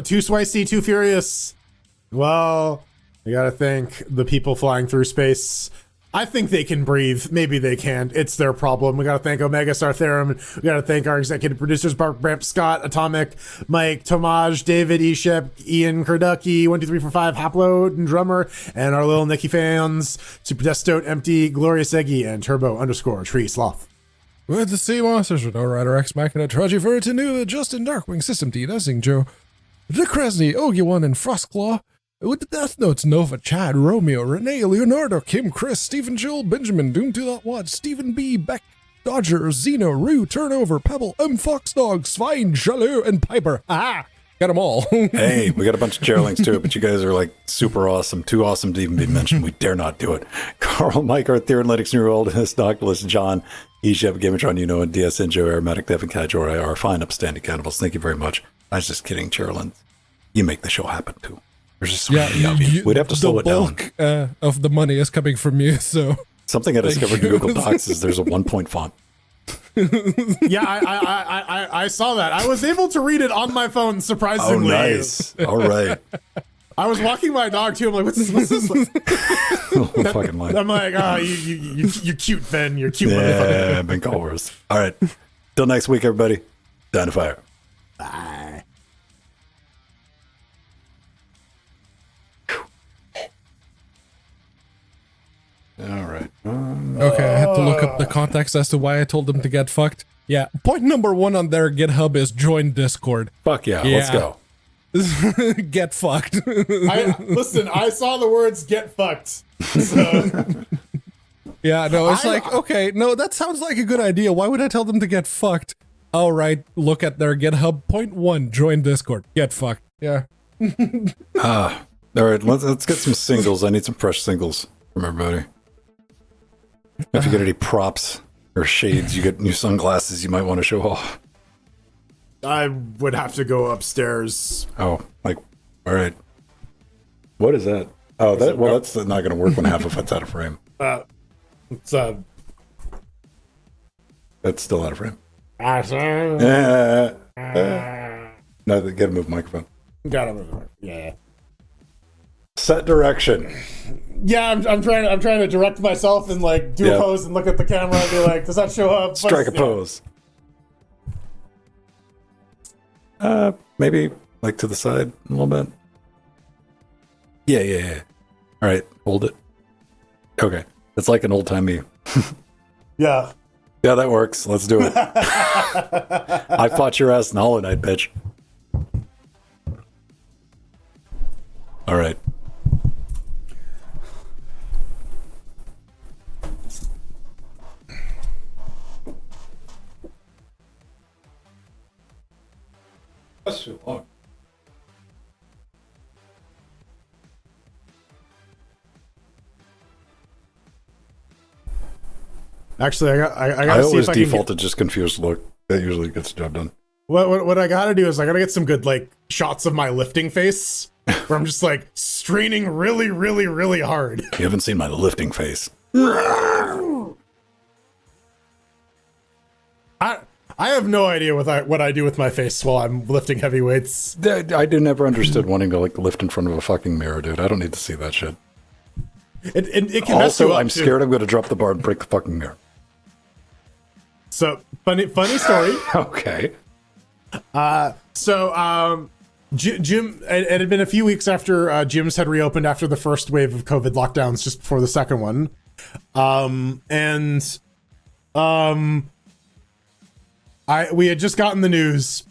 Too spicy, too furious. Well, I gotta thank the people flying through space. I think they can breathe. Maybe they can't. It's their problem. We got to thank Omega Sartherum. We got to thank our executive producers, Bart Bramp, Scott, Atomic, Mike, Tomaj, David, Eshep, Ian, Kurducky, 12345, Haplo, and Drummer, and our little Nicky fans, Super Destote, Empty, Glorious Eggy, and Turbo_Tree Sloth. With the Sea Monsters, with No Rider X Machina, Trudgy Vertinu, Justin Darkwing, System T, Nussing Joe, Dick Kresny, Ogi1, and Frostclaw. With the Death Notes, Nova, Chad, Romeo, Renee, Leonardo, Kim, Chris, Stephen, Jill, Benjamin, Doom 2.1, Stephen B, Beck, Dodger, Zeno, Rue, Turnover, Pebble, Foxdog, Svein, Jaloux, and Piper. Aha! Got them all. Hey, we got a bunch of chair links too, but you guys are like super awesome. Too awesome to even be mentioned. We dare not do it. Carl, Mike, Arthur, Linux, New Oldest, Doctorless, John, Eshep, Gamatron, and DSN, Joe, Aromatic, Devin, Kajor, our fine upstanding cannibals. Thank you very much. I was just kidding, Chairlins. You make the show happen too. There's just so many of you. We'd have to slow it down. The bulk of the money is coming from you, so... Something I discovered in Google Docs is there's a 1-point font. Yeah, I saw that. I was able to read it on my phone, surprisingly. Oh, nice. All right. I was walking my dog, too. I'm like, what's this? Fucking line. I'm like, you're cute, Ben. You're cute, motherfucker. motherfucker. Yeah, been called worse. All right. Till next week, everybody. Down to fire. Bye. All right. Okay, I had to look up the context as to why I told them to get fucked. Yeah, point number 1 on their GitHub is join Discord. Fuck yeah, let's go. Get fucked. Listen, I saw the words "get fucked." So. Yeah, no, it's like, okay, no, that sounds like a good idea. Why would I tell them to get fucked? All right, look at their GitHub. Point 1, join Discord. Get fucked. Yeah. All right, let's get some singles. I need some fresh singles from everybody. If you get any props or shades, you get new sunglasses you might want to show off. I would have to go upstairs. Oh, like, all right. What is that? Oh, that's not going to work when half of it's out of frame. It's That's still out of frame. no, No, they gotta move the microphone. gotta move it. Yeah. Set direction. Yeah, I'm trying to direct myself and like do a pose and look at the camera and be like, does that show up? Strike a pose. Maybe like to the side a little bit. Yeah. All right, hold it. Okay, it's like an old timey. Yeah. Yeah, that works. Let's do it. I fought your ass in Hollow Knight, bitch. All right. That's too long. Actually, I gotta I see always if I can default to just confused look. That usually gets the job done. what I gotta do is I gotta get some good like shots of my lifting face where I'm just like straining really, really, really hard. You haven't seen my lifting face. I have no idea what I do with my face while I'm lifting heavy weights. I never understood wanting to like lift in front of a fucking mirror, dude. I don't need to see that shit. It can mess you Also, up, I'm too. scared I'm going to drop the bar and break the fucking mirror. So funny story. Okay. Gym. It had been a few weeks after gyms had reopened after the first wave of COVID lockdowns, just before the second one, we had just gotten the news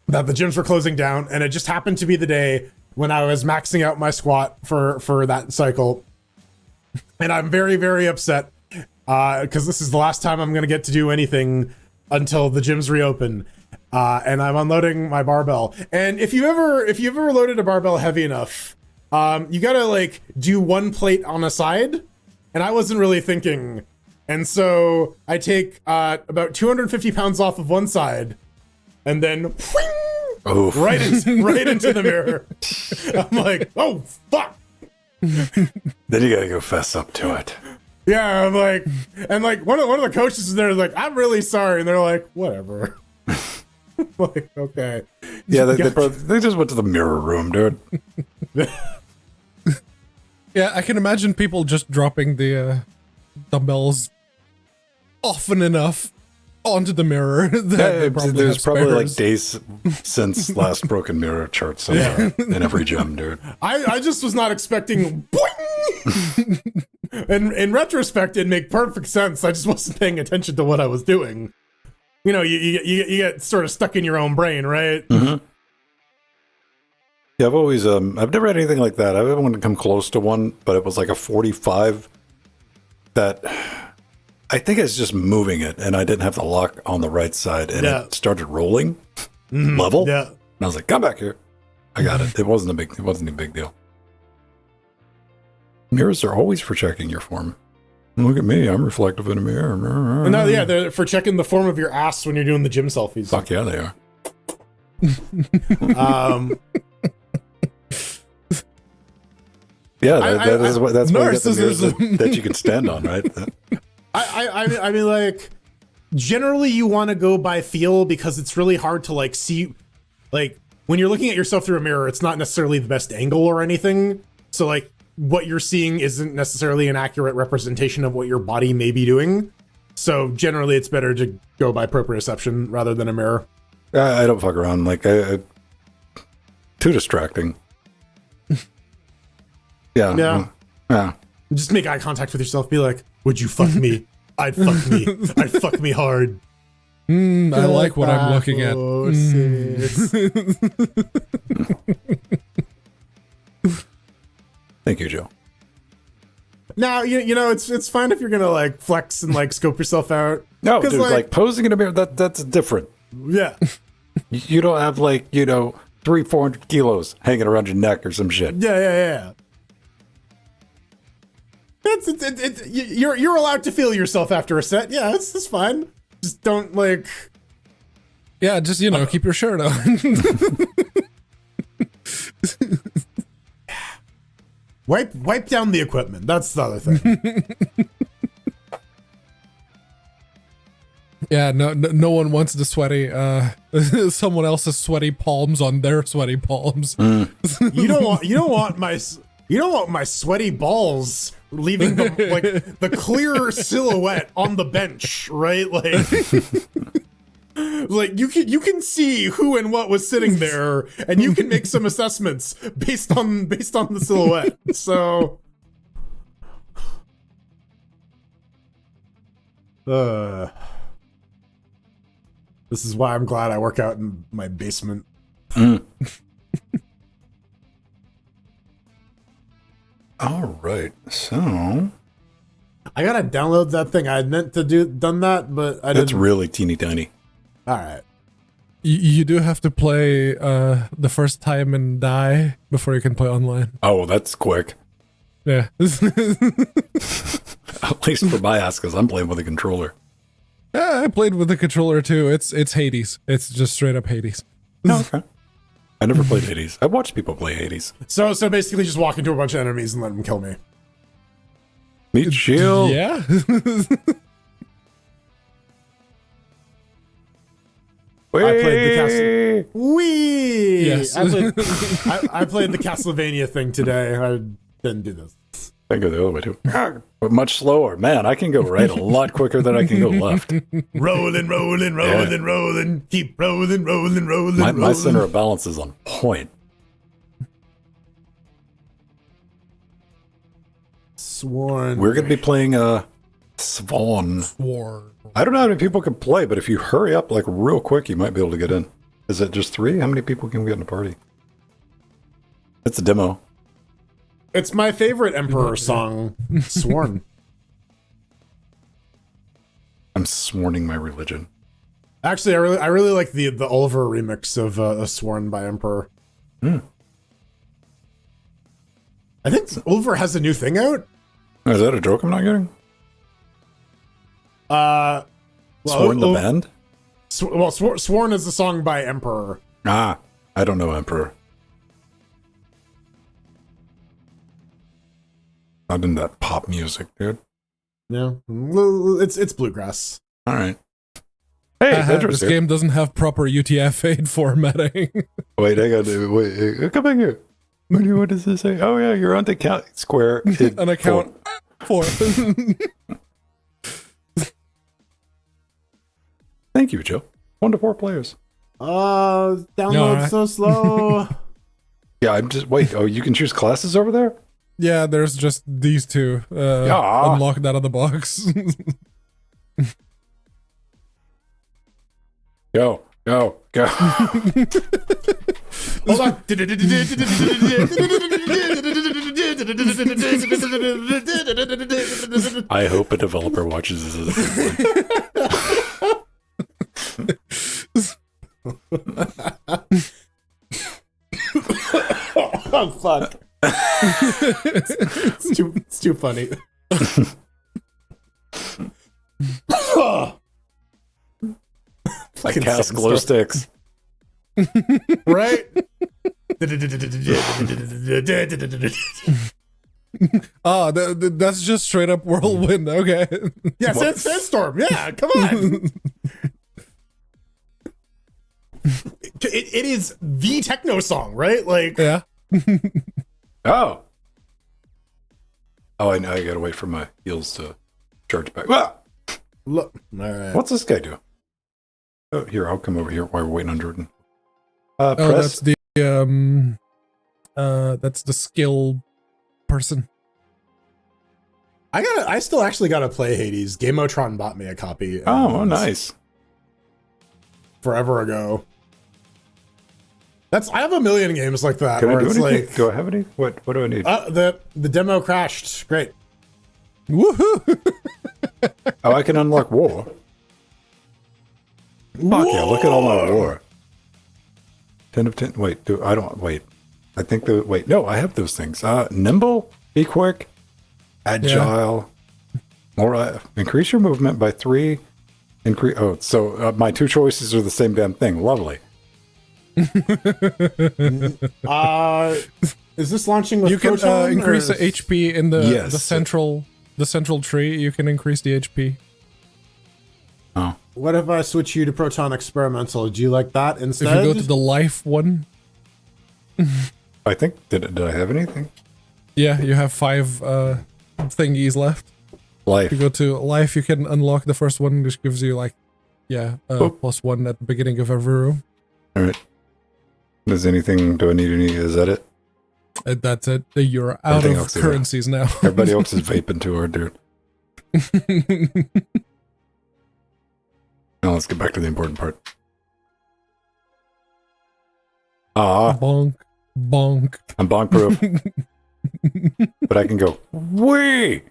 that the gyms were closing down, and it just happened to be the day when I was maxing out my squat for that cycle, and I'm very, very upset because this is the last time I'm going to get to do anything until the gyms reopen. And I'm unloading my barbell. And if you've ever loaded a barbell heavy enough, you gotta like do one plate on a side. And I wasn't really thinking. And so I take about 250 pounds off of one side, and then right into the mirror. I'm like, oh fuck. Then you gotta go fess up to it. Yeah, I'm like, and like one of the coaches is there, like, I'm really sorry, and they're like, whatever. Like, okay. Yeah, they just went to the mirror room, dude. Yeah, I can imagine people just dropping the dumbbells often enough onto the mirror. There's probably like days since last broken mirror chart somewhere in every gym, dude. I just was not expecting. Boing! And in retrospect, it'd make perfect sense. I just wasn't paying attention to what I was doing. You know, you get sort of stuck in your own brain, right? Mm-hmm. Yeah, I've always I've never had anything like that. I haven't come close to one, but it was like a 45 that I think it's just moving it, and I didn't have the lock on the right side, and it started rolling level. Yeah, and I was like, "Come back here." I got it. It wasn't a big deal. Mirrors are always for checking your form. Look at me, I'm reflective in a mirror. No, yeah, they're for checking the form of your ass when you're doing the gym selfies. Fuck yeah, they are. Yeah, that's why you get the mirrors that you can stand on, right? I mean, like, generally you want to go by feel because it's really hard to like see, like when you're looking at yourself through a mirror, it's not necessarily the best angle or anything. So like what you're seeing isn't necessarily an accurate representation of what your body may be doing. So generally it's better to go by proprioception rather than a mirror. I don't fuck around. Like, too distracting. Yeah. Just make eye contact with yourself. Be like, would you fuck me? I'd fuck me. I'd fuck me hard. I like what I'm looking at. Thank you, Joe. Now, you know, it's fine if you're gonna like flex and like scope yourself out. No, dude, like posing in a mirror, that's different. Yeah. You don't have like, 300-400 kilos hanging around your neck or some shit. Yeah. You're allowed to feel yourself after a set. Yeah, it's fine. Just don't like. Yeah, just keep your shirt on. Wipe down the equipment. That's the other thing. Yeah, no one wants the sweaty someone else's sweaty palms on their sweaty palms. You don't want my sweaty balls leaving the clear silhouette on the bench, right? Like you can see who and what was sitting there, and you can make some assessments based on the silhouette. So this is why I'm glad I work out in my basement. All right, so I gotta download that thing. I had meant to done that, but I didn't. It's really teeny tiny. All right. You do have to play the first time and die before you can play online. Oh, that's quick. Yeah. At least for my ass, because I'm playing with a controller. Yeah, I played with the controller too. It's Hades. It's just straight up Hades. Okay. I never played Hades. I watched people play Hades. So basically just walk into a bunch of enemies and let them kill me. Meat shield. Yeah. I played the Castle. Wee. Yes. I played the Castlevania thing today. I didn't do this. I go the other way too. But much slower. Man, I can go right a lot quicker than I can go left. Rolling. Keep rolling. My center of balance is on point. Sworn. We're going to be playing Swan. I don't know how many people can play, but if you hurry up like real quick, you might be able to get in. Is it just 3? How many people can we get in a party? It's a demo. It's my favorite Emperor song, Sworn. I'm sworning my religion. Actually, I really like the Oliver remix of Sworn by Emperor. I think Oliver has a new thing out. Is that a joke I'm not getting? Sworn the band? Sworn is the song by Emperor. I don't know Emperor. Not in that pop music, dude. Yeah, it's bluegrass. All right. Hey, this game doesn't have proper UTF-8 formatting. Wait, I got to wait. Come back here. What does this say? Oh yeah, you're on the count square. An account 4. Thank you, Joe. 1 to 4 players. Download so slow. Yeah, I'm just wait. Oh, you can choose classes over there. Yeah, there's just these 2 unlocked out of the box. Go. Hold on. I hope a developer watches this. Oh fuck. It's too funny. Like cast glow sticks. Right? Oh, that's just straight up whirlwind. Okay. Yeah, sandstorm. Yeah, come on. It is the techno song, right? Like, yeah. Oh, I know. I gotta wait for my heels to charge back. Ah! Look, all right. What's this guy do? Oh, here, I'll come over here while we're waiting on Jordan. Press. That's the skill person. I still actually gotta play Hades. Gamotron bought me a copy. Oh, nice. forever ago. I have a million games like that. Can I where do it's anything? like Do I have any? What do I need? the demo crashed. Great. Woohoo! Oh, I can unlock war. Fuck yeah, look at all my war. 10 of 10. Wait, wait. I think no, I have those things. Nimble, be quick, agile, more, increase your movement by 3, so my 2 choices are the same damn thing. Lovely. Is this launching with You can Proton, increase or the HP in the Yes. the central tree. You can increase the HP. Oh. What if I switch you to Proton Experimental? Do you like that instead? If you go to the life one, I think, did I have anything? yeah, you have 5 thingies left. Life. If you go to life, you can unlock the first one, which gives you like, +1 at the beginning of every room. All right. Do I need any, is that it? That's it. You're out Everything of else is currencies now. Everybody else is vaping too hard, dude. Now let's get back to the important part. Bonk, bonk. I'm bonk proof. But I can go, wee!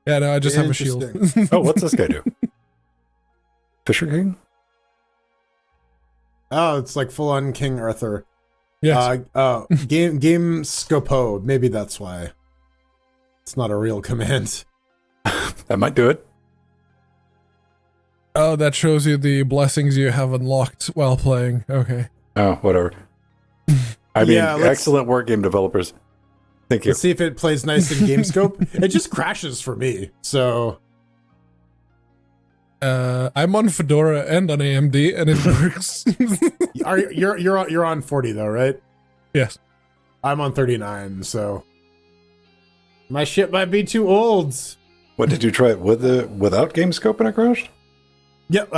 Yeah, no, I just have a shield. Interesting. Oh, what's this guy do? Fisher King? Oh, it's like full on King Arthur. Yes. Game Scopo. Maybe that's why. It's not a real command. That might do it. Oh, that shows you the blessings you have unlocked while playing. Okay. Oh, whatever. I mean, Yeah, excellent work, game developers. Thank you. Let's see if it plays nice in GameScope. It just crashes for me. So I'm on Fedora and on AMD, and it works. you're on 40 though, right? Yes. I'm on 39, so my shit might be too old. What, did you try it without GameScope and it crashed? Yep,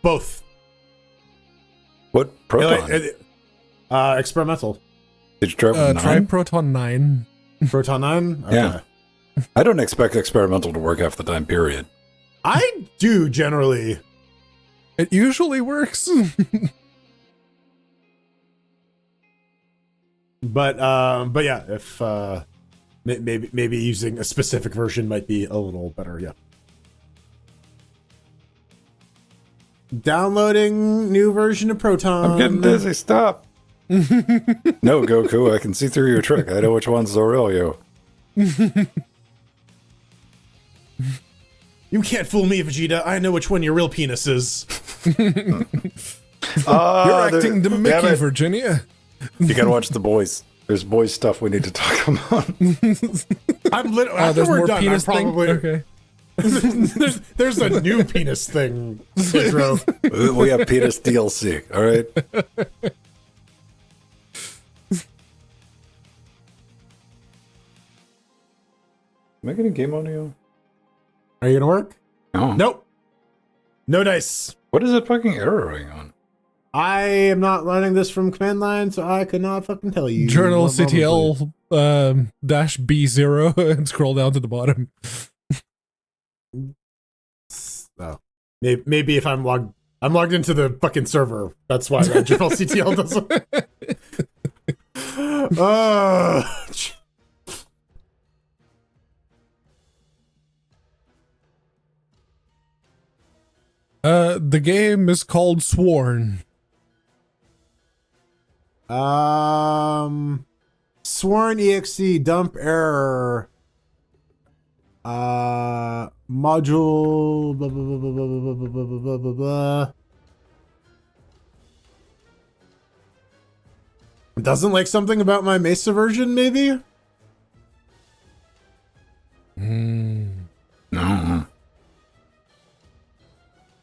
both. What Proton? Experimental. Did you try it with 9? Try Proton 9. Proton 9? Okay. Yeah. I don't expect experimental to work half the time, period. I do generally. It usually works. But yeah, if maybe using a specific version might be a little better, yeah. Downloading new version of Proton. I'm getting dizzy, stop. No, Goku, I can see through your trick. I know which one's Aurelio. You can't fool me, Vegeta. I know which one your real penis is. You're acting the Mickey, Virginia. You gotta watch The Boys. There's boys stuff we need to talk about. I'm literally after there's we're more done. penis I'm probably thing? Okay. there's a new penis thing. Pedro. We have penis DLC, all right? Am I getting game audio? Are you gonna work? No. Nope. No dice. What is it fucking erroring on? I am not running this from command line, so I could not fucking tell you. Journal what moment CTL dash B0 and scroll down to the bottom. Oh. Maybe if I'm logged into the fucking server. That's why that journal CTL doesn't. The game is called Sworn. Sworn exe dump error. Module blah, blah, blah, blah, blah, blah, blah, blah, blah, blah. Doesn't like something about my Mesa version, maybe? No.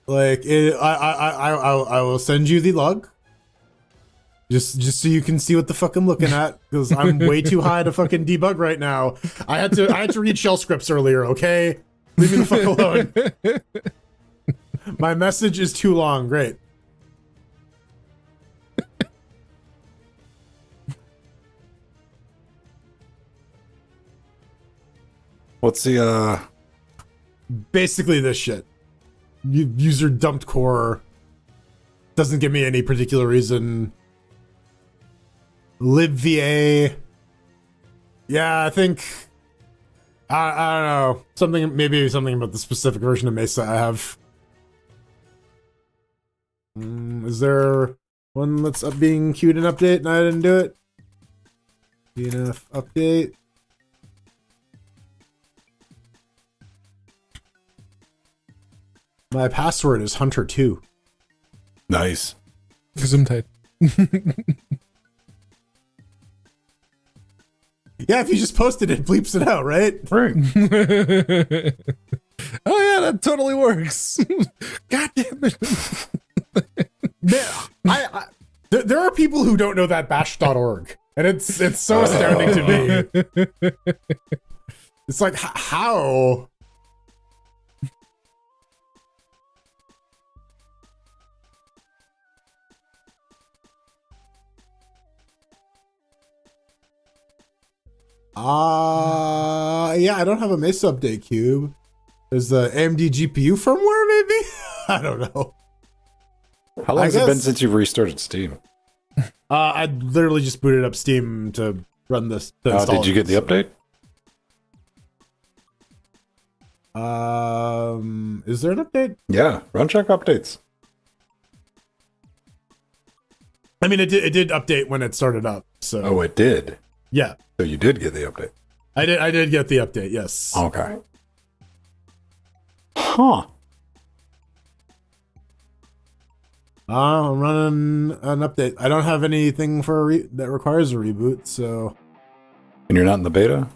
Like I will send you the log. Just so you can see what the fuck I'm looking at, because I'm way too high to fucking debug right now. I had to read shell scripts earlier, okay? Leave me the fuck alone. My message is too long. Great. What's the Basically this shit. User dumped core. doesn't give me any particular reason. libva. Yeah, I think I don't know, maybe something about the specific version of Mesa I have. Is there one that's being queued an update and I didn't do it? DNF update. My password is Hunter2. Nice. Gesundheit. Yeah, if you just posted it, bleeps it out, right? Right. Oh yeah, that totally works. God damn it. Man, there are people who don't know that bash.org, and it's so astounding to me. It's like, how? Yeah, I don't have a Mesa update cube. There's the AMD GPU firmware, maybe? I don't know. How long has it been since you've restarted Steam? I literally just booted up Steam to run this. Did you get the update? Is there an update? Yeah, run check updates. I mean, it did update when it started up. So. Oh, it did. Yeah. So you did get the update. I did get the update. Yes. Okay. Huh. I'm running an update. I don't have anything for that requires a reboot, so. And you're not in the beta?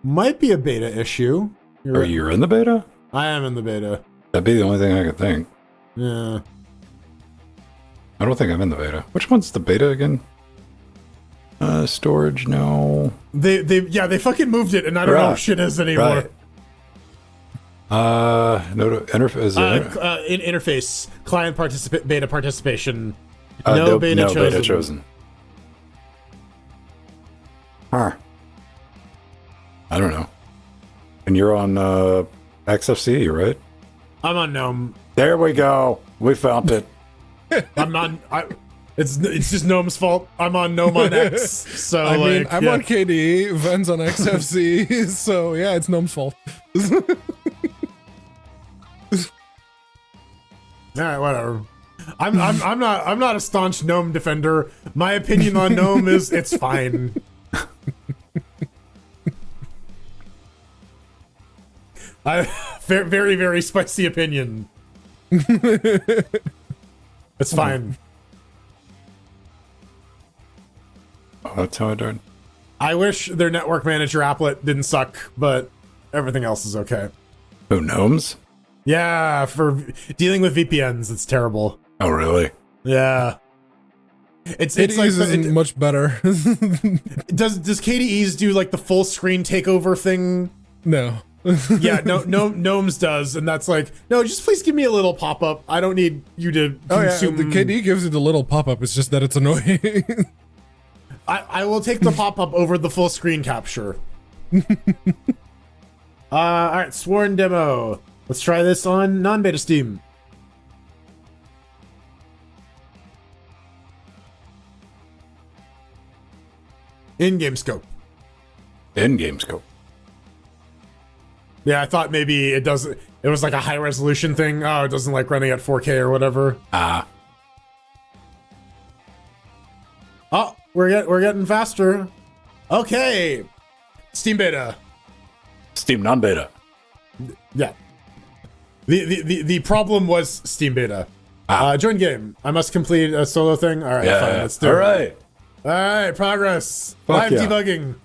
Might be a beta issue. You're in the beta? I am in the beta. That'd be the only thing I could think. Yeah. I don't think I'm in the beta. Which one's the beta again? Storage, no. They fucking moved it, and I don't know what shit is anymore. Right. No interface. Interface client beta participation. No beta chosen. Huh. I don't know. And you're on XFCE, right? I'm on GNOME. There we go. We found it. I'm on. It's just GNOME's fault. I'm on GNOME on X. So I mean, I'm on KDE, Ven's on XFC, so yeah, it's GNOME's fault. Alright, whatever. I'm not a staunch GNOME defender. My opinion on GNOME is it's fine. Very, very spicy opinion. It's fine. Oh, that's how I died. I wish their network manager applet didn't suck, but everything else is okay. Oh, gnomes? Yeah, for dealing with VPNs, it's terrible. Oh, really? Yeah. It's KDE's like isn't much better. Does KDE's do like the full screen takeover thing? No. Yeah, no, Gnomes does, and that's like, no, just please give me a little pop-up. I don't need you to consume. The KDE gives you the little pop-up, it's just that it's annoying. I will take the pop-up over the full screen capture. Alright, sworn demo. Let's try this on non-beta Steam. In-game scope. In-game scope. Yeah, I thought maybe it doesn't. It was like a high resolution thing. Oh, it doesn't like running at 4K or whatever. Oh, we're getting faster. Okay, Steam beta. Steam non-beta. Yeah. The problem was Steam beta. Join game. I must complete a solo thing. All right, fine. Let's do it. All right, progress. Live debugging.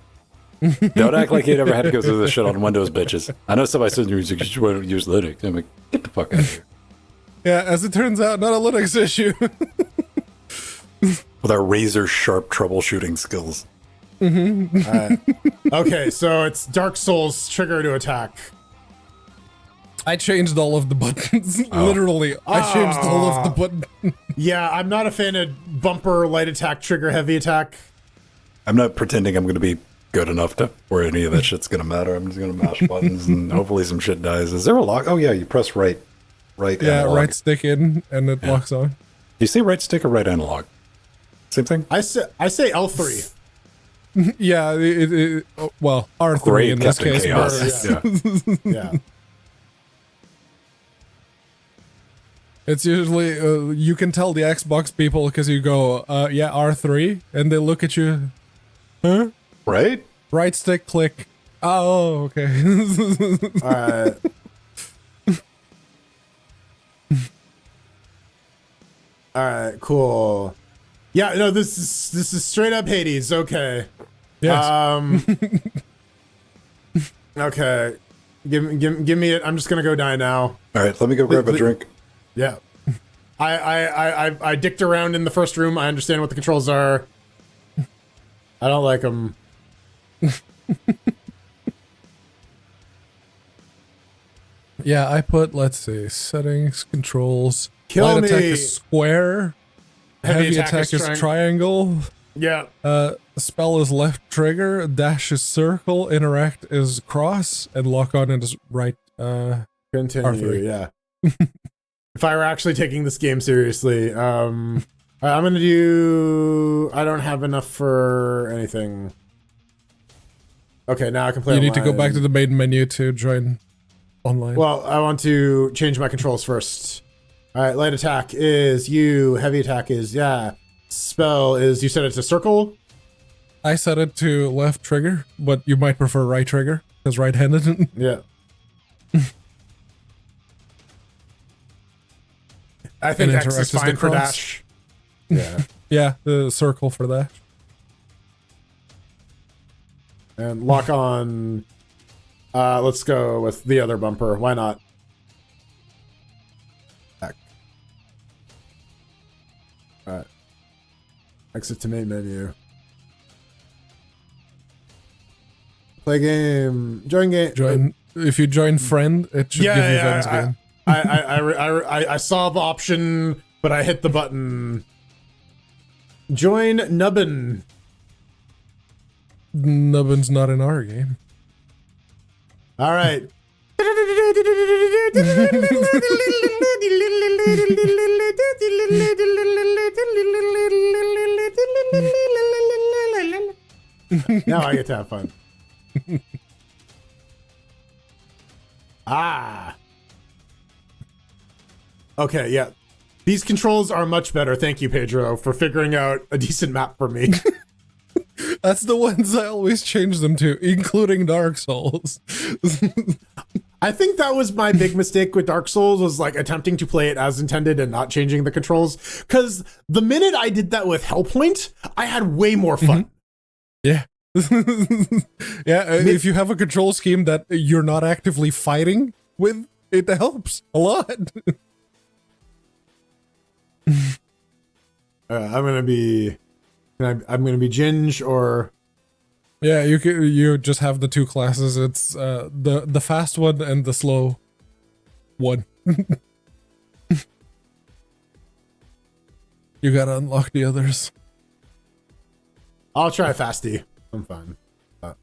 Don't act like you never had to go through this shit on Windows, bitches. I know somebody says you should use Linux. I'm like, get the fuck out of here. Yeah, as it turns out, not a Linux issue. With our razor sharp troubleshooting skills. Okay, so it's Dark Souls trigger to attack. I changed all of the buttons. Literally, I changed all of the buttons. Yeah, I'm not a fan of bumper, light attack, trigger, heavy attack. I'm not pretending I'm going to be good enough to where any of that shit's going to matter. I'm just going to mash buttons and hopefully some shit dies. Is there a lock? Oh, yeah, you press right. right Yeah, analog. right stick in, and it locks on. You say right stick or right analog? Same thing? I say L3. Yeah, well, R3 Great, in this Captain case. Chaos. But Yeah. Yeah. it's usually, you can tell the Xbox people because you go, yeah, R3, and they look at you, huh? Right? Right stick, click. Oh, okay. All right. All right, cool. Yeah, no, this is straight up Hades. Okay. Yes. Okay. Give me it. I'm just gonna go die now. All right, let me go grab a drink. Yeah. I dicked around in the first room. I understand what the controls are. I don't like them. Yeah, I put, let's see, settings, controls. Kill Light me. attack is square. Heavy attack is triangle. Yeah. Spell is left trigger. Dash is circle. Interact is cross. And lock on is right. Continue. R3. Yeah. If I were actually taking this game seriously, I'm gonna do. I don't have enough for anything. Okay, now I can play. You need to go online. back to the main menu to join online. Well, I want to change my controls first. All right, light attack is you. Heavy attack is Spell is you set it to circle. I set it to left trigger, but you might prefer right trigger because right-handed. Yeah. I think And X interact is is the fine for cross. dash. Yeah. Yeah, the circle for that. And lock on. Let's go with the other bumper. Why not? Back. All right. Exit to main menu. Play game. Join game. Join. If you join friend, it should give you friends game. I saw the option, but I hit the button. Join Nubbin. Nubbin's not in our game. All right. Now I get to have fun. Okay, yeah. These controls are much better. Thank you, Pedro, for figuring out a decent map for me. That's the ones I always change them to, including Dark Souls. I think that was my big mistake with Dark Souls, was like attempting to play it as intended and not changing the controls. Because the minute I did that with Hellpoint, I had way more fun. Yeah. Yeah, if you have a control scheme that you're not actively fighting with, it helps a lot. I'm gonna be Ginge or Yeah, you just have the two classes. It's the fast one and the slow one. You gotta unlock the others. I'll try Fasty. I'm fine. I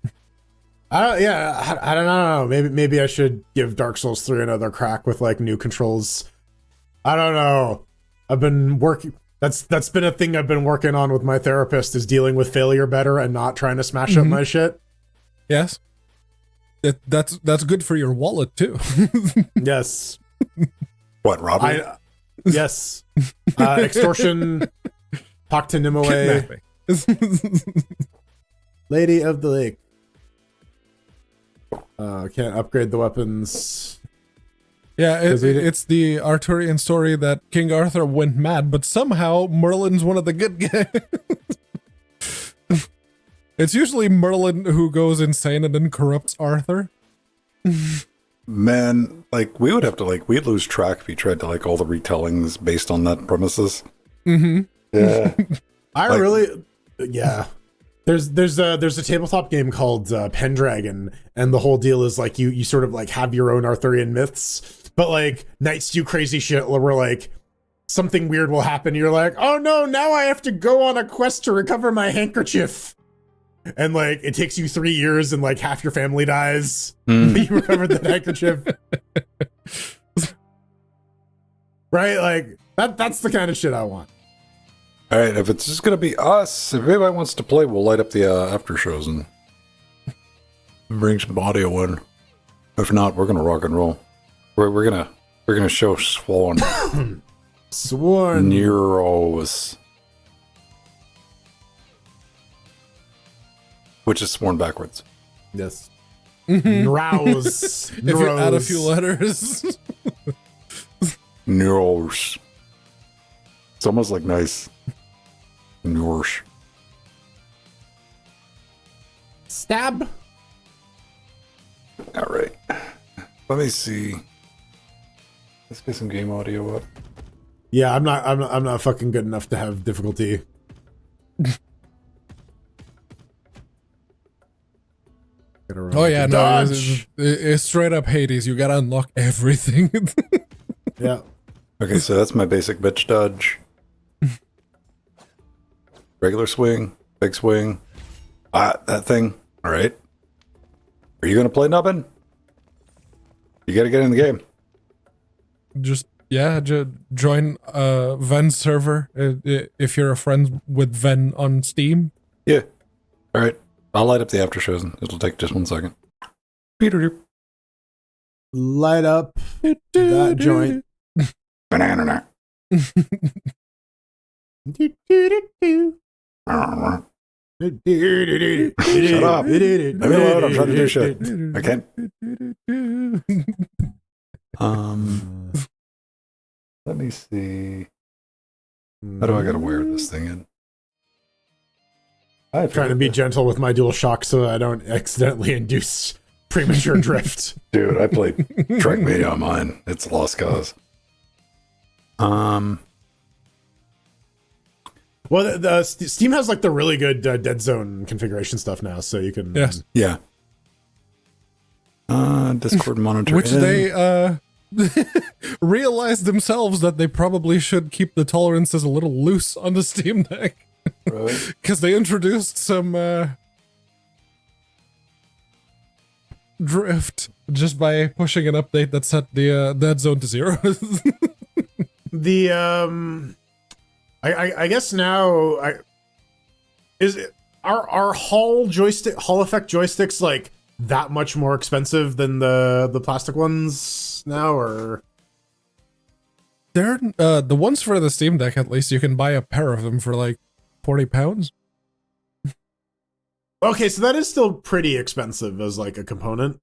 don't know. Maybe I should give Dark Souls 3 another crack with like new controls. I don't know. I've been working. That's been a thing I've been working on with my therapist, is dealing with failure better and not trying to smash up my shit. Yes. That's good for your wallet too. Yes. What, robbery? Yes. Extortion. Talk to Nimue. Kidnapping. Lady of the Lake. Can't upgrade the weapons. Yeah, it's the Arthurian story that King Arthur went mad, but somehow Merlin's one of the good guys. It's usually Merlin who goes insane and then corrupts Arthur. Man, like, we would have to, like, we'd lose track if you tried to, like, all the retellings based on that premises. Mm-hmm. Yeah. Yeah. There's a tabletop game called Pendragon, and the whole deal is like you sort of like have your own Arthurian myths, but like knights do crazy shit where like something weird will happen. You're like, oh no, now I have to go on a quest to recover my handkerchief. And like it takes you 3 years and like half your family dies. You recovered the handkerchief. right? Like that's the kind of shit I want. All right, if it's just gonna be us, if anybody wants to play, we'll light up the after shows and bring some audio in. If not, we're gonna rock and roll. We're gonna show Sworn Neros, which is sworn backwards. Yes. Rouse. If you add a few letters. Neros. It's almost like nice. Neros. Stab. All right. Let me see. Let's get some game audio up. Yeah, I'm not fucking good enough to have difficulty. Oh yeah, no, it's straight up Hades. You gotta unlock everything. Yeah. Okay, so that's my basic bitch dodge. Regular swing, big swing. That thing. All right. Are you gonna play Nubbin? You gotta get in the game. Just join Ven's server if you're a friend with Ven on Steam. Yeah. All right. I'll light up the after shows. It'll take just 1 second. Peter. Light up that joint. Banana. Shut up. Leave me alone. I'm trying to do shit. I can't. Let me see. How do I gotta wear this thing in? I'm trying to be gentle with my DualShock so I don't accidentally induce premature drift. Dude, I played Trackmania on mine. It's a lost cause. Well, the Steam has like the really good Dead Zone configuration stuff now, so you can. Yes. Yeah. Discord monitor. Which they realized themselves that they probably should keep the tolerances a little loose on the Steam Deck. Right. Because they introduced some drift just by pushing an update that set the Dead Zone to 0. I guess now are Hall effect joysticks like that much more expensive than the plastic ones now, or They're the ones for the Steam Deck, at least you can buy a pair of them for like £40. okay, so that is still pretty expensive as like a component.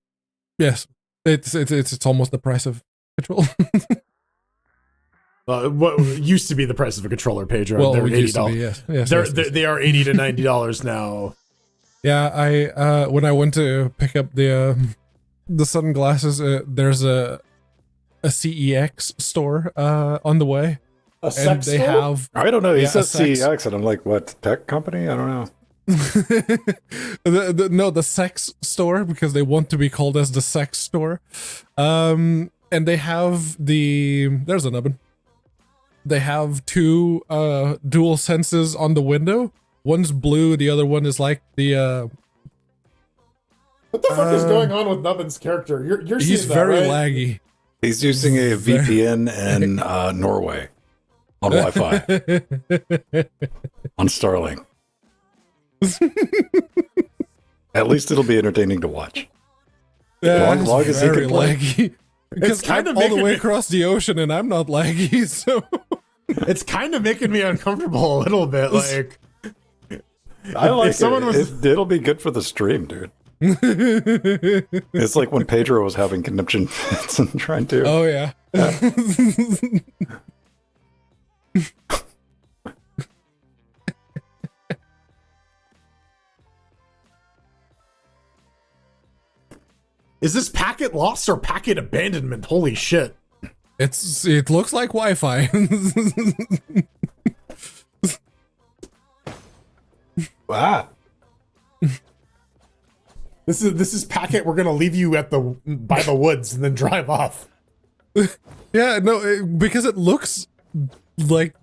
Yes, it's almost the price of Control. What used to be the price of a controller, Pedro? Well, they're it used to be, $80. yes. They are $80 to $90 now. Yeah, I when I went to pick up the sunglasses, there's a CEX store on the way. A sex store? Have I don't know. He says sex. CEX, and I'm like, what, tech company? I don't know. the sex store, because they want to be called as the sex store. And they have there's an oven. They have two dual senses on the window. One's blue, the other one is like the What the fuck is going on with Nubbin's character? You're he's seeing that, very right? laggy. He's using a VPN in Norway on Wi-Fi on Starlink. At least it'll be entertaining to watch. Yeah, long as he very can play. laggy. Because kind I'm of all the making way me- across the ocean and I'm not laggy, so It's kind of making me uncomfortable a little bit. Like, I like if someone it. was- It'll be good for the stream, dude. It's like when Pedro was having conniption fits and trying to. oh yeah. is this packet loss or packet abandonment? Holy shit! It looks like Wi-Fi. Ah. This is packet. We're gonna leave you by the woods and then drive off. Yeah, no, because it looks like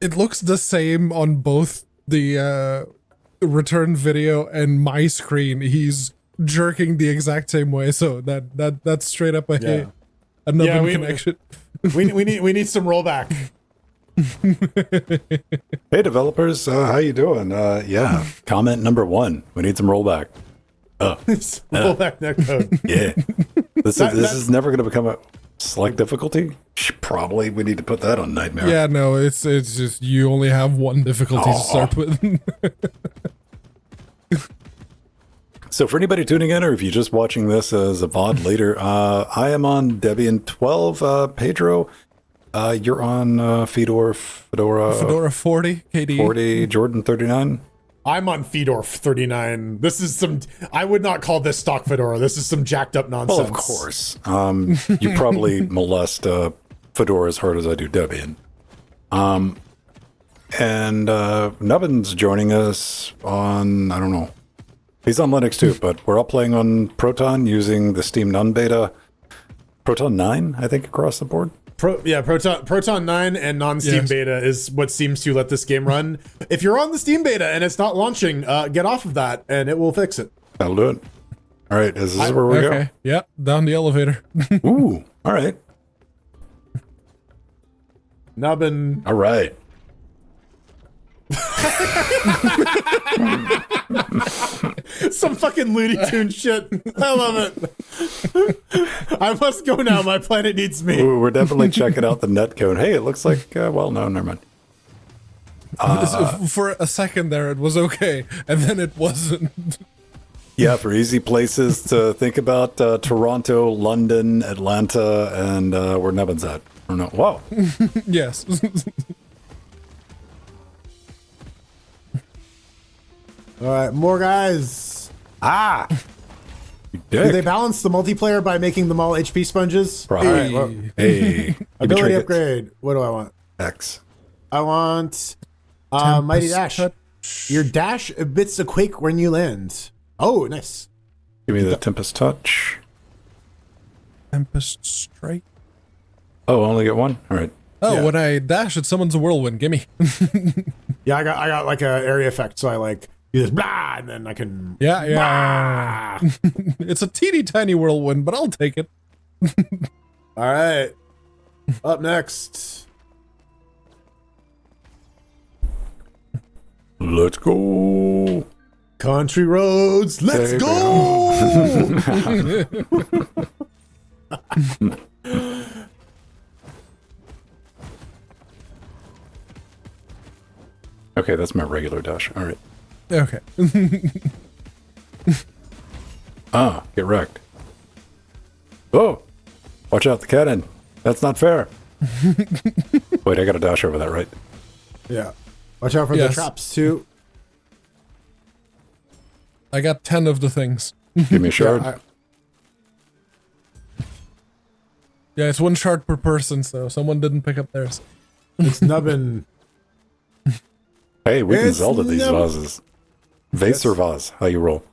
it looks the same on both the return video and my screen. He's jerking the exact same way, so that's straight up a hit. a nubbin we- connection. we need some rollback. Hey developers, how you doing? Yeah, comment number 1. We need some rollback. Rollback netcode. Yeah, this is never going to become a select difficulty. Probably we need to put that on nightmare. Yeah, no, it's just you only have one difficulty to start with. So for anybody tuning in, or if you're just watching this as a VOD later, I am on Debian 12. Pedro, you're on Fedora 40 KD. 40, Jordan 39. I'm on Fedora 39. This is some. I would not call this stock Fedora. This is some jacked up nonsense. Well, of course. You probably molest Fedora as hard as I do Debian. And Nubbin's joining us on, I don't know. He's on Linux too, but we're all playing on Proton using the Steam Nun beta. Proton 9, I think, across the board. Proton 9 and non-Steam beta is what seems to let this game run. If you're on the Steam beta and it's not launching, get off of that and it will fix it. That'll do it. All right, is this where we go? Yeah, down the elevator. Ooh, all right. Nubbin. All right. Some fucking Looney Tune shit. I love it. I must go now. My planet needs me. Ooh, we're definitely checking out the netcode. Hey, it looks like, well, no, never mind. For a second there, it was okay, and then it wasn't. Yeah, for easy places to think about, Toronto, London, Atlanta, and where Nubbin's at. I don't know. Wow. Yes. All right, more guys. Ah! You dick. Do they balance the multiplayer by making them all HP sponges? Right. All right, well, Hey. ability upgrade. What do I want? X. I want Mighty Dash. Touch. Your dash emits a quake when you land. Oh, nice. Give me the Tempest Touch. Tempest Strike. Oh, I only get one? All right. Oh, Yeah. when I dash, it summons a whirlwind. Gimme. Yeah, I got like a area effect, so I like do this blah, and then I can. Yeah. Blah. It's a teeny tiny whirlwind, but I'll take it. All right. Up next. Let's go. Country roads. Let's Take go. Okay, that's my regular dash. All right. Okay. Get wrecked. Oh! Watch out, the cannon. That's not fair. Wait, I gotta dash over that, right? Yeah. Watch out for the Yes. traps too. I got 10 of the things. Give me a shard. Yeah, it's 1 shard per person, so someone didn't pick up theirs. It's Nubbin. Hey, we can It's Zelda these never- vases. Vase or vase? How you roll?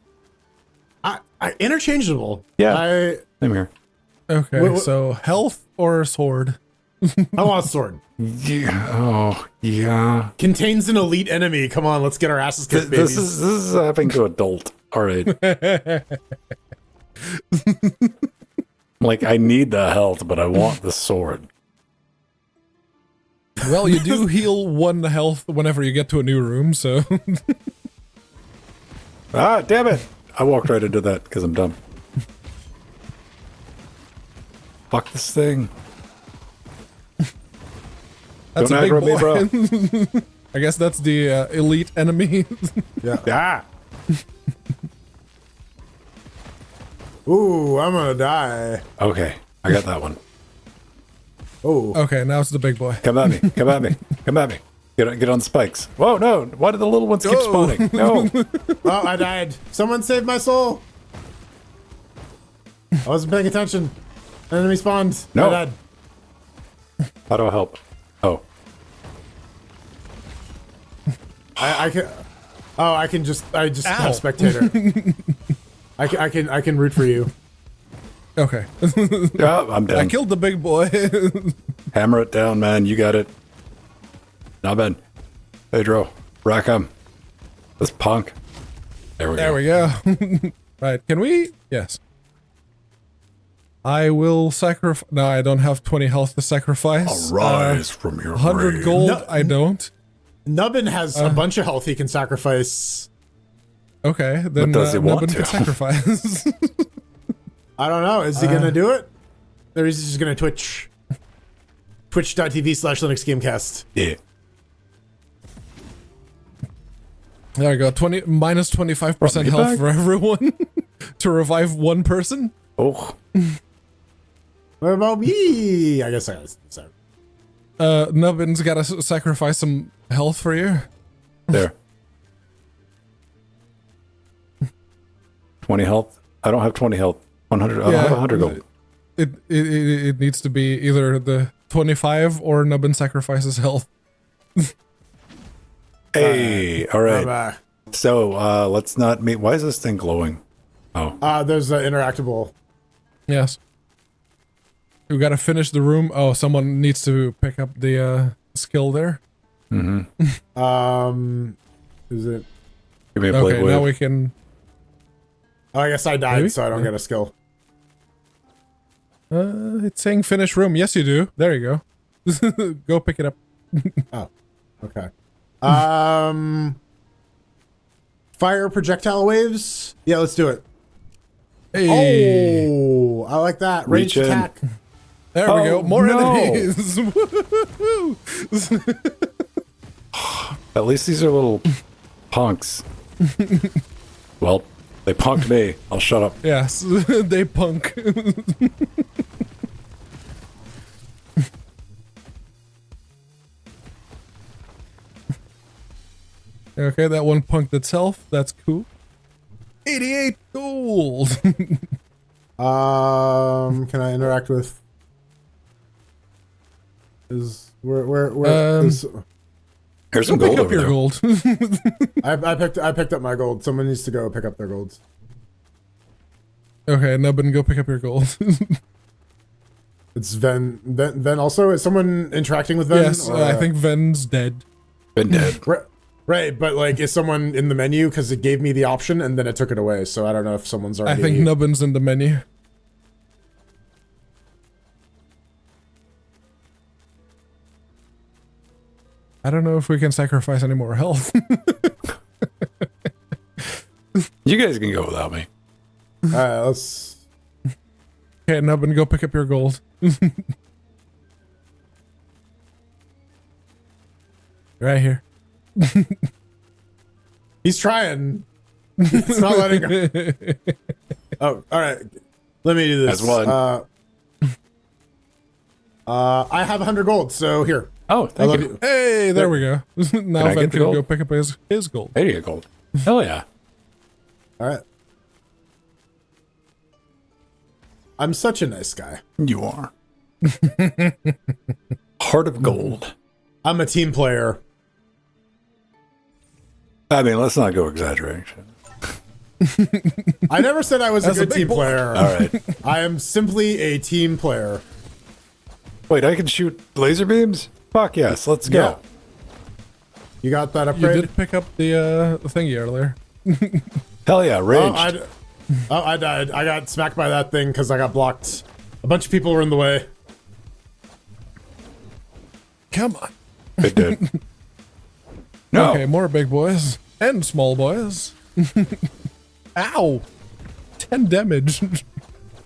I interchangeable. Yeah. Same here. Okay, Wait, what- so health or sword? I want a sword. Yeah. Oh, yeah. Contains an elite enemy. Come on, let's get our asses kicked, babies. This is having to adult. All right. Like, I need the health, but I want the sword. Well, you do heal 1 health whenever you get to a new room, so... Ah, damn it! I walked right into that because I'm dumb. Fuck this thing. That's Don't a big aggro me, boy. bro. I guess that's the elite enemy. Yeah. Ah! Ooh, I'm gonna die. Okay, I got that one. Oh. Okay, now it's the big boy. Come at me. Come at me. Come at me. Get on spikes. Whoa, no. Why did the little ones keep Oh. spawning? No. Oh, I died. Someone saved my soul. I wasn't paying attention. Enemy spawned. No. I died. How do I help? Oh. I can. Oh, I just Ow. have spectator. I can root for you. Okay. Oh, I'm I down. killed the big boy. Hammer it down, man. You got it. Not bad. Pedro, rack him. This punk. There we There go. we go. Right, can we? Yes. I will sacrifice. No, I don't have 20 health to sacrifice. Arise from your 100 grave. gold. No- I don't. Nubbin has a bunch of health he can sacrifice. Okay, then does he want Nubbin to? can sacrifice. I don't know. Is he gonna do it? Or is he just gonna Twitch? Twitch.tv/LinuxGamecast. Yeah. There we go. Minus 25% Brought me health back. for everyone to revive one person. Oh, What about me? I guess I gotta so. Nubbin's got to sacrifice some health for you. there. 20 health. I don't have 20 health. 100. I don't have 100 gold. It needs to be either the 25 or Nubbin sacrifices health. Hey, all right. Bye-bye. So let's not meet. Why is this thing glowing? Oh, There's an interactable. Yes. We got to finish the room. Oh, someone needs to pick up the skill there. Is it? give me a blade Okay, wave. now we can. Oh, I guess I died, Maybe? so I don't get a skill. It's saying finish room. Yes, you do. There you go. Go pick it up. Oh, okay. Fire projectile waves. Yeah, let's do it. Hey, Oh, I like that. Reach Ranged in. attack. there we go. Oh, More no. enemies. Woo-hoo-hoo. At least these are little punks. Well, they punked me. I'll shut up. Yes, they punk. Okay, that one punked itself. That's cool. 88 gold. Can I interact with? Is where is, Here's some Pick gold up over your there. gold. I picked up my gold. Someone needs to go pick up their golds. Okay, Nubbin, go pick up your gold. It's Ven also. Is someone interacting with Ven? Yes, Or, I think Ven's dead. Been dead. Right, but like, is someone in the menu? Because it gave me the option and then it took it away. So I don't know if someone's I already. think Nubbin's in the menu. I don't know if we can sacrifice any more health. You guys can go without me. All right, let's. Okay, Nubbin, go pick up your gold. Right here. He's trying. It's not letting him. Oh, all right. Let me do this. As one. I have 100 gold, so here. Oh, I thank love you. you. Hey, there we go. Now I Ven get the can go gold? pick up his gold. There you go, gold. Hell yeah. All right. I'm such a nice guy. You are. Heart of gold. I'm a team player. I mean, let's not go exaggeration. I never said I was a That's a good big team boy. player. All right. I am simply a team player. Wait, I can shoot laser beams? Fuck yes, let's go. Yeah. You got that You upgrade? did pick up the thingy earlier. Hell yeah, Oh, raged. I died. I got smacked by that thing because I got blocked. A bunch of people were in the way. Come on. It did. No. Okay, more big boys and small boys. Ow! 10 damage.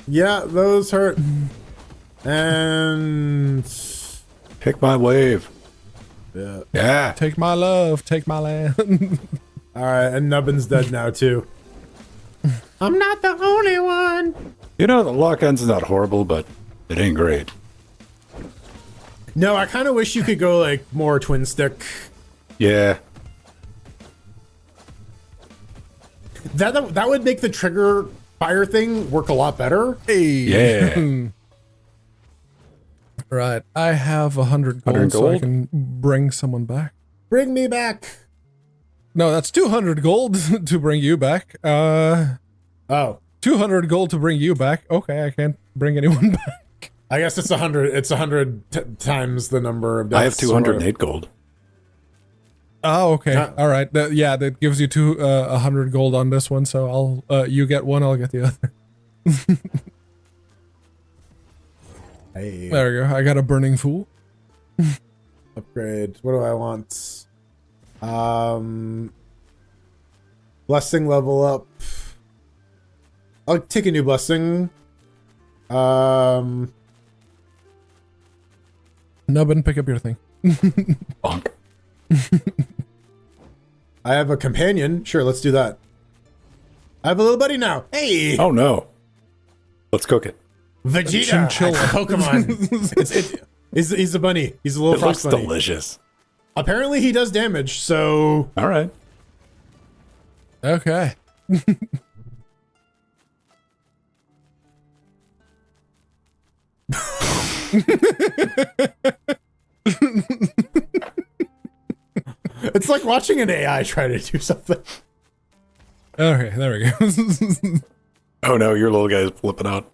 Yeah, those hurt. And Pick my wave. yeah. Yeah. Take my love, take my land. All right, and Nubbin's dead now too. I'm not the only one. You know, the lock-on's not horrible, but it ain't great. No, I kind of wish you could go like more twin stick. Yeah. That would make the trigger fire thing work a lot better. Hey. Yeah. Right, I have 100 gold, 100 so I gold? can bring someone back. Bring me back. No, that's 200 gold to bring you back. Oh, 200 gold to bring you back. Okay, I can't bring anyone back. I guess it's 100. It's 100 times the number of deaths. I have 208 gold. Oh, okay. Huh. All right. Yeah, that gives you 100 gold on this one. So I'll you get one, I'll get the other. Hey, There we go. I got a burning fool. upgrade. What do I want? Blessing level up. I'll take a new blessing. Nubbin, pick up your thing. Bonk. I have a companion. Sure, let's do that. I have a little buddy now. Hey! Oh no. Let's cook it. Vegeta! Chinchilla. Pokemon. He's a bunny. He's a little It looks frost bunny. delicious. Apparently he does damage, so... All right. Okay. It's like watching an AI try to do something. Okay, there we go. Oh no, your little guy's flipping out.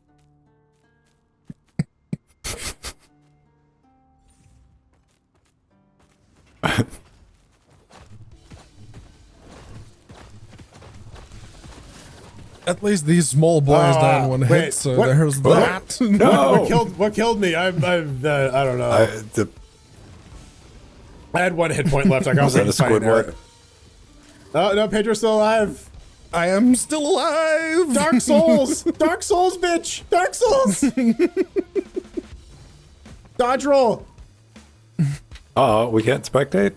At least these small boys die in one hit, wait, so what- there's that. No. What killed me? I don't know. I had 1 hit point left. I got Was that a Squidward? Oh no, Pedro's still alive. I am still alive! Dark Souls! Dark Souls, bitch! Dark Souls! Dodge roll! Oh, we can't spectate?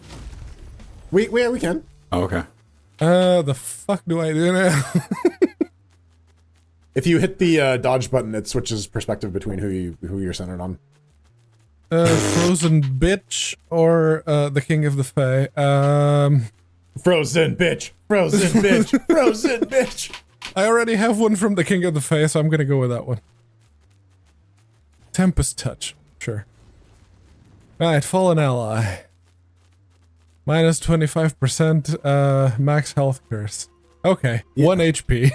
We can. Oh, okay. The fuck do I do now? If you hit the dodge button, it switches perspective between who you're centered on. Frozen bitch or the King of the Fae? Frozen bitch! Frozen bitch! Frozen bitch! I already have one from the King of the Fae, so I'm gonna go with that one. Tempest Touch, sure. Alright, Fallen Ally. Minus 25%, max health curse. Okay, Yeah. 1 HP.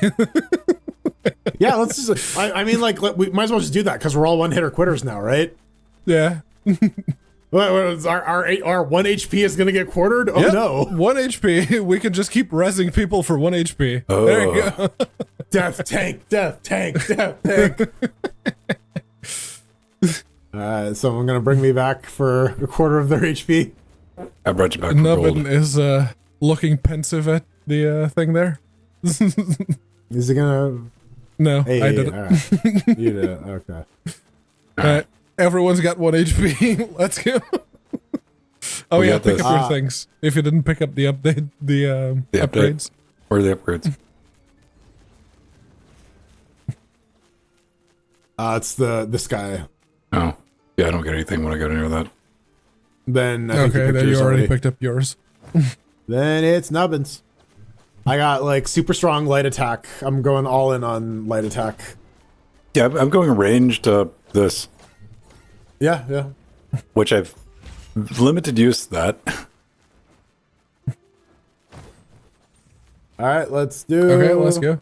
Yeah, let's just. I mean, like, we might as well just do that because we're all one-hitter quitters now, right? Yeah. Our 1 HP is gonna get quartered? Oh Yep, no. 1 HP. We can just keep rezzing people for 1 HP. Oh. There you go. Death tank, death tank, death tank. Alright, someone gonna bring me back for a quarter of their HP. I brought you back for Nubbin gold. is looking pensive at the thing there. Is he gonna? No, Hey, I did it. alright. You did it. Okay. Alright, everyone's got 1 HP. Let's go. Oh We yeah, got pick this. up your things. If you didn't pick up the update, the The update. upgrades. Where are the upgrades? It's this guy. Oh. Yeah, I don't get anything when I go near that. Then I think Okay, then yours you already already. picked up yours. Then it's Nubbins. I got like super strong light attack. I'm going all in on light attack. Yeah, I'm going range to this, Yeah, yeah. which I've limited use to that. All right, let's do. Okay, let's go.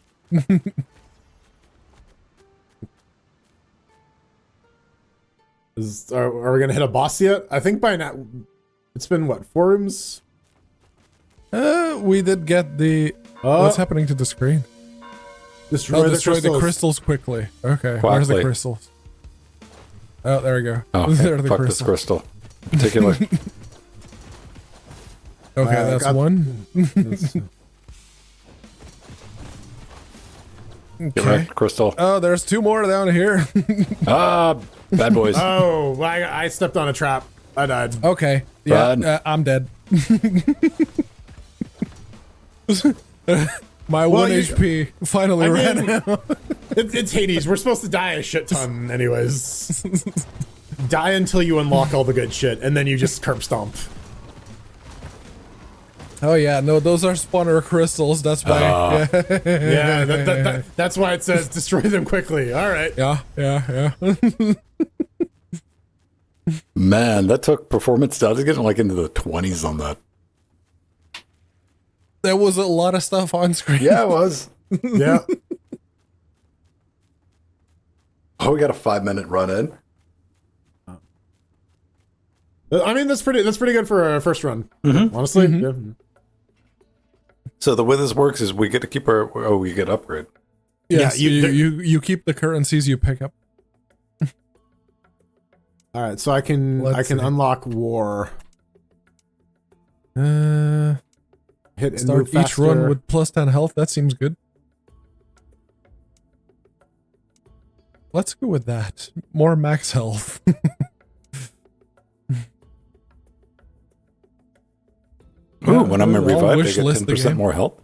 Are we gonna hit a boss yet? I think by now. It's been what, 4 rooms? We did get the... What's happening to the screen? Destroy, Destroy the crystals quickly. Okay, where's the Quickly. crystals? Oh, there we go. Oh, There are okay. the Fuck crystals. this crystal. In particular. Okay, that's got- one. Get Okay. wrecked, crystal. Oh, there's 2 more down here. Ah, bad boys. Oh, I stepped on a trap. I died. Okay. Yeah, Run. I'm dead. My Well, 1 HP finally ran out. It's Hades. We're supposed to die a shit ton, anyways. Die until you unlock all the good shit, and then you just curb stomp. Oh yeah, no, those are spawner crystals. That's why. Yeah, that's why it says destroy them quickly. All right. Yeah. Man, that took performance down. I was getting like into the 20s on that. There was a lot of stuff on screen. Yeah, it was. Yeah. Oh, we got a 5-minute run in. I mean, that's pretty good for a first run. Honestly. Yeah. So the way this works is we get to keep our... Oh, we get upgrade. Yes, Yeah, you keep the currencies you pick up. All right, so I can see. unlock war. Hit and Start move each faster. run with plus 10 health. That seems good. Let's go with that. More max health. Ooh, when I'm I'll revived, I wish get list the 10% game. more health.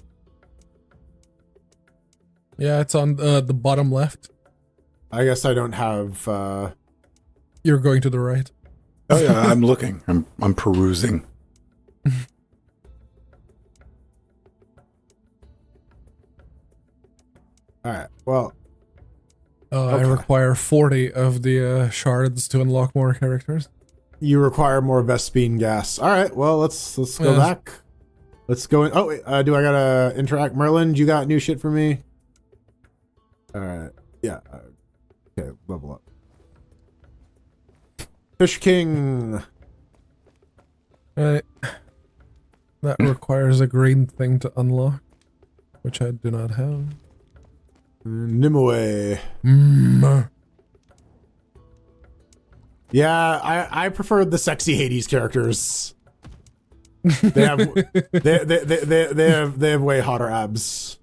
Yeah, it's on the bottom left. I guess I don't have. You're going to the right. Oh yeah, I'm looking. I'm perusing. All right. Well, I Okay. require 40 of the shards to unlock more characters. you require more Vespine gas. All right. Well, let's go Yes. back. Let's go in. Oh, wait, do I gotta interact? Merlin, you got new shit for me? All right. Yeah. Okay. Level up. Fish King. Right. That requires a green thing to unlock, which I do not have. Nimue. Yeah, I prefer the sexy Hades characters. They have they have way hotter abs.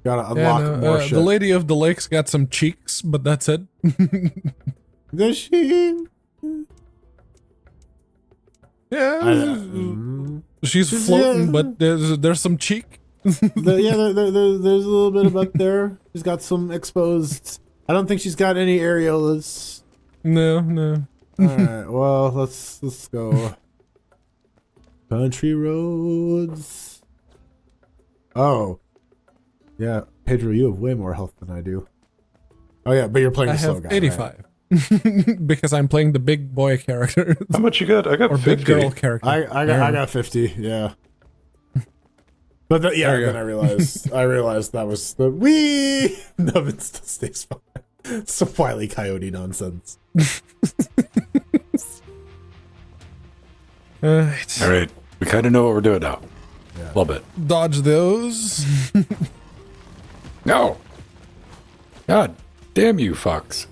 Gotta unlock more shit. The Lady of the Lakes got some cheeks, but that's it. Does she? Yeah, she's floating, yeah. but there's some cheek. There's a little bit of butt there. She's got some exposed. I don't think she's got any areolas. No. All right. Well, let's go. Country roads. Oh. Yeah, Pedro, you have way more health than I do. Oh yeah, but you're playing I the slow have guy. 85 because I'm playing the big boy character How much you got? I got or 50. big girl character. I got 50. Yeah. But There you then go. I realized that was the wee. No, it still stays fine. Some Wile E. Coyote nonsense. Alright. All right, we kind of know what we're doing now. Yeah. A little bit. Dodge those. No. God damn you, fucks.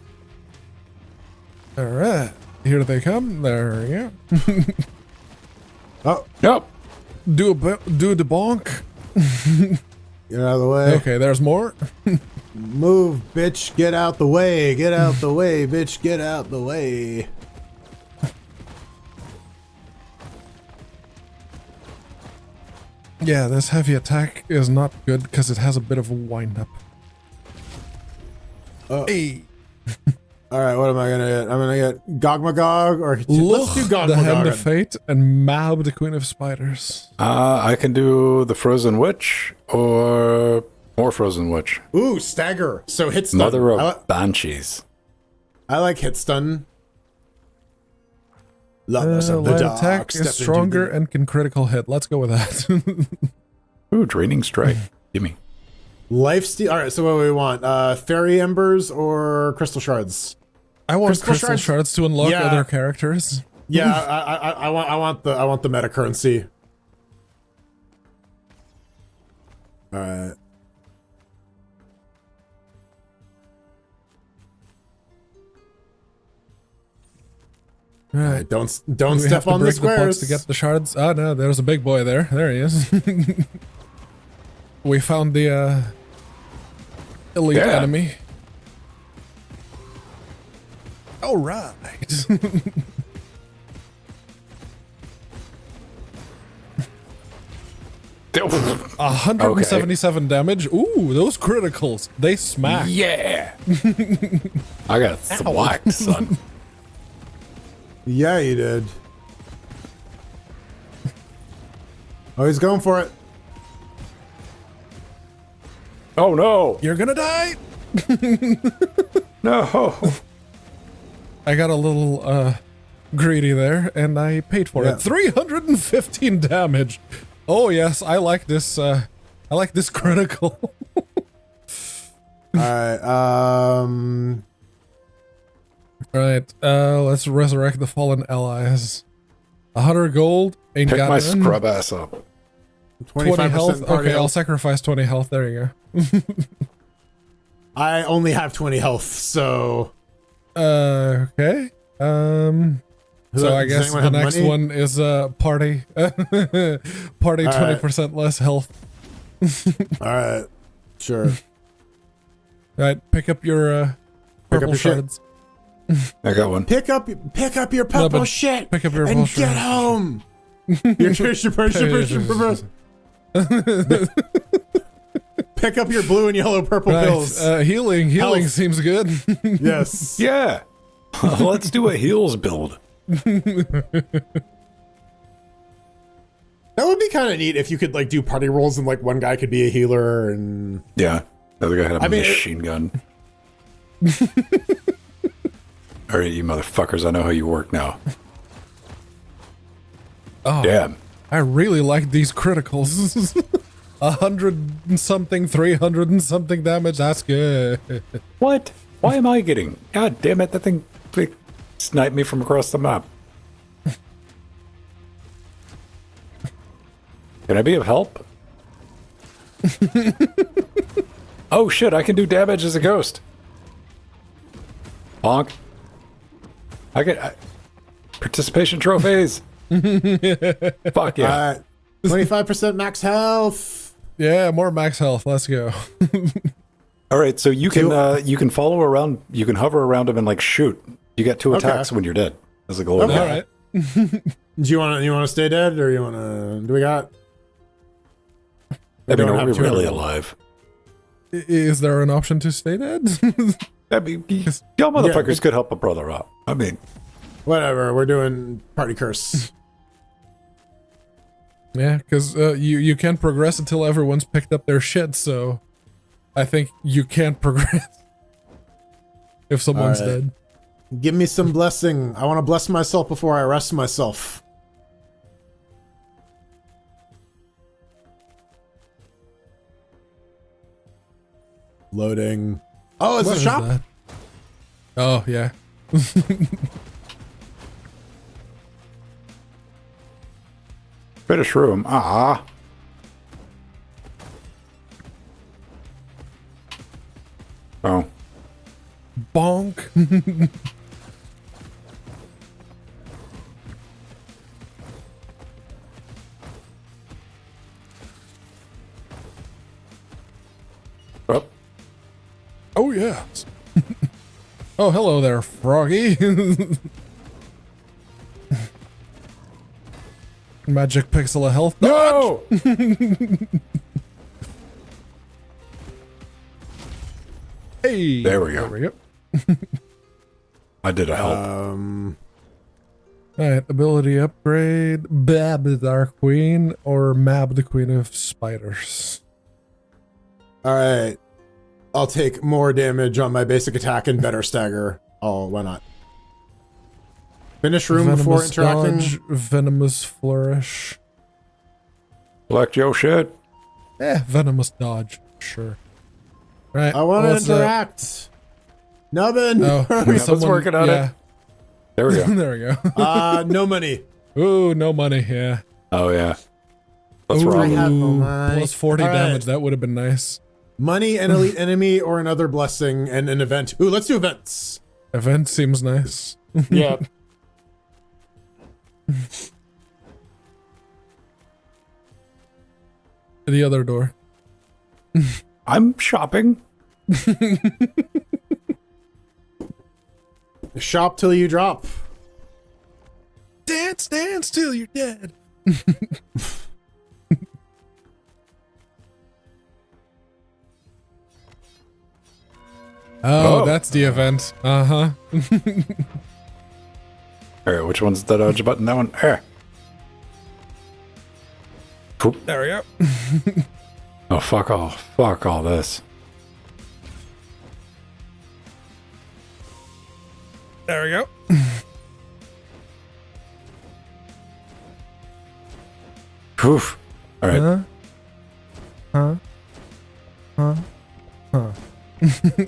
Alright. Here they come. There we go. Oh, Nope. Do the bonk. get out of the way. Okay, there's more. Move, bitch. Get out the way. Get out the way, bitch. Get out the way. Yeah, this heavy attack is not good because it has a bit of a wind up. Hey, All right, what am I gonna get? I'm gonna get Gogmagog or look, let's do the Hand of Gogmagog. Fate and Mab, the Queen of Spiders. I can do the Frozen Witch or more Frozen Witch. Ooh, stagger. So hit stun. Mother I, of Banshees. I like hit stun. Lovers of the Light dark. attack step is into stronger the- and can critical hit. Let's go with that. Ooh, Draining Strike. Gimme. Lifesteal. All right, so what do we want? Fairy embers or crystal shards? I want Crystal crystal shards- shards to unlock Yeah. other characters. Yeah, I want the meta currency. All right. All All right. right, don't We have step to on the break the pots squares. to get the shards. Oh no, there's a big boy there. There he is. We found the elite Yeah. enemy. All right. 177 damage. Ooh, those criticals. They smack. Yeah. I got thwacked, son. Yeah, you did. Oh, he's going for it. Oh no. You're gonna die. No. I got a little greedy there, and I paid for Yeah. it. 315 damage. Oh yes, I like this. I like this critical. All right. Right. Let's resurrect the fallen allies. 100 gold ain't Pick got my none. scrub ass up. 20 health. 25% party Okay, I'll health. sacrifice 20 health. There you go. I only have 20 health, so Okay. So I Does guess anyone the have next money? one is party. Party All right. 20% less health. all right, sure. All right, pick up your purple your shit. shards. I got one. Pick up your purple but shit pick up your and purple get shards. home. Pick up your blue and yellow purple pills. Right. Healing Health. seems good. Yes. Yeah. Let's do a heals build. That would be kind of neat if you could like do party rolls and like one guy could be a healer and Yeah. The other guy had a mean, machine gun. All right, you motherfuckers. I know how you work now. Oh, Damn. I really like these criticals. 100 and something, 300 and something damage. That's good. What? Why am I getting? God damn it! That thing like, sniped me from across the map. Can I be of help? Oh shit! I can do damage as a ghost. Bonk. I get participation trophies. Fuck yeah! 25% max health. Yeah, more max health. Let's go. All right, so you can follow around. You can hover around him and like shoot. You get 2 attacks when you're dead. That's the goal. Okay. All right. Do you want to stay dead or you want to? Do we got? I mean, don't are have we to really have- alive? Is there an option to stay dead? I mean, y'all motherfuckers could help a brother out. I mean, Whatever. We're doing party curse. Yeah, because you can't progress until everyone's picked up their shit, so I think you can't progress if someone's All right. dead. Give me some blessing. I want to bless myself before I arrest myself. Loading. Oh, it's What a is shop? that? Oh, yeah. finish room. Ah. Oh. Bonk. Oh. Oh, yeah. Oh, hello there, Froggy. Magic pixel of health. No! Hey. There we go. There we go. I did a help. Alright, ability upgrade. Bab the Dark Queen or Mab the Queen of Spiders. All right. I'll take more damage on my basic attack and better stagger. Oh, why not? Finish room before Venomous interacting. dodge, venomous flourish. Collect your shit. Venomous dodge. Sure. Right. I want to what's that? interact. Nubbin. Oh, Let's work it on it. There we go. There we go. No money. Ooh, no money. Yeah. Oh, yeah. Let's Ooh, roll. have no money. plus 40 All right. damage. That would have been nice. Money, an elite enemy, or another blessing, and an event. Ooh, let's do events. Event seems nice. Yeah. The other door. I'm shopping. Shop till you drop. Dance, dance till you're dead. Oh, Oh. that's the event. Uh-huh. All right, which one's the dodge button? That one. There. Poop. There we go. Oh, fuck all. Fuck all this. There we go. Poof. All right.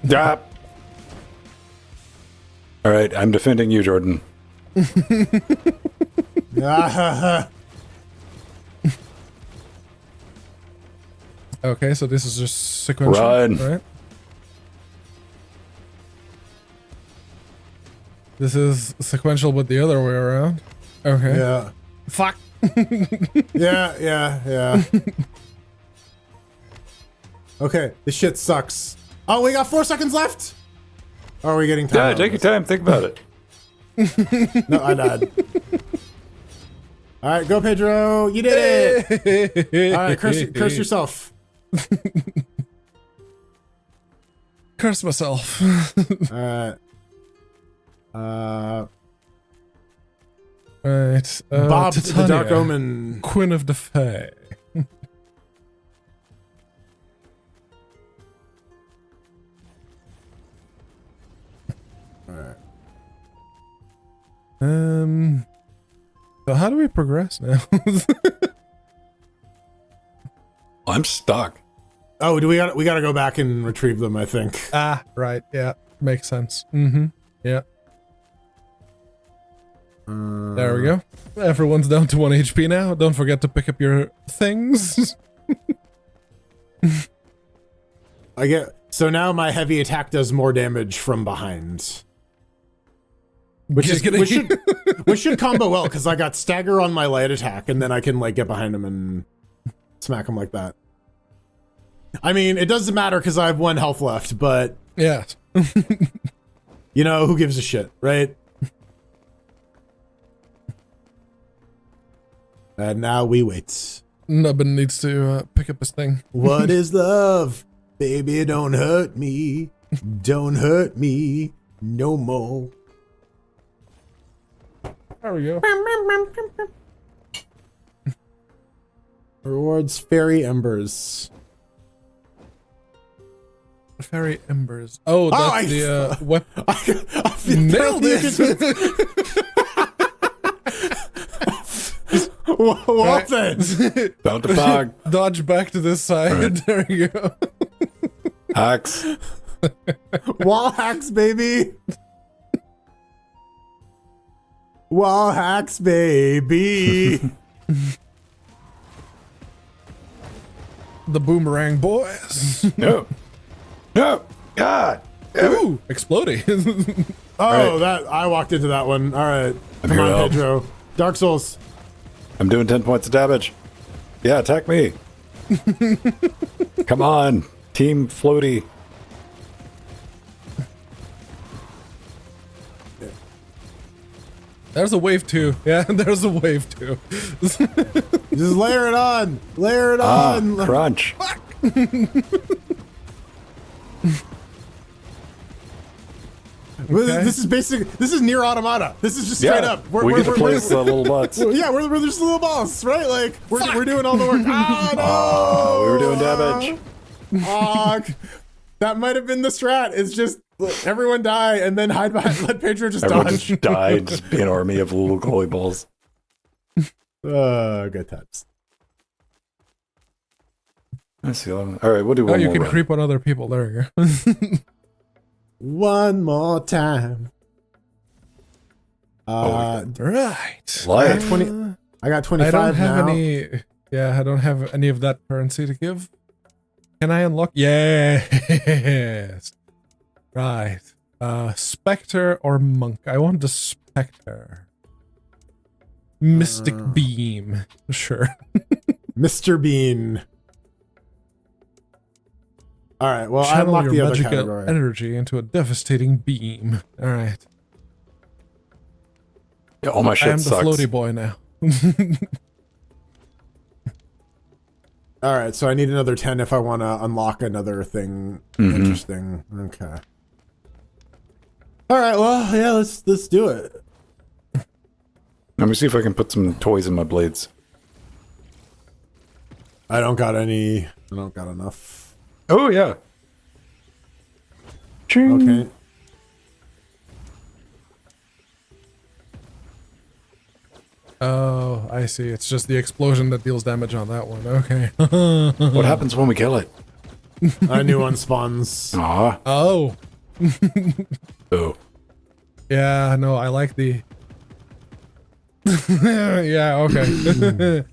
Yeah. All right, I'm defending you, Jordan. Okay, so this is just sequential, Run. right? This is sequential, but the other way around. Okay. Yeah. Fuck. Yeah. Okay, this shit sucks. Oh, we got 4 seconds left. Or are we getting time? Yeah, take your time. Think about it. No, I died. All right, go Pedro. You did it. All right, curse yourself. Curse myself. All right. Right. Bob the Titania, Dark Omen. Queen of the Fae. All right. So how do we progress now? I'm stuck. Oh, we gotta go back and retrieve them, I think. Ah, right. Yeah, makes sense. Mm-hmm. Yeah. There we go. Everyone's down to 1 HP now. Don't forget to pick up your things. I get so now my heavy attack does more damage from behind. Which should combo well, because I got stagger on my light attack, and then I can like get behind him and smack him like that. I mean, it doesn't matter because I have 1 health left, but Yeah. you know, who gives a shit, right? And now we wait. Nubbin needs to pick up his thing. What is love? Baby, don't hurt me. Don't hurt me no more. There we go. Rewards fairy embers. Fairy embers. Oh, that's the weapon. I Nailed it. What then? Bound to fog. Dodge back to this side. Right. There you go. Hacks. Wall hacks, baby. Wall hacks, baby. The boomerang boys. No. No. God. Ooh, exploding. Oh, that I walked into that one. All right, come here on, to help. Pedro. Dark Souls. I'm doing 10 points of damage. Yeah, attack me. Come on. Team Floaty. There's a wave 2. Yeah, there's a wave 2. Just layer it on. Layer it on. Crunch. This is basic. This is near automata. This is just straight up. We get to place little butts. Yeah, we're just little balls, right? Like we're doing all the work. Ah, no! Oh, we were doing damage. That might have been the strat. It's just everyone die and then hide behind. Let Pedro just Everyone dodge. just died. Just be an army of little goalie balls. Good times. I see. All right, we'll do Oh, one you more can run. creep on other people. There you go. One more time. Right. Life. 20. I got 25 I don't have now. any. Yeah, I don't have any of that currency to give. Can I unlock? Yes. Right. Spectre or monk? I want the Spectre. Mystic beam. Sure. Mr. Bean. All right. Well, I Channel unlocked the your other magical category. energy into a devastating beam. All right. Yeah, all my I shit am the sucks. floaty boy now. All right. So I need another 10 if I want to unlock another thing interesting. Okay. All right. Well, yeah. Let's do it. Let me see if I can put some toys in my blades. I don't got any. I don't got enough. Oh, yeah. Ching. Okay. Oh, I see. It's just the explosion that deals damage on that one. Okay. What happens when we kill it? A new one spawns. Aw. Oh. Oh. Yeah, no, I like the... yeah, okay.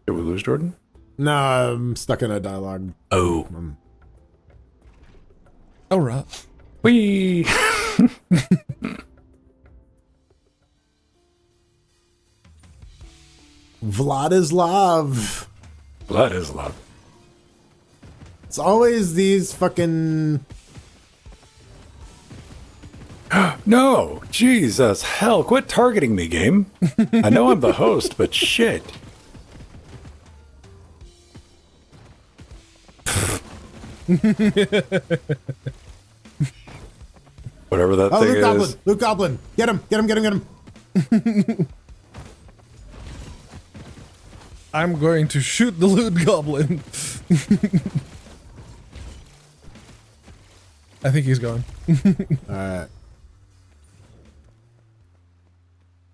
Did we lose Jordan? No, I'm stuck in a dialogue. Oh. All right. Whee! Vladislav. Blood is love. It's always these fucking... No! Jesus, hell, quit targeting me, game. I know I'm the host, but shit. Whatever that thing Luke is. Goblin. Luke Goblin. Get him. Get him. Get him. Get him. I'm going to shoot the loot goblin. I think he's gone. All right.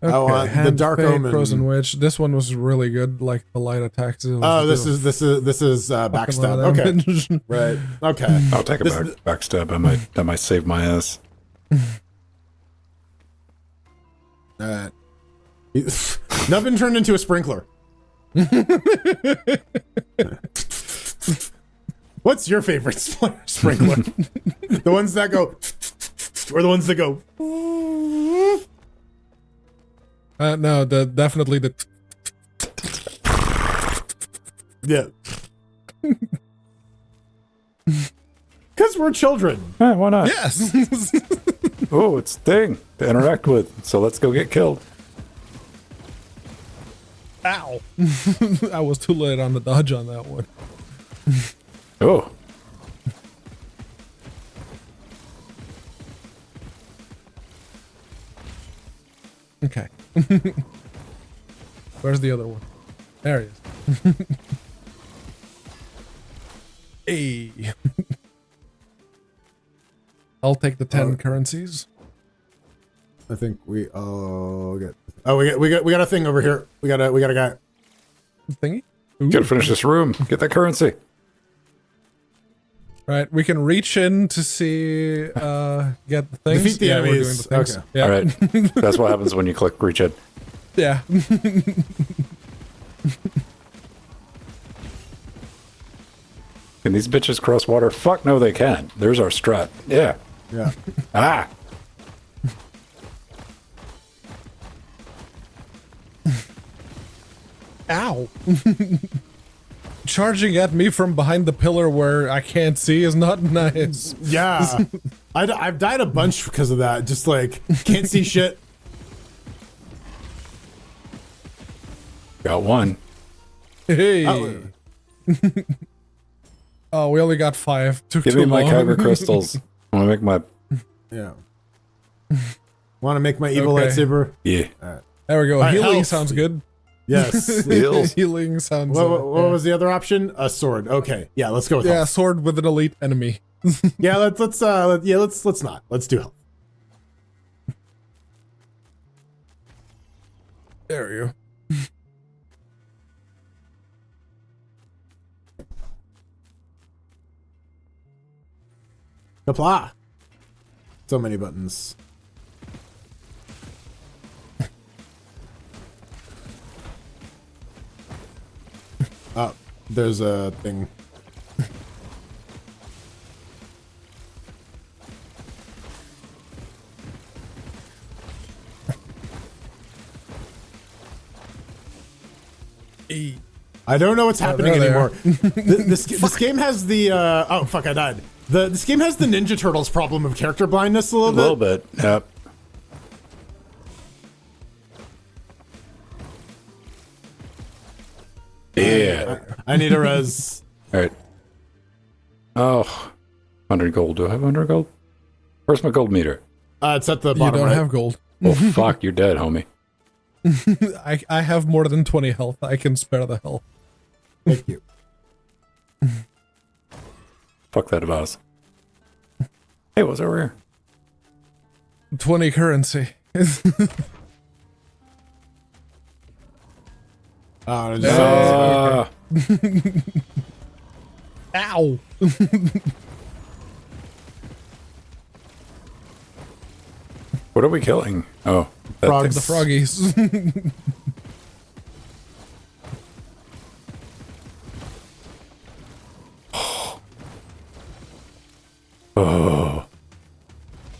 Okay, I want the Hand Dark Fate, Omen. Frozen Witch. This one was really good, like the light attacks. Oh, this is backstab. Okay. Right. Okay. I'll take a backstab. I might save my ass. All right. Nubbin turned into a sprinkler. What's your favorite sprinkler? The ones that go, or the ones that go? No, definitely the. Yeah. Because we're children. Eh, why not? Yes. Oh, it's a thing to interact with. So let's go get killed. Ow! I was too late on the dodge on that one. Oh. Okay. Where's the other one? There he is. Hey. I'll take the 10 currencies. I think we get. Oh, we got a thing over here. We got a guy. Thingy? Gotta finish this room. Get that currency. Right, we can reach in to see, get the things. Defeat the yeah, we're doing enemies. the things. Okay. Yeah. All right. That's what happens when you click reach it. Yeah. Can these bitches cross water? Fuck no, they can't. There's our strat. Yeah. Yeah. Ah. Ow. Charging at me from behind the pillar where I can't see is not nice. Yeah. I've died a bunch because of that. Just like, can't see shit. Got one. Hey. Oh. Oh, we only got 5. Took Give too me my long. kyber crystals. I want to make my... Yeah. Want to make my evil Okay. lightsaber? Yeah. There we go. Alright, Healing health. sounds good. Yes. Heals. Healing sounds What yeah. was the other option? A sword. Okay. Yeah, let's go with Yeah, health. sword with an elite enemy. Yeah, let's not. Let's do health. There you go. Apply. So many buttons. Oh, there's a thing. Hey. I don't know what's happening there they anymore. This game has the oh fuck, I died. This game has the Ninja Turtles problem of character blindness a A little little bit. bit. Yep. Yeah. I need a res. All right. Oh. 100 gold. Do I have 100 gold? Where's my gold meter? It's at the You bottom don't right. have gold. Oh, fuck. You're dead, homie. I have more than 20 health. I can spare the health. Thank you. Fuck that vase. Hey, what's over here? 20 currency. Oh, Ow. What are we killing? Oh. That Frogs. The froggies.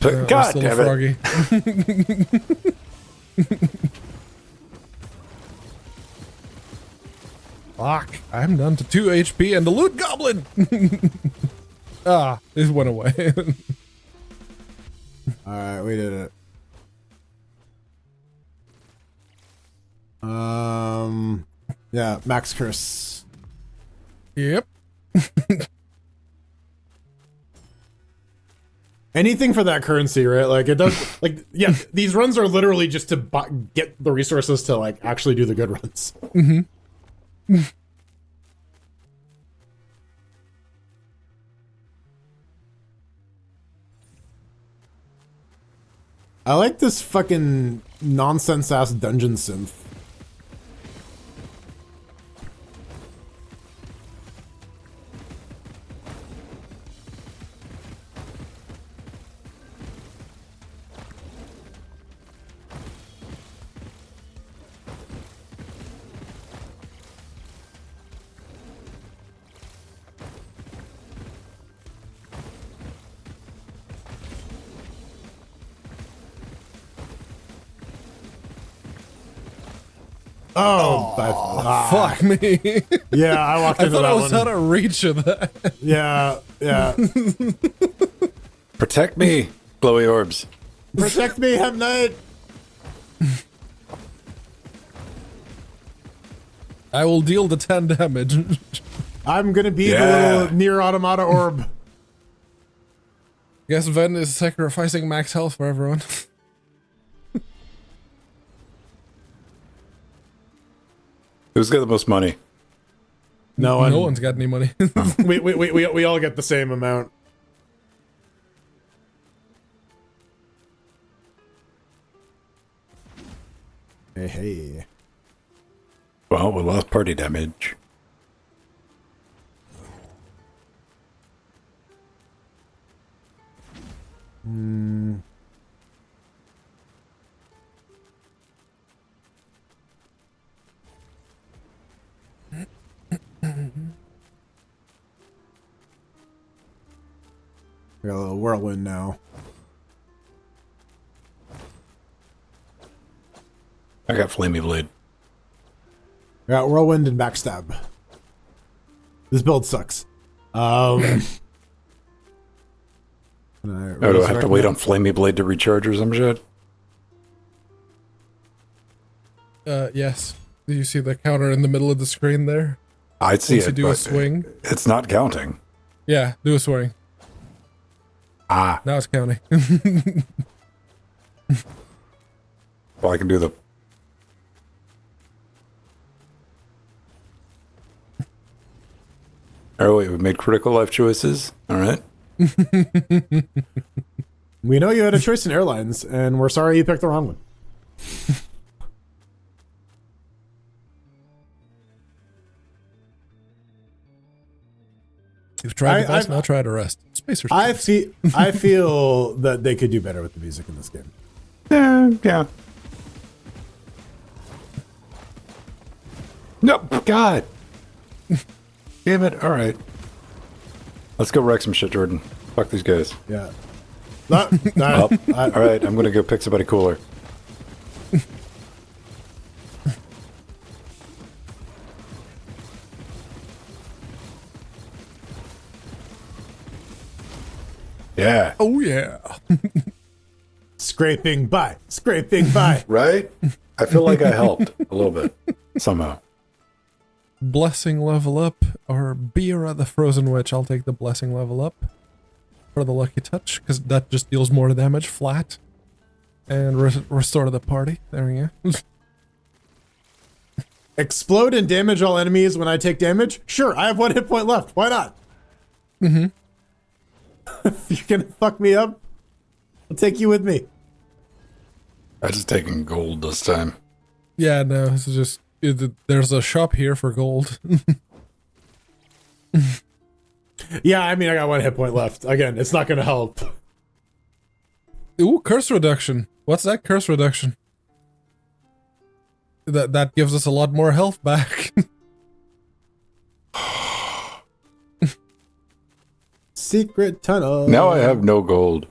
God still damn a it. froggy. Fuck, I'm down to 2 HP and the loot goblin! This went away. Alright, we did it. Yeah, max curse. Yep. Anything for that currency, right? Like, it does, like, yeah, these runs are literally just to get the resources to, like, actually do the good runs. Mm-hmm. I like this fucking nonsense-ass dungeon synth. Oh, Fuck me. yeah, I walked I into thought that I was one. out of reach of that. Yeah, yeah. Protect me, glowy orbs. Protect me, Hem Knight. I will deal the 10 damage. I'm gonna be Yeah. the little near automata orb. Guess Ven is sacrificing max health for everyone. Who's got the most money? No one. No one's got any money. We all get the same amount. Hey, hey. Well, we lost party damage. We got a little whirlwind now. I got Flamey Blade. We got whirlwind and backstab. This build sucks. Oh, do I have to wait on Flamey Blade to recharge or some shit? Yes. Do you see the counter in the middle of the screen there? I'd see Once you it, do a but swing. it's not counting. Yeah, do a swing. Ah, Now it's counting. well, I can do the... Oh, wait, we made critical life choices. All right. We know you had a choice in airlines, and we're sorry you picked the wrong one. You've tried the best, now try the rest. Spacer's I choice. feel that they could do better with the music in this game. Yeah. Nope. God. Damn it. All right. Let's go wreck some shit, Jordan. Fuck these guys. Yeah. All right, I'm going to go pick somebody cooler. Yeah. Oh, yeah. Scraping by. Scraping by. Right? I feel like I helped a little bit. Somehow. Blessing level up or Beera the Frozen Witch. I'll take the blessing level up for the lucky touch because that just deals more damage flat and restore the party. There we go. Explode and damage all enemies when I take damage? Sure, I have 1 hit point left. Why not? Mm-hmm. If you're gonna fuck me up, I'll take you with me. I just taking gold this time. Yeah, no, this is just... There's a shop here for gold. Yeah, I mean, I got 1 hit point left. Again, it's not gonna help. Ooh, curse reduction. What's that curse reduction? That gives us a lot more health back. Secret tunnel. Now I have no gold.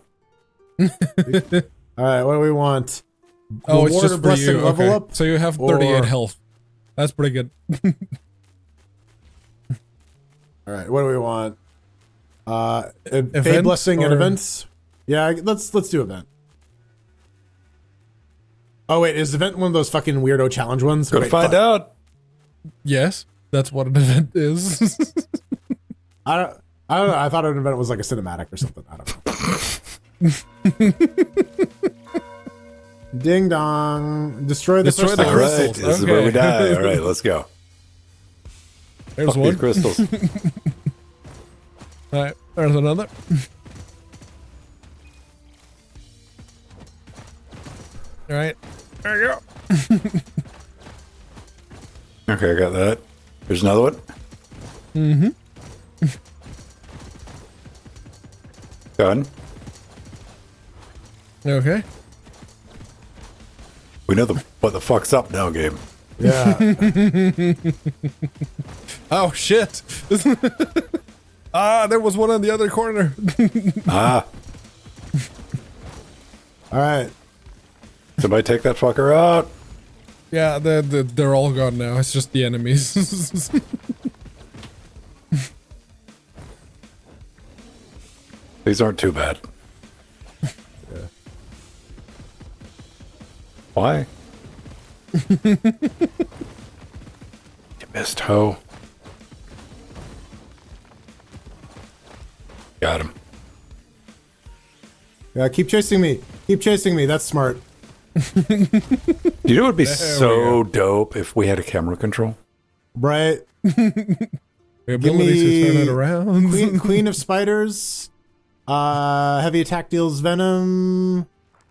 All right, what do we want? Oh, it's Reward just or for blessing you. level Okay. up? So you have 38 or- health. That's pretty good. All right, what do we want? Fey Event blessing and or- events. Yeah, let's do event. Oh wait, is event one of those fucking weirdo challenge ones? Go to Wait, find fuck. out. Yes, that's what an event is. I don't know. I thought an event was like a cinematic or something. I don't know. Ding dong! Destroy the Destroy crystal. the All right, crystals. this is where we Okay. die. All right, let's go. There's Fuck these one. crystals. All right, there's another. All right, there you go. Okay, I got that. There's another one. Mm-hmm. Done. Okay. We know what the fuck's up now, game. Yeah. Oh shit! There was one on the other corner. Ah, All right. somebody take that fucker out. Yeah, they're all gone now. It's just the enemies. These aren't too bad. Why? You missed, ho. Got him. Yeah. Keep chasing me. Keep chasing me. That's smart. You know what would be There so dope if we had a camera control? Right. The ability to turn it around. Queen of spiders. Heavy attack deals venom.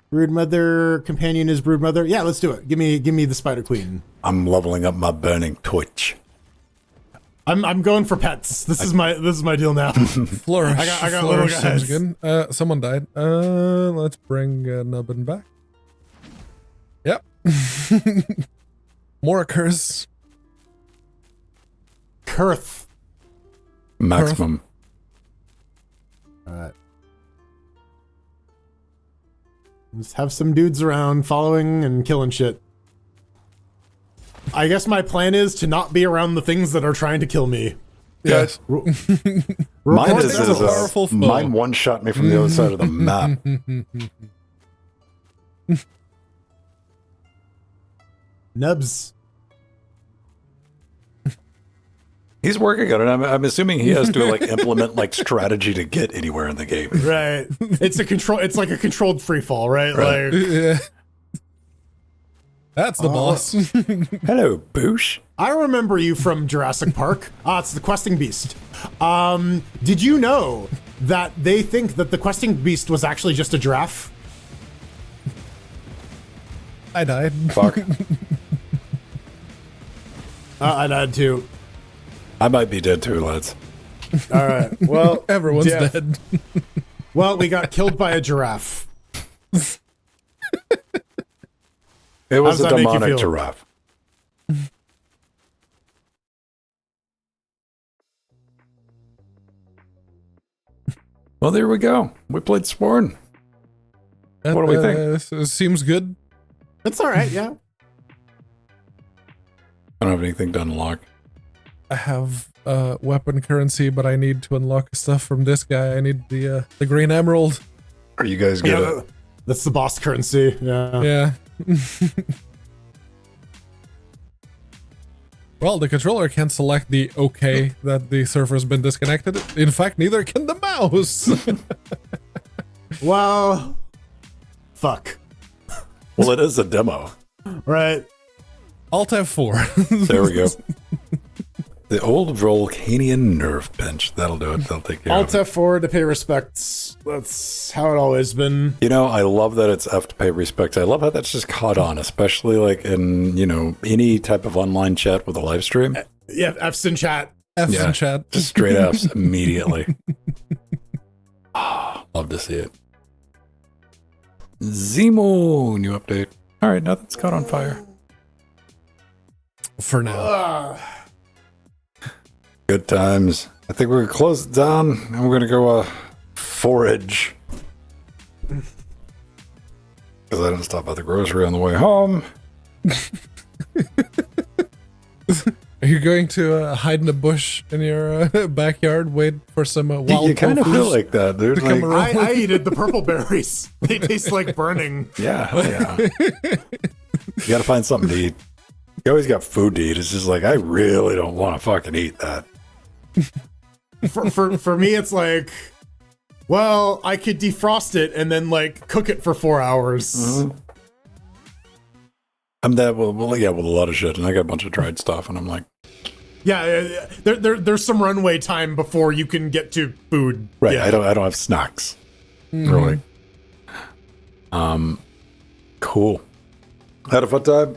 Brood mother companion is brood mother. Yeah, let's do it. Give me the spider queen. I'm leveling up my burning torch. I'm going for pets. This is my deal now. Flourish. I got Flourish little sounds guys. good. Someone died. Let's bring Nubbin back. Yep. More occurs. Kurth. Maximum. All right. Just have some dudes around following and killing shit. I guess my plan is to not be around the things that are trying to kill me. Yes. Mine Report is That's a those. powerful foe. mine one shot me from the other side of the map. Nubs. He's working on it. I'm assuming he has to like implement like strategy to get anywhere in the game. Right. It's like a controlled free fall, right? Right. Like Yeah. That's the boss. Hello, Boosh. I remember you from Jurassic Park. It's the questing beast. Did you know that they think that the questing beast was actually just a giraffe? I died. Fuck. I died too. I might be dead too, lads. All right. Well, Everyone's death. dead. Well, we got killed by a giraffe. It was How a does that make you demonic feel? giraffe. Well, there we go. We played Sworn. What do we think? Seems good. It's all right. Yeah. I don't have anything to unlock. I have weapon currency, but I need to unlock stuff from this guy. I need the green emerald. Are you guys get Yeah, it? that's the boss currency. Yeah. Yeah. Well, the controller can't select the OK that the server's been disconnected. In fact, neither can the mouse. Well, fuck. Well, it is a demo. Right. Alt F4. There we go. The old Volcanian nerve bench. That'll do it. They'll take care Alt of it. F4 to pay respects. That's how it always been. You know, I love that it's F to pay respect. I love how that's just caught on, especially like in, you know, any type of online chat with a live stream. Yeah, F's in chat. F's Yeah. in chat. Just straight F's immediately. Love to see it. Zemo, new update. All right, nothing's caught on fire. For now. Good times. I think we're gonna close it down and we're gonna go forage. gonna stop at the grocery on the way home. Are you going to hide in a bush in your backyard, wait for some wild You kind of tofus feel like that, dude. to come Like, around? I eat it. The purple berries. They taste like burning. yeah, hell yeah. You gotta find something to eat. You always got food to eat. It's just like, I really don't want to fucking eat that. For me, it's like, well, I could defrost it and then like cook it for 4 hours. Mm-hmm. I'm that well, yeah, with a lot of shit, and I got a bunch of dried stuff, and I'm like, Yeah, there's some runway time before you can get to food. right, Yeah. I don't have snacks, really. Cool. Had a fun time.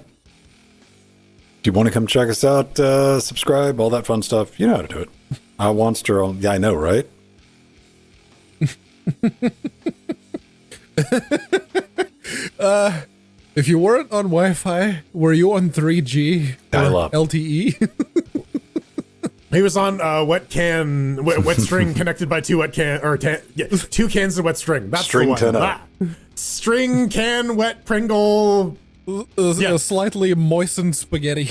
Do you want to come check us out? Subscribe, all that fun stuff. You know how to do it. Wanster, yeah, I know, right? If you weren't on Wi-Fi, were you on 3G or Dial-up. LTE? He was on wet string connected by two cans of wet string. That's String the one. 10. String can wet Pringle. Yeah. A slightly moistened spaghetti.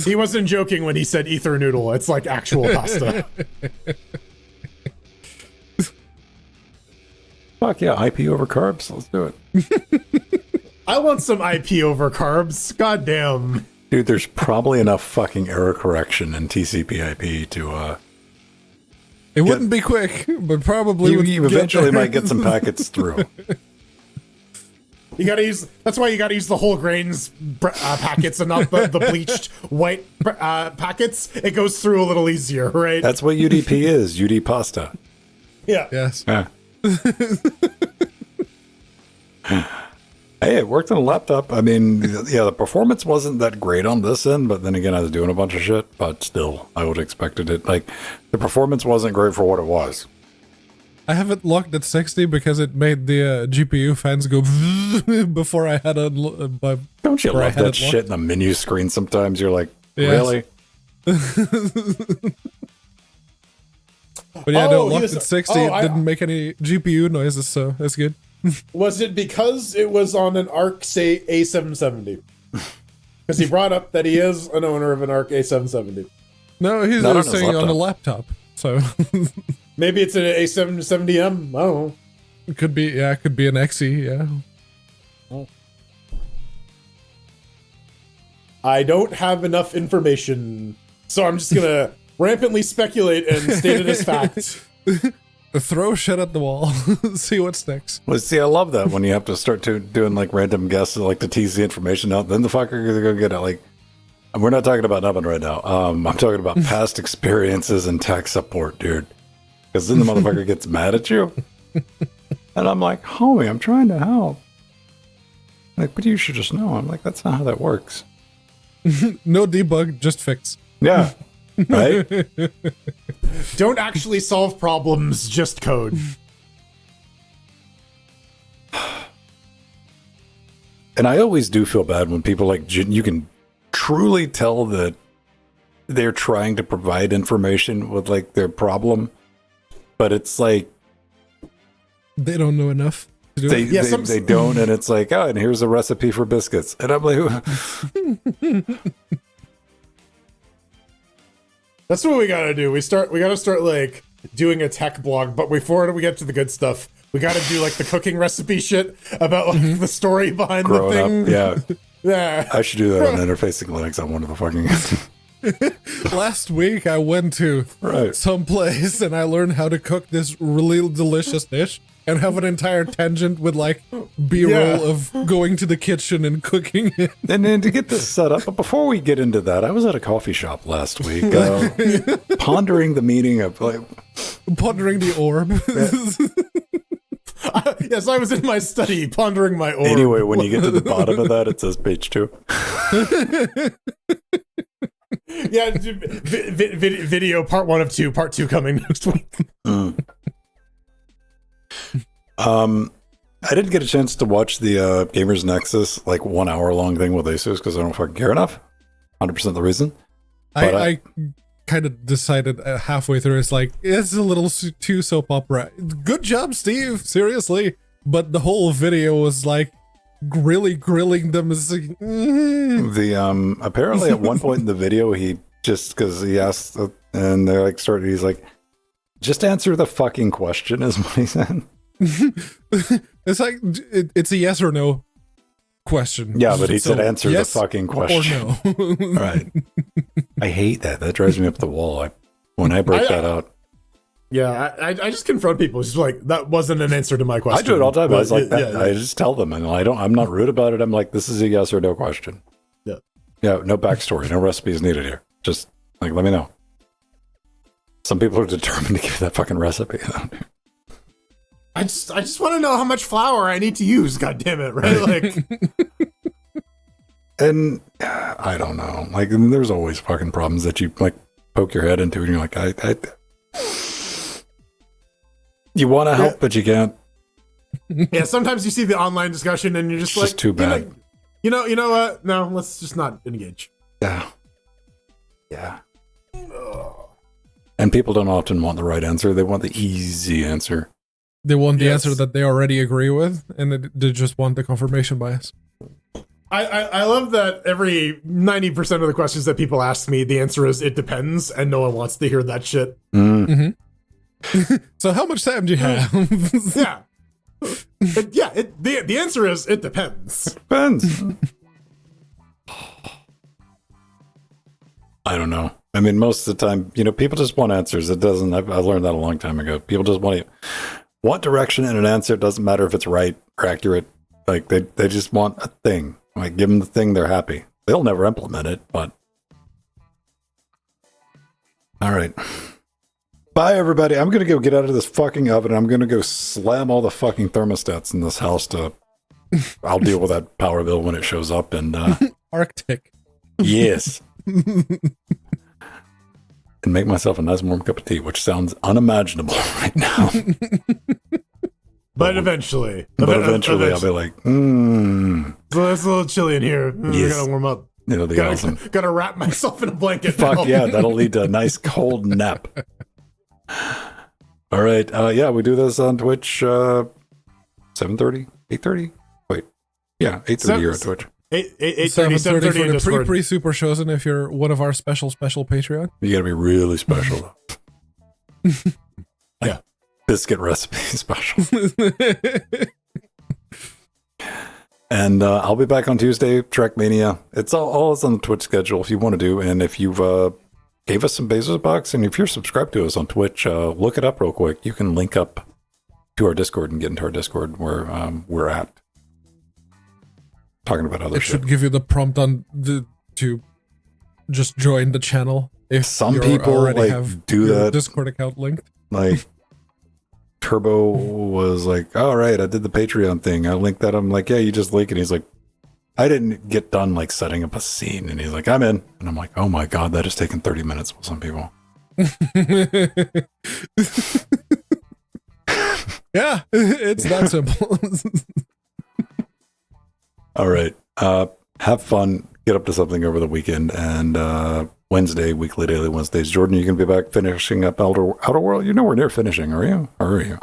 He wasn't joking when he said ether noodle. It's like actual pasta. Fuck yeah, IP over carbs. Let's do it. I want some IP over carbs. God damn. Dude, there's probably enough fucking error correction in TCP/IP to It wouldn't be quick, but probably would you get eventually there. might get some packets through. You gotta use. That's why you gotta use the whole grains packets and not the bleached white packets. It goes through a little easier, right? That's what UDP is, UD pasta. Yeah. Yes. Yeah. Hey, it worked on a laptop. I mean, yeah, the performance wasn't that great on this end, but then again, I was doing a bunch of shit, but still, I would have expected it. Like, the performance wasn't great for what it was. I have it locked at 60 because it made the GPU fans go before I had it. Don't you Or I love had that it shit in the menu screen sometimes? You're like, Yes. really? But yeah, Oh, no, he locked was- at 60. oh, It didn't make any GPU noises, so that's good. Was it because it was on an ARC, say, A770? Because he brought up that he is an owner of an ARC A770. No, he's Not on his saying on the laptop. laptop. So Maybe it's an A770M. I don't know. it could be, yeah, it could be an XE, yeah. I don't have enough information, so I'm just gonna rampantly speculate and state it as fact. Throw shit at the wall, see what sticks. Well, see, I love that when you have to start doing like random guesses, like to tease the information out. Then the fucker gonna go get it. Like, and we're not talking about nothing right now. I'm talking about past experiences and tech support, dude. Because then the motherfucker gets mad at you, and I'm like, homie, I'm trying to help. Like, but you should just know. I'm like, that's not how that works. No debug, just fix. Yeah, right. Don't actually solve problems, just code. And I always do feel bad when people like you can truly tell that they're trying to provide information with like their problem, but it's like They don't know enough to do they it. Yeah, they don't, and it's like, oh, and here's a recipe for biscuits, and I'm like, That's what we gotta do. We gotta start like doing a tech blog, but before we get to the good stuff, we gotta do like the cooking recipe shit about like the story behind the growing thing. up, yeah. Yeah. I should do that on Interfacing Linux. I wanted to fucking Last week I went to right. some place and I learned how to cook this really delicious dish and have an entire tangent with like B-roll Yeah. of going to the kitchen and cooking it. And then to get this set up, but before we get into that, I was at a coffee shop last week, pondering the meaning of like. Pondering the orb. Yes, I was in my study pondering my orb. Anyway, when you get to the bottom of that, it says page 2. Yeah, video part 1 of 2, part 2 coming next week. I didn't get a chance to watch the Gamers Nexus like 1 hour long thing with Asus because I don't fucking care enough. 100% the reason. But I kind of decided halfway through, it's like, it's a little too soap opera. Good job, Steve, seriously. But the whole video was like really grilling them. It's like, apparently at one point in the video, he just, because he asked, and they're like, he's like, just answer the fucking question, is what he said. It's like, it's a yes or no question. Yeah, but he So, said answer yes the fucking question. or no. Right. I hate that. That drives me up the wall. When I break that out. Yeah, I just confront people. It's like, that wasn't an answer to my question. I do it all the time. I was like, yeah. I just tell them, and I'm not rude about it. I'm like, this is a yes or no question. Yeah. Yeah, no backstory, no recipes needed here. Just like, let me know. Some people are determined to give that fucking recipe. I just want to know how much flour I need to use. God damn it, right? Like, and I don't know. Like, I mean, there's always fucking problems that you like poke your head into, and you're like, you want to help, but you can't. yeah. Sometimes you see the online discussion, and you're just It's like, just too bad. You know what? No, let's just not engage. Yeah. Yeah. And people don't often want the right answer. They want the easy answer. They want the Yes. answer that they already agree with, and they just want the confirmation bias. I love that every 90% of the questions that people ask me, the answer is it depends, and no one wants to hear that shit. So how much time do you have? Yeah. The answer is it depends. Depends. I don't know. I mean, most of the time, people just want answers. It doesn't. I learned that a long time ago. People just want direction in an answer. It doesn't matter if it's right or accurate. Like they just want a thing. Like, give them the thing, they're happy. They'll never implement it, but all right. Bye, everybody. I'm gonna go get out of this fucking oven. I'm gonna go slam all the fucking thermostats in this house to. I'll deal with that power bill when it shows up. And Arctic. yes. And make myself a nice warm cup of tea, which sounds unimaginable right now. But eventually. Eventually I'll be like, So it's a little chilly in here. Yes. I gotta warm up. It'll be awesome. Gotta wrap myself in a blanket. Fuck now. yeah, that'll lead to a nice cold nap. All right. Yeah, we do this on Twitch 7:30, 8:30. Wait. Yeah, 8:30 here on Twitch. 7:30 for in the Discord. pre-super shows, and if you're one of our special Patreon. You gotta be really special though. Yeah. Biscuit recipe special. And I'll be back on Tuesday, Trackmania. It's all is on the Twitch schedule if you want to do. And if you've gave us some Bezos bucks, and if you're subscribed to us on Twitch, look it up real quick. You can link up to our Discord and get into our Discord where we're at. Talking about other It shit. should give you the prompt to just join the channel if Some you people already like have do your that. Discord account linked. Like Turbo was like, all right, I did the Patreon thing. I linked that. I'm like, yeah, you just link it. He's like, I didn't get done like setting up a scene. And he's like, I'm in. And I'm like, oh my God, that has taken 30 minutes with some people. Yeah, it's that simple. All right. Have fun. Get up to something over the weekend. And Wednesday, weekly daily Wednesdays. Jordan, you can be back finishing up Outer World. You're nowhere near finishing, are you? Or are you?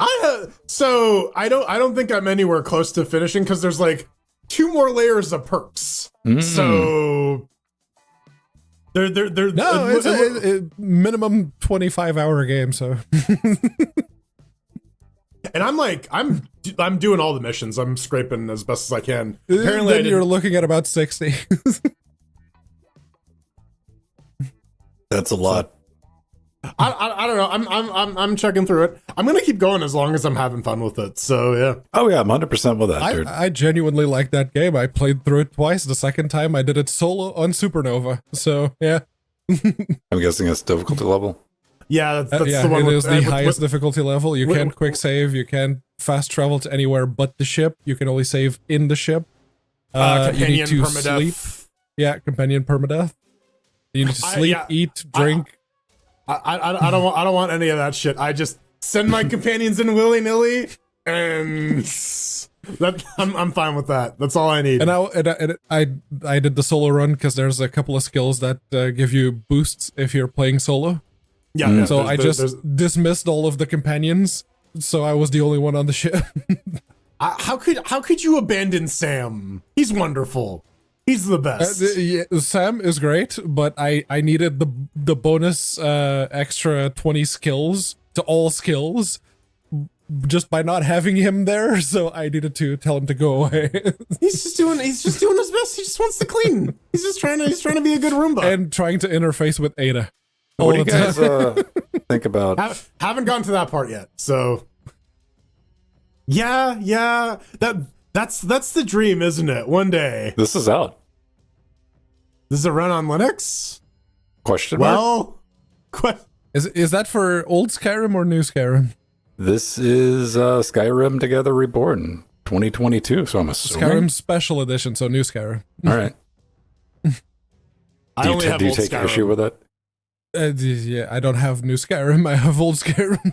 So I don't think I'm anywhere close to finishing because there's like 2 more layers of perks. So they're No, it's a minimum 25-hour game, so. and I'm doing all the missions. I'm scraping as best as I can. Apparently, Then you're looking at about 60. That's a lot. I don't know. I'm checking through it. I'm gonna keep going as long as I'm having fun with it. So yeah. Oh yeah, I'm 100% with that, dude. I genuinely like that game. I played through it twice. The second time I did it solo on Supernova. So yeah. I'm guessing it's difficulty level. Yeah, that's Yeah, the one it with, is the with- highest difficulty level. You with- can't quick save. You can't fast travel to anywhere but the ship. You can only save in the ship. You companion need to permadeath. sleep. Yeah, companion permadeath. You need to sleep, eat, drink. I don't want any of that shit. I just send my companions in willy nilly, and I'm fine with that. That's all I need. And I did the solo run because there's a couple of skills that give you boosts if you're playing solo. Yeah. So I just dismissed all of the companions, so I was the only one on the ship. How could you abandon Sam? He's wonderful. He's the best. Yeah, Sam is great, but I needed the bonus extra 20 skills to all skills just by not having him there, so I needed to tell him to go away. He's just doing his best. He just wants to clean. He's trying to be a good Roomba. And trying to interface with Ada. What do you guys think about? Haven't gotten to that part yet. So yeah. That's the dream, isn't it? One day. This is out. This is a run on Linux? Question mark? Well, Is that for old Skyrim or new Skyrim? This is Skyrim Together Reborn 2022, so I'm assuming. Skyrim Special Edition, so new Skyrim. All right. I only have do you old take Skyrim. issue with it? Yeah, I don't have new Skyrim. I have old Skyrim.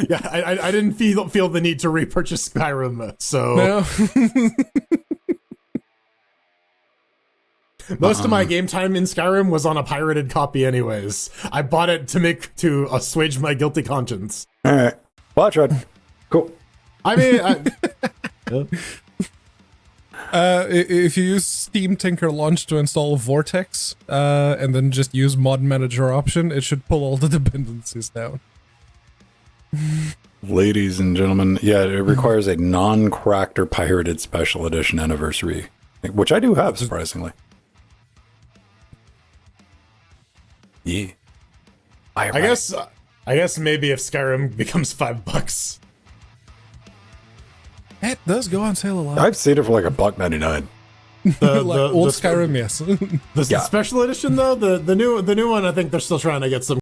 Yeah, I didn't feel the need to repurchase Skyrim, so No. most of my game time in Skyrim was on a pirated copy anyways. I bought it to assuage my guilty conscience. All right. Well, I tried. Cool. I mean, If you use Steam Tinker Launch to install Vortex, and then just use Mod Manager option, it should pull all the dependencies down. Ladies and gentlemen, yeah, it requires a non-cracked or pirated special edition anniversary, which I do have, surprisingly. Yeah. I guess maybe if Skyrim becomes $5. It does go on sale a lot. I've seen it for like $1.99. Old Skyrim, yes. The special edition though, the new one, I think they're still trying to get some